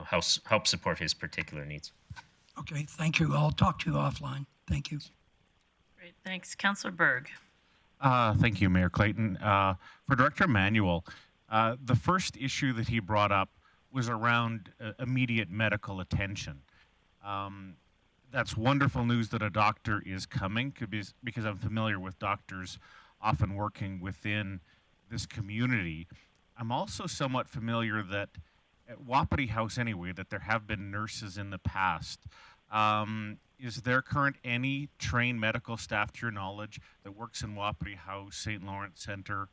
help support his particular needs. Okay, thank you. I'll talk to you offline. Thank you. Great, thanks. Councillor Berg. Thank you, Mayor Clayton. For Director Manuel, the first issue that he brought up was around immediate medical attention. That's wonderful news that a doctor is coming, because I'm familiar with doctors often working within this community. I'm also somewhat familiar that at Wapiti House anyway, that there have been nurses in the past. Is there any trained medical staff, to your knowledge, that works in Wapiti House, St. Lawrence Centre,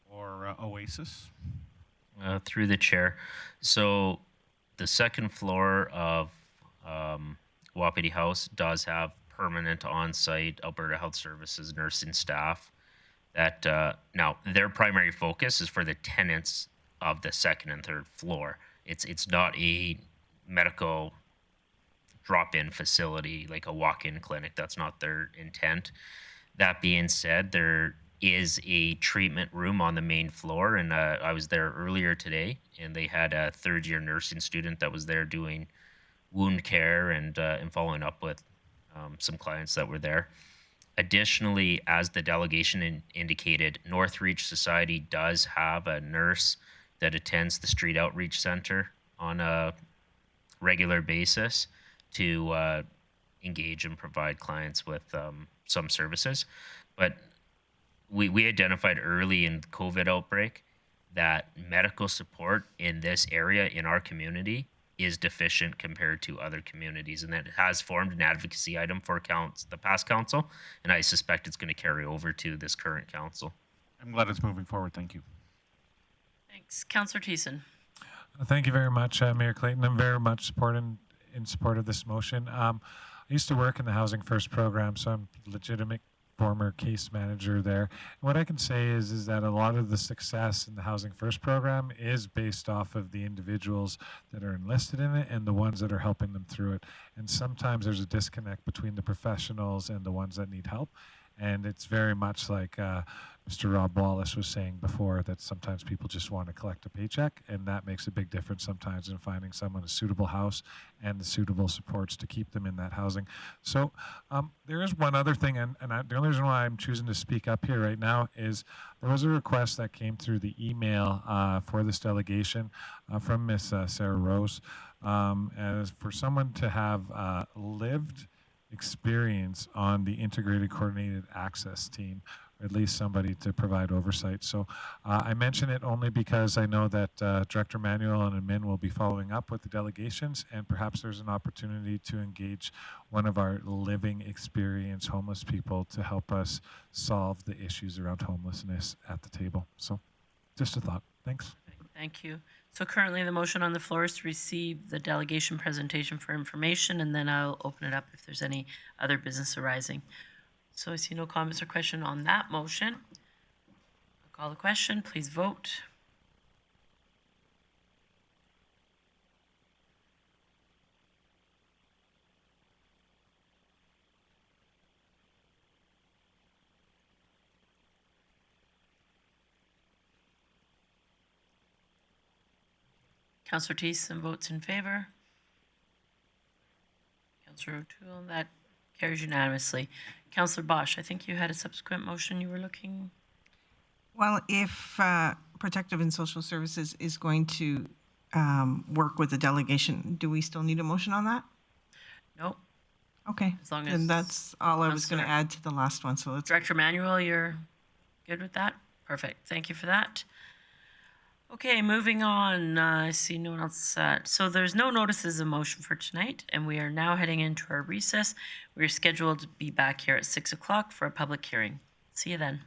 or Oasis? Through the chair. So the second floor of Wapiti House does have permanent on-site Alberta Health Services nursing staff. That now their primary focus is for the tenants of the second and third floor. It's not a medical drop-in facility like a walk-in clinic. That's not their intent. That being said, there is a treatment room on the main floor, and I was there earlier today, and they had a third-year nursing student that was there doing wound care and following up with some clients that were there. Additionally, as the delegation indicated, Northreach Society does have a nurse that attends the Street Outreach Center on a regular basis to engage and provide clients with some services. But we identified early in the COVID outbreak that medical support in this area in our community is deficient compared to other communities, and that it has formed an advocacy item for the past council, and I suspect it's going to carry over to this current council. I'm glad it's moving forward. Thank you. Thanks. Councillor Thiessen. Thank you very much, Mayor Clayton. I'm very much in support of this motion. I used to work in the Housing First program, so I'm a legitimate former case manager there. And what I can say is that a lot of the success in the Housing First program is based off of the individuals that are enlisted in it and the ones that are helping them through it. And sometimes there's a disconnect between the professionals and the ones that need help. And it's very much like Mr. Rob Wallace was saying before, that sometimes people just want to collect a paycheck, and that makes a big difference sometimes in finding someone a suitable house and the suitable supports to keep them in that housing. So there is one other thing, and the only reason why I'm choosing to speak up here right now is there was a request that came through the email for this delegation from Miss Sarah Rose as for someone to have lived experience on the Integrated Coordinated Access Team, or at least somebody to provide oversight. So I mention it only because I know that Director Manuel and Admin will be following up with the delegations, and perhaps there's an opportunity to engage one of our living experience homeless people to help us solve the issues around homelessness at the table. So just a thought. Thanks. Thank you. So currently the motion on the floor is to receive the delegation presentation for information, and then I'll open it up if there's any other business arising. So I see no comments or question on that motion. I'll call the question. Please vote. Councillor Thiessen votes in favor. Councillor O'Toole, that carries unanimously. Councillor Bosch, I think you had a subsequent motion you were looking. Well, if Protective and Social Services is going to work with the delegation, do we still need a motion on that? No. Okay. As long as and that's all I was going to add to the last one. So let's. Director Manuel, you're good with that? Perfect. Thank you for that. Okay, moving on. I see no one else set. So there's no notices of motion for tonight, and we are now heading into our recess. We're scheduled to be back here at 6 o'clock for a public hearing. See you then.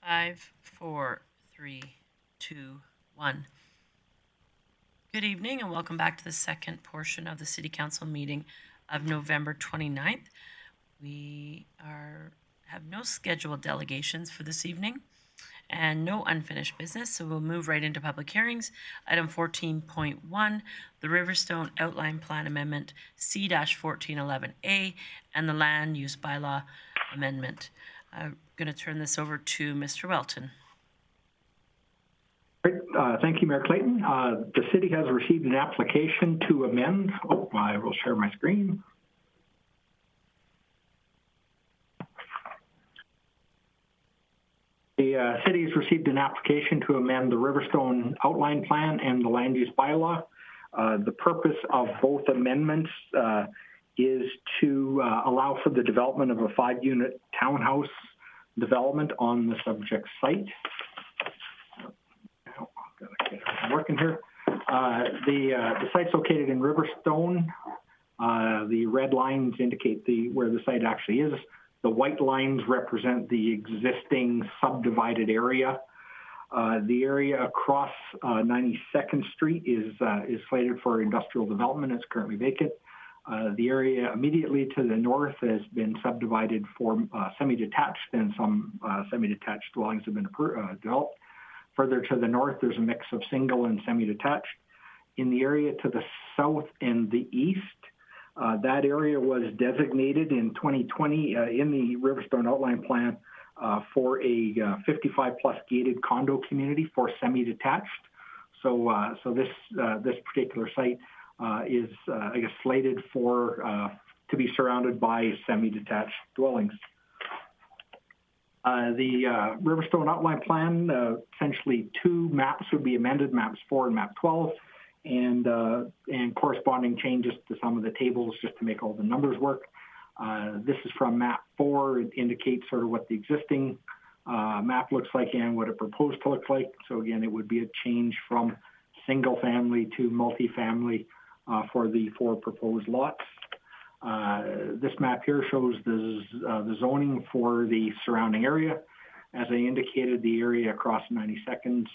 5, 4, 3, 2, 1. Good evening and welcome back to the second portion of the City Council meeting of November 29th. We have no scheduled delegations for this evening and no unfinished business, so we'll move right into public hearings. Item 14.1, the Riverstone Outline Plan Amendment C-1411A and the Land Use Bylaw Amendment. I'm going to turn this over to Mr. Welton. Great. Thank you, Mayor Clayton. The city has received an application to amend. Oh, I will share my screen. The city has received an application to amend the Riverstone Outline Plan and the Land Use Bylaw. The purpose of both amendments is to allow for the development of a 5-unit townhouse development on the subject site. Gotta get it working here. The site's located in Riverstone. The red lines indicate where the site actually is. The white lines represent the existing subdivided area. The area across 92nd Street is slated for industrial development. It's currently vacant. The area immediately to the north has been subdivided for semi-detached, and some semi-detached dwellings have been developed. Further to the north, there's a mix of single and semi-detached. In the area to the south and the east, that area was designated in 2020 in the Riverstone Outline Plan for a 55-plus gated condo community for semi-detached. So this particular site is, I guess, slated for to be surrounded by semi-detached dwellings. The Riverstone Outline Plan, essentially 2 maps would be amended, maps 4 and map 12, and corresponding changes to some of the tables just to make all the numbers work. This is from map 4. It indicates sort of what the existing map looks like and what it proposed to look like. So again, it would be a change from single family to multifamily for the 4 proposed lots. This map here shows the zoning for the surrounding area. As I indicated, the area across 92nd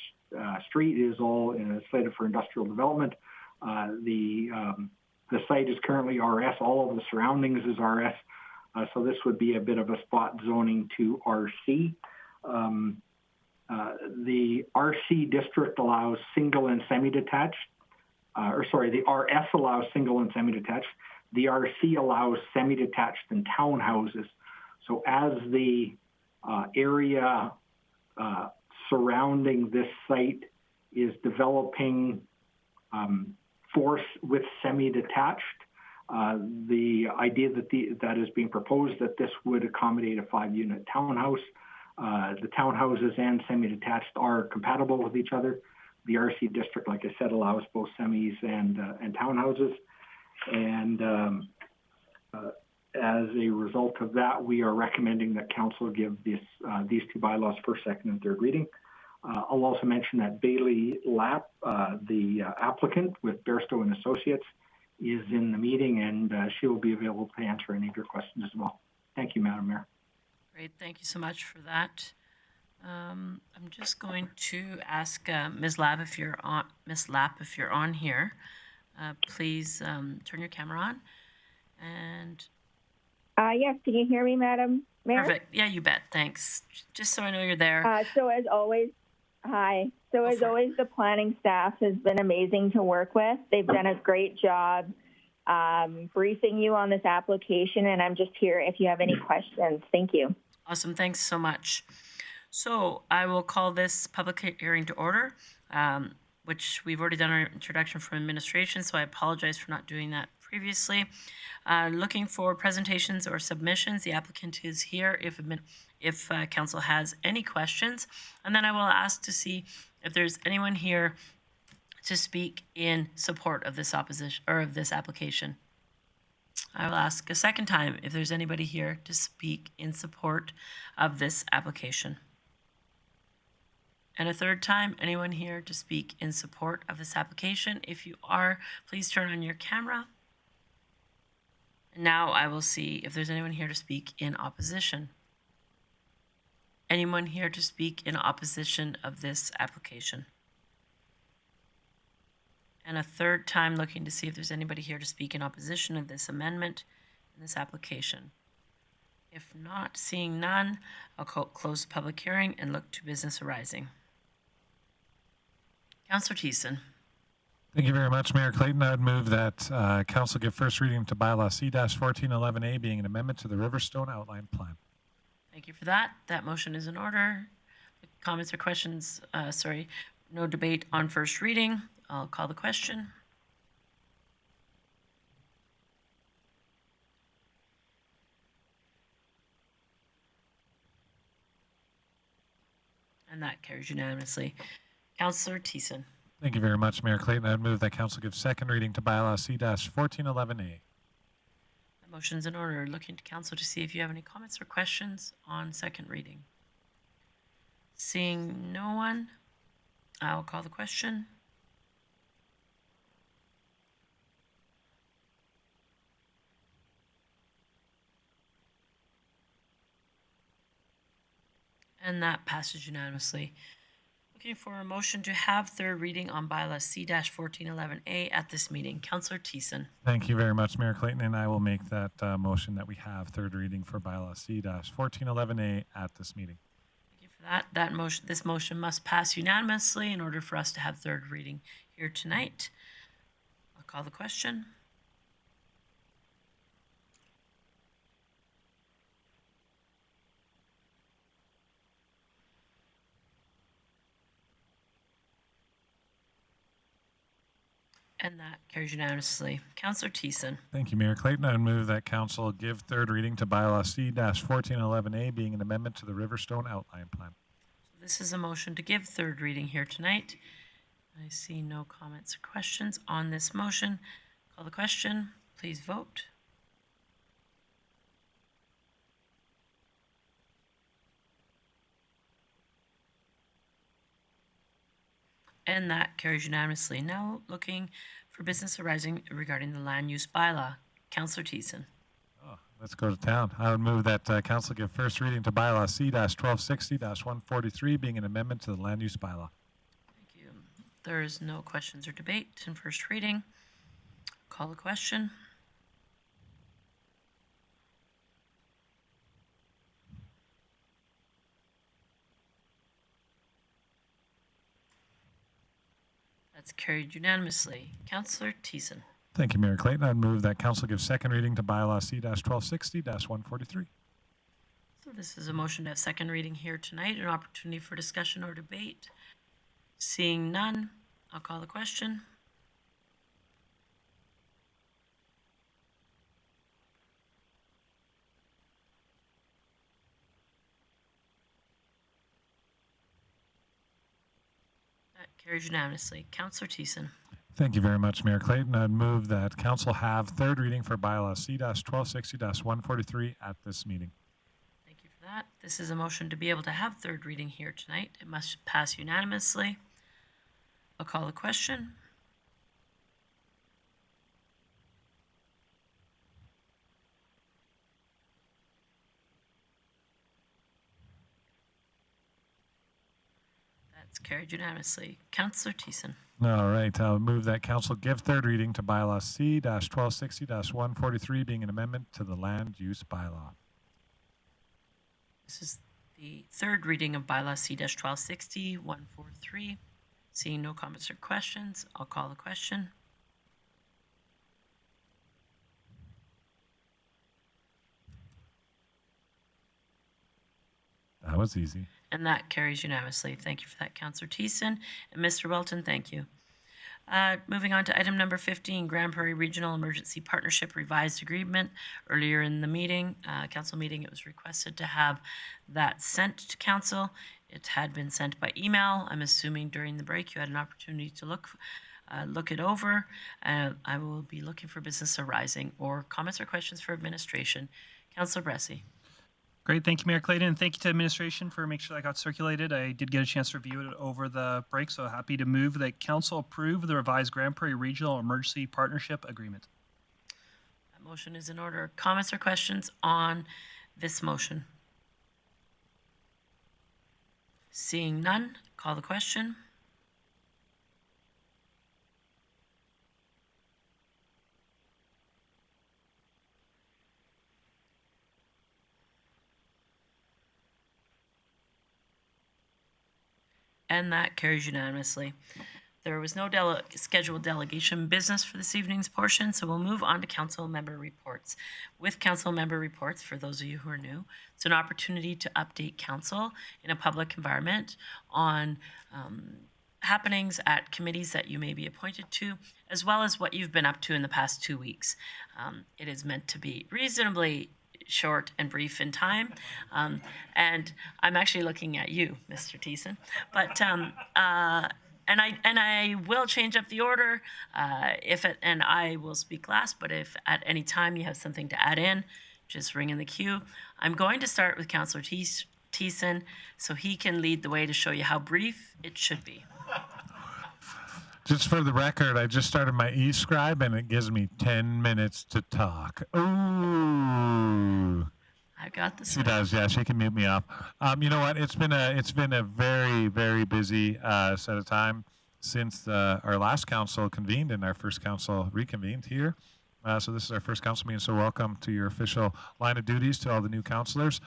Street is all slated for industrial development. The site is currently RS. All of the surroundings is RS. So this would be a bit of a spot zoning to RC. The RC district allows single and semi-detached. The RS allows single and semi-detached. The RC allows semi-detached and townhouses. So as the area surrounding this site is developing with semi-detached, the idea that is being proposed that this would accommodate a 5-unit townhouse. The townhouses and semi-detached are compatible with each other. The RC district, like I said, allows both semis and townhouses. And as a result of that, we are recommending that council give these 2 bylaws first, second, and third reading. I'll also mention that Bailey Lapp, the applicant with Bairstow and Associates, is in the meeting, and she will be available to answer any of your questions as well. Thank you, Madam Mayor. Great, thank you so much for that. I'm just going to ask Ms. Lapp if you're on here. Please turn your camera on. And yes, can you hear me, Madam Mayor? Perfect. Yeah, you bet. Thanks. Just so I know you're there. So as always, hi. So as always, the planning staff has been amazing to work with. They've done a great job briefing you on this application, and I'm just here if you have any questions. Thank you. Awesome. Thanks so much. So I will call this public hearing to order, which we've already done our introduction from administration, so I apologize for not doing that previously. Looking for presentations or submissions. The applicant is here if council has any questions. And then I will ask to see if there's anyone here to speak in support of this opposition or of this application. I will ask a second time if there's anybody here to speak in support of this application. And a third time, anyone here to speak in support of this application? If you are, please turn on your camera. And now I will see if there's anyone here to speak in opposition. anyone here to speak in opposition of this application? And a third time looking to see if there's anybody here to speak in opposition of this amendment in this application. If not, seeing none, I'll close the public hearing and look to business arising. Councillor Thiessen. Thank you very much, Mayor Clayton. I would move that Council give first reading to bylaw C-1411A, being an amendment to the Riverstone Outline Plan. Thank you for that. That motion is in order. Comments or questions? No debate on first reading. I'll call the question. And that carries unanimously. Councillor Thiessen. Thank you very much, Mayor Clayton. I would move that Council give second reading to bylaw C-1411A. The motion's in order. Looking to Council to see if you have any comments or questions on second reading. Seeing no one, I'll call the question. And that passes unanimously. Looking for a motion to have third reading on bylaw C-1411A at this meeting. Councillor Thiessen. Thank you very much, Mayor Clayton, and I will make that motion that we have third reading for bylaw C-1411A at this meeting. Thank you for that. This motion must pass unanimously in order for us to have third reading here tonight. I'll call the question. And that carries unanimously. Councillor Thiessen. Thank you, Mayor Clayton. I would move that Council give third reading to bylaw C-1411A, being an amendment to the Riverstone Outline Plan. So this is a motion to give third reading here tonight. I see no comments or questions on this motion. Call the question. Please vote. And that carries unanimously. Now looking for business arising regarding the land use bylaw. Councillor Thiessen. Oh, let's go to town. I would move that Council give first reading to bylaw C-1260-143, being an amendment to the land use bylaw. Thank you. There is no questions or debate in first reading. Call the question. That's carried unanimously. Councillor Thiessen. Thank you, Mayor Clayton. I'd move that Council give second reading to bylaw C-1260-143. So this is a motion to have second reading here tonight, an opportunity for discussion or debate. Seeing none, I'll call the question. Carries unanimously. Councillor Thiessen. Thank you very much, Mayor Clayton. I'd move that Council have third reading for bylaw C-1260-143 at this meeting. Thank you for that. This is a motion to be able to have third reading here tonight. It must pass unanimously. I'll call the question. That's carried unanimously. Councillor Thiessen. All right. I'll move that Council give third reading to bylaw C-1260-143, being an amendment to the land use bylaw. This is the third reading of bylaw C-1260-143. Seeing no comments or questions, I'll call the question. That was easy. And that carries unanimously. Thank you for that, Councillor Thiessen. And Mr. Welton, thank you. Moving on to item number 15, Grande Prairie Regional Emergency Partnership Revised Agreement. Earlier in the meeting, council meeting, it was requested to have that sent to council. It had been sent by email. I'm assuming during the break you had an opportunity to look it over. I will be looking for business arising or comments or questions for administration. Councillor Bressie. Great. Thank you, Mayor Clayton, and thank you to administration for making sure that got circulated. I did get a chance to review it over the break, so happy to move that council approve the revised Grande Prairie Regional Emergency Partnership Agreement. That motion is in order. Comments or questions on this motion? Seeing none, call the question. And that carries unanimously. There was no scheduled delegation business for this evening's portion, so we'll move on to council member reports. With council member reports, for those of you who are new, it's an opportunity to update council in a public environment on happenings at committees that you may be appointed to, as well as what you've been up to in the past 2 weeks. It is meant to be reasonably short and brief in time. And I'm actually looking at you, Mr. Thiessen. But and I will change up the order and I will speak last, but if at any time you have something to add in, just ring in the queue. I'm going to start with Councillor Thiessen so he can lead the way to show you how brief it should be. Just for the record, I just started my e-scribe and it gives me 10 minutes to talk. Ooh. I got this. She does, yeah. She can mute me off. You know what? It's been a very, very busy set of time since our last council convened and our first council reconvened here. So this is our first council meeting. So welcome to your official line of duties to all the new councillors.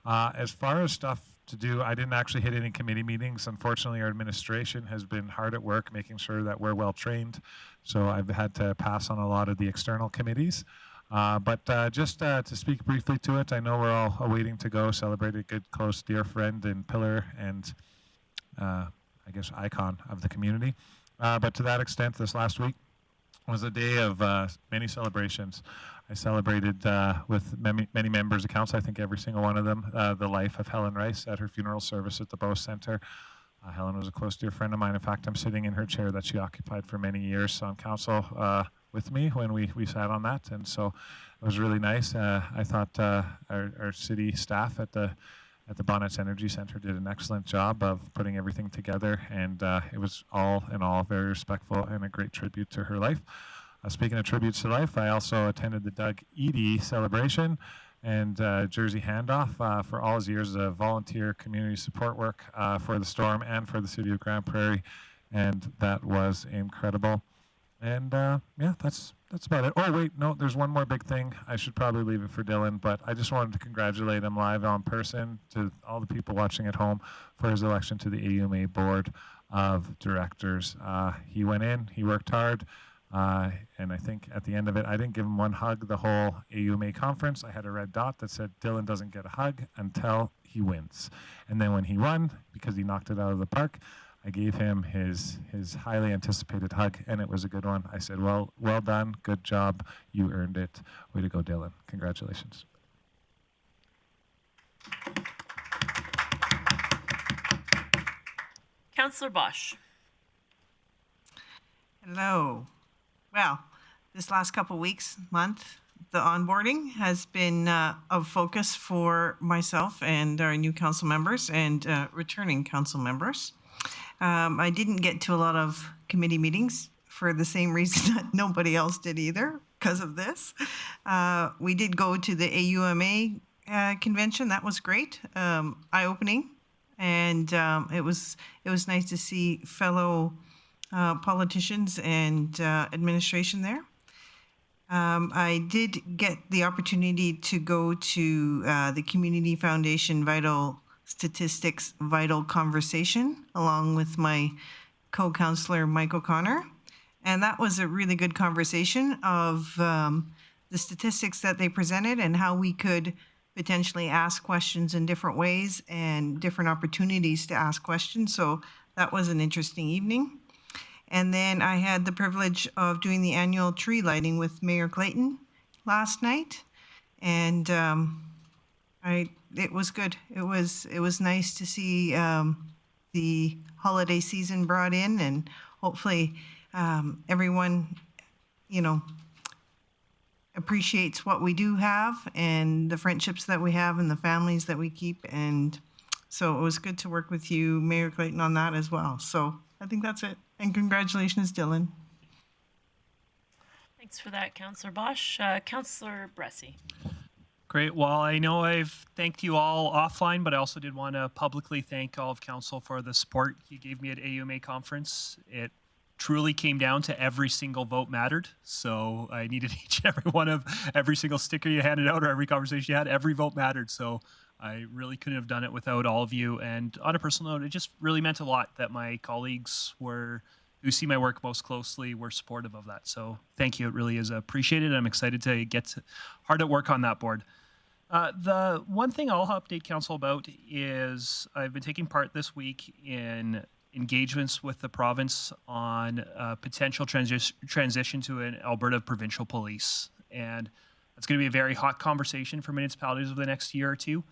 As far as stuff to do, I didn't actually hit any committee meetings. Unfortunately, our administration has been hard at work making sure that we're well trained. So I've had to pass on a lot of the external committees. But just to speak briefly to it, I know we're all awaiting to go celebrate a good, close, dear friend and pillar and I guess icon of the community. But to that extent, this last week was a day of many celebrations. I celebrated with many members of council, I think every single one of them, the life of Helen Rice at her funeral service at the Bow Centre. Helen was a close dear friend of mine. In fact, I'm sitting in her chair that she occupied for many years on council with me when we sat on that, and so it was really nice. I thought our city staff at the Bonnets Energy Centre did an excellent job of putting everything together, and it was all in all very respectful and a great tribute to her life. Speaking of tributes to life, I also attended the Doug Eady celebration and jersey handoff for all his years of volunteer community support work for the Storm and for the city of Grande Prairie, and that was incredible. And yeah, that's about it. Oh wait, no, there's one more big thing. I should probably leave it for Dylan, but I just wanted to congratulate him live on person to all the people watching at home for his election to the AUMA Board of Directors. He went in, he worked hard. And I think at the end of it, I didn't give him one hug the whole AUMA conference. I had a red dot that said, Dylan doesn't get a hug until he wins. And then when he won, because he knocked it out of the park, I gave him his highly anticipated hug, and it was a good one. I said, well done, good job, you earned it. Way to go, Dylan. Congratulations. Councillor Bosch. Hello. Well, this last couple weeks, month, the onboarding has been of focus for myself and our new council members and returning council members. I didn't get to a lot of committee meetings for the same reason that nobody else did either, because of this. We did go to the AUMA convention. That was great, eye-opening, and it was nice to see fellow politicians and administration there. I did get the opportunity to go to the Community Foundation Vital Statistics Vital Conversation along with my co-councillor Mike O'Connor. And that was a really good conversation of the statistics that they presented and how we could potentially ask questions in different ways and different opportunities to ask questions. So that was an interesting evening. And then I had the privilege of doing the annual tree lighting with Mayor Clayton last night. And it was good. It was nice to see the holiday season brought in, and hopefully everyone, appreciates what we do have and the friendships that we have and the families that we keep. And so it was good to work with you, Mayor Clayton, on that as well. So I think that's it. And congratulations, Dylan. Thanks for that, Councillor Bosch. Councillor Bressie. Great. Well, I know I've thanked you all offline, but I also did want to publicly thank all of council for the support you gave me at AUMA conference. It truly came down to every single vote mattered. So I needed each and every one of every single sticker you handed out or every conversation you had, every vote mattered. So I really couldn't have done it without all of you. And on a personal note, it just really meant a lot that my colleagues who see my work most closely were supportive of that. So thank you. It really is appreciated. I'm excited to get hard at work on that board. The one thing I'll update council about is I've been taking part this week in engagements with the province on potential transition to an Alberta provincial police. And that's going to be a very hot conversation for municipalities over the next year or two.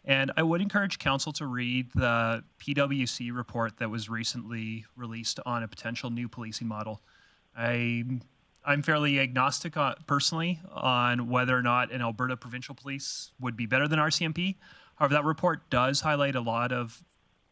And I would encourage council to read the PwC report that was recently released on a potential new policing model. I'm fairly agnostic personally on whether or not an Alberta provincial police would be better than RCMP. However, that report does highlight a lot of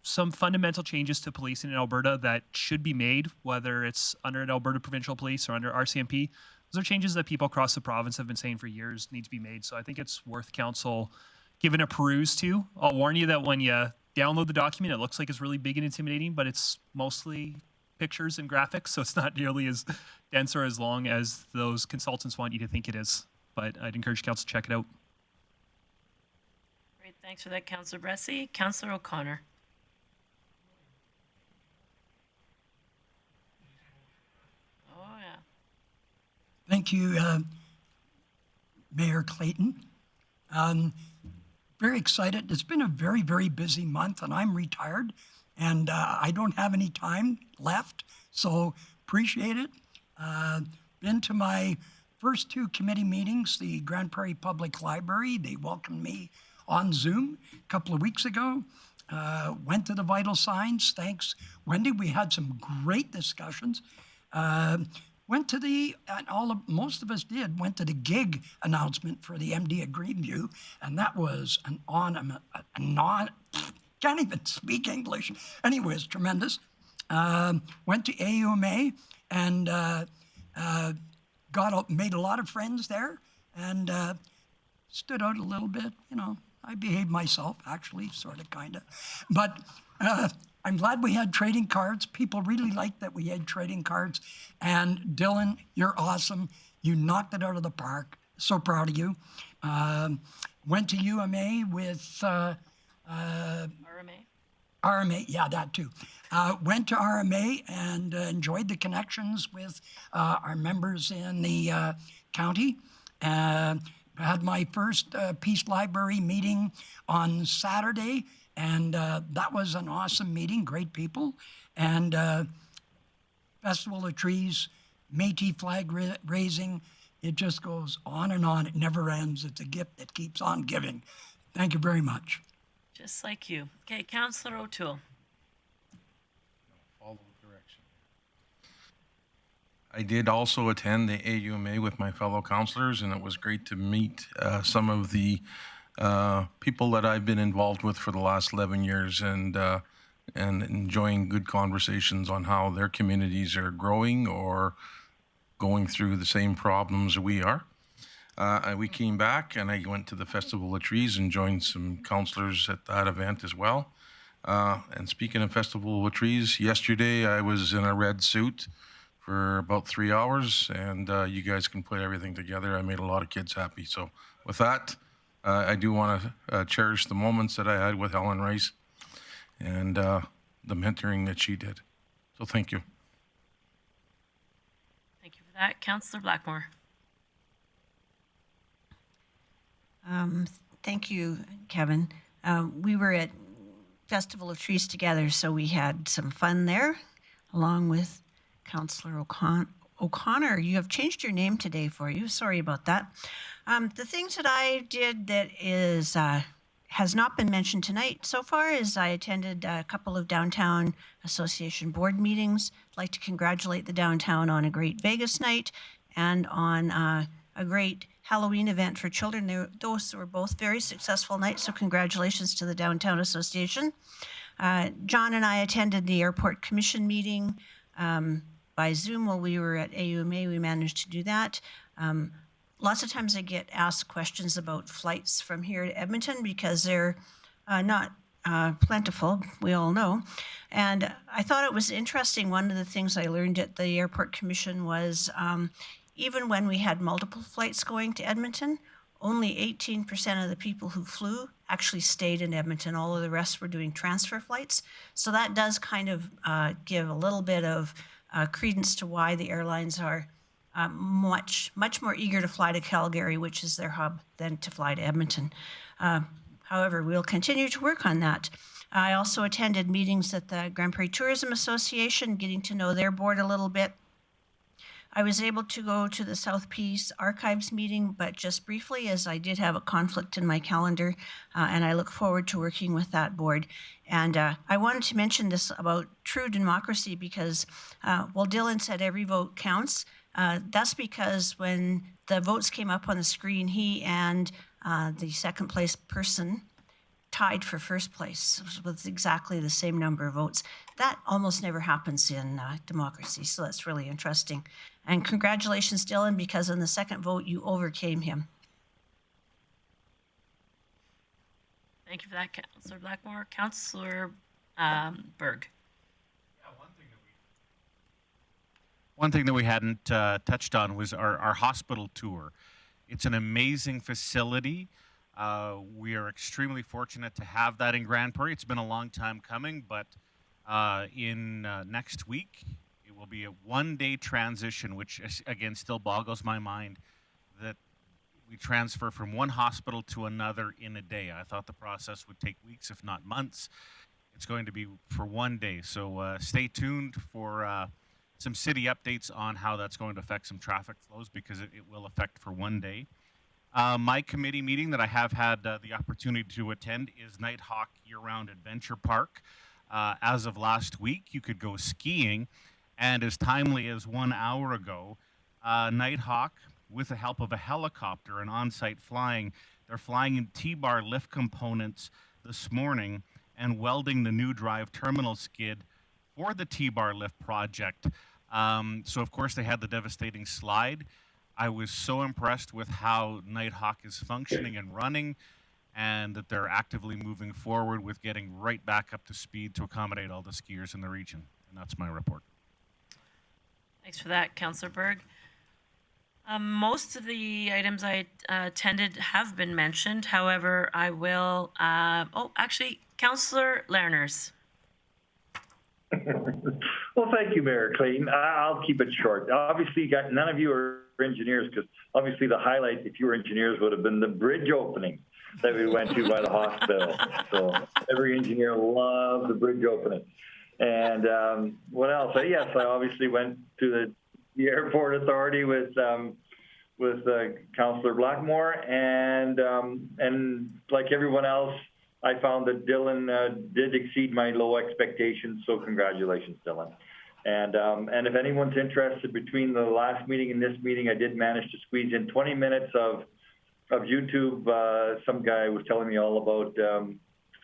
some fundamental changes to policing in Alberta that should be made, whether it's under an Alberta provincial police or under RCMP. Those are changes that people across the province have been saying for years need to be made. So I think it's worth council giving a peruse to. I'll warn you that when you download the document, it looks like it's really big and intimidating, but it's mostly pictures and graphics, so it's not nearly as dense or as long as those consultants want you to think it is. But I'd encourage council to check it out. Great, thanks for that, Councillor Bressie. Councillor O'Connor. Oh, yeah. Thank you, Mayor Clayton. Very excited. It's been a very, very busy month, and I'm retired, and I don't have any time left, so appreciate it. Been to my first two committee meetings, the Grande Prairie Public Library. They welcomed me on Zoom a couple of weeks ago. Went to the vital signs. Thanks, Wendy. We had some great discussions. Went to most of us went to the gig announcement for the MD at Greenview, and that was can't even speak English. Anyways, tremendous. Went to AUMA and made a lot of friends there, and stood out a little bit. You know, I behaved myself, actually, sort of, kind of. But I'm glad we had trading cards. People really liked that we had trading cards. And Dylan, you're awesome. You knocked it out of the park. So proud of you. Went to UMA with RMA, yeah, that too. Went to RMA and enjoyed the connections with our members in the county. Had my first Peace Library meeting on Saturday, and that was an awesome meeting, great people. And Festival of Trees, Métis flag raising, it just goes on and on. It never ends. It's a gift that keeps on giving. Thank you very much. Just like you. Okay, Councillor O'Toole. Follow direction. I did also attend the AUMA with my fellow councillors, and it was great to meet some of the people that I've been involved with for the last 11 years, and enjoying good conversations on how their communities are growing or going through the same problems we are. We came back and I went to the Festival of Trees and joined some councillors at that event as well. And speaking of Festival of Trees, yesterday I was in a red suit for about 3 hours, and you guys can put everything together. I made a lot of kids happy. So with that, I do want to cherish the moments that I had with Helen Rice and the mentoring that she did. So thank you. Thank you for that. Councillor Blackmore. Thank you, Kevin. We were at Festival of Trees together, so we had some fun there, along with Councillor O'Connor. You have changed your name today for you. Sorry about that. The things that I did that has not been mentioned tonight so far is I attended a couple of Downtown Association board meetings. I'd like to congratulate the downtown on a great Vegas night and on a great Halloween event for children. Those were both very successful nights, so congratulations to the Downtown Association. John and I attended the Airport Commission meeting by Zoom while we were at AUMA. We managed to do that. lots of times I get asked questions about flights from here to Edmonton because they're not plentiful, we all know. And I thought it was interesting. One of the things I learned at the Airport Commission was even when we had multiple flights going to Edmonton, only 18% of the people who flew actually stayed in Edmonton. All of the rest were doing transfer flights. So that does kind of give a little bit of credence to why the airlines are much more eager to fly to Calgary, which is their hub, than to fly to Edmonton. However, we'll continue to work on that. I also attended meetings at the Grande Prairie Tourism Association, getting to know their board a little bit. I was able to go to the South Peace Archives meeting, but just briefly, as I did have a conflict in my calendar, and I look forward to working with that board. And I wanted to mention this about true democracy because while Dylan said every vote counts, that's because when the votes came up on the screen, he and the second place person tied for first place with exactly the same number of votes. That almost never happens in democracy, so that's really interesting. And congratulations, Dylan, because in the second vote, you overcame him. Thank you for that, Councillor Blackmore. Councillor Berg. One thing that we hadn't touched on was our hospital tour. It's an amazing facility. We are extremely fortunate to have that in Grande Prairie. It's been a long time coming, but in next week, it will be a one-day transition, which again still boggles my mind that we transfer from one hospital to another in a day. I thought the process would take weeks, if not months. It's going to be for one day. So stay tuned for some city updates on how that's going to affect some traffic flows, because it will affect for one day. My committee meeting that I have had the opportunity to attend is Nighthawk Year-Round Adventure Park. As of last week, you could go skiing, and as timely as 1 hour ago, Nighthawk, with the help of a helicopter and on-site flying, they're flying in T-bar lift components this morning and welding the new drive terminal skid for the T-bar lift project. So of course they had the devastating slide. I was so impressed with how Nighthawk is functioning and running, and that they're actively moving forward with getting right back up to speed to accommodate all the skiers in the region. And that's my report. Thanks for that, Councillor Berg. Most of the items I attended have been mentioned. However, I will, actually, Councillor Lerners. Well, thank you, Mayor Clayton. I'll keep it short. Obviously, none of you are engineers, because obviously the highlight, if you were engineers, would have been the bridge opening that we went to by the hospital. So every engineer loved the bridge opening. And what else? Yes, I obviously went to the airport authority with Councillor Blackmore, and like everyone else, I found that Dylan did exceed my low expectations. So congratulations, Dylan. And if anyone's interested, between the last meeting and this meeting, I did manage to squeeze in 20 minutes of YouTube. Some guy was telling me all about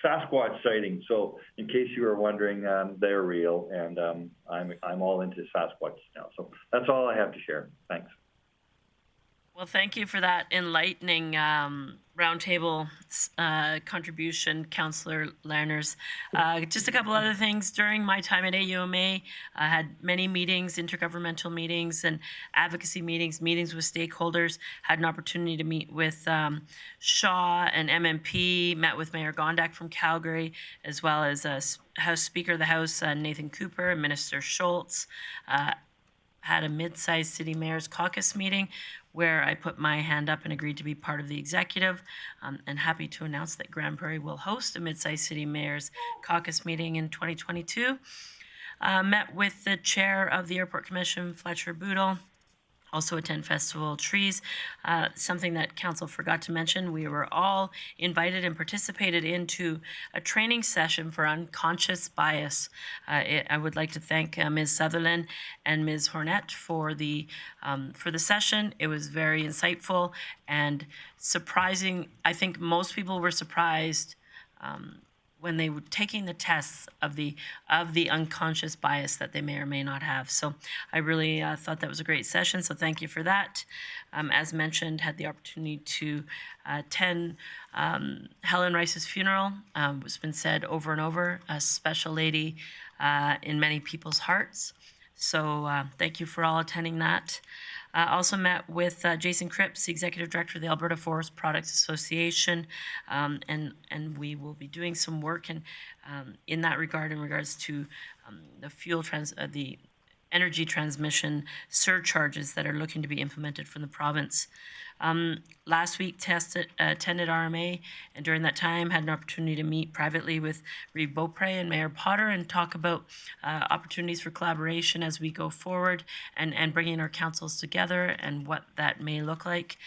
Sasquatch sightings. So in case you were wondering, they're real, and I'm all into Sasquatch now. So that's all I have to share. Thanks. Well, thank you for that enlightening roundtable contribution, Councillor Lerners. Just a couple other things. During my time at AUMA, I had many meetings, intergovernmental meetings and advocacy meetings, meetings with stakeholders, had an opportunity to meet with Shaw and MMP, met with Mayor Gondak from Calgary, as well as House Speaker of the House, Nathan Cooper, and Minister Schultz. Had a mid-sized city mayor's caucus meeting where I put my hand up and agreed to be part of the executive. And happy to announce that Grande Prairie will host a mid-sized city mayor's caucus meeting in 2022. Met with the chair of the Airport Commission, Fletcher Boodle. Also attend Festival Trees. Something that council forgot to mention, we were all invited and participated into a training session for unconscious bias. I would like to thank Ms. Sutherland and Ms. Hornet for the session. It was very when they were taking the tests of the unconscious bias that they may or may not have. So I really thought that was a great session. So thank you for that. As mentioned, had the opportunity to attend Helen Rice's funeral. It's been said over and over, a special lady in many people's hearts. So thank you for all attending that. Also met with Jason Cripps, the Executive Director of the Alberta Forest Products Association, and we will be doing some work in that regard in regards to the energy transmission surcharges that are looking to be implemented from the province. Last week attended RMA, and during that time had an opportunity to meet privately with Reeve Beaupre and Mayor Potter and talk about opportunities for collaboration as we go forward and bringing our councils together and what that may look like.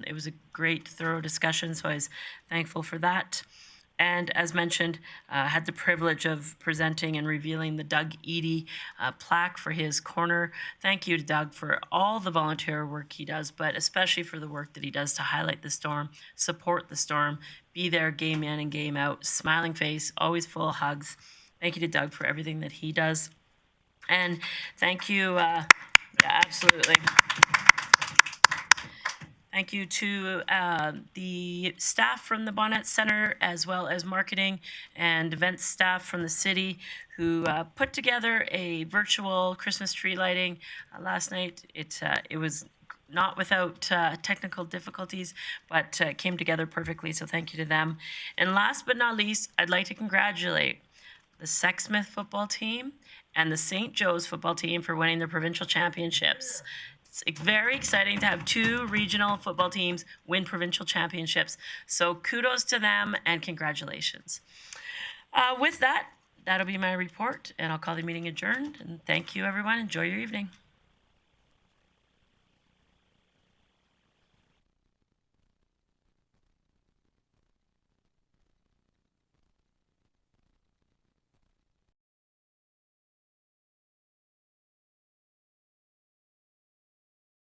It was a great, thorough discussion, so I was thankful for that. And as mentioned, had the privilege of presenting and revealing the Doug Eady plaque for his corner. Thank you to Doug for all the volunteer work he does, but especially for the work that he does to highlight the storm, support the storm, be there game in and game out, smiling face, always full of hugs. Thank you to Doug for everything that he does. And thank you, yeah, absolutely. Thank you to the staff from the Bonnet Center, as well as marketing and events staff from the city who put together a virtual Christmas tree lighting last night. It was not without technical difficulties, but came together perfectly, so thank you to them. And last but not least, I'd like to congratulate the Sexsmith football team and the St. Joe's football team for winning their provincial championships. It's very exciting to have two regional football teams win provincial championships. So kudos to them and congratulations. With that, that'll be my report, and I'll call the meeting adjourned. And thank you, everyone. Enjoy your evening.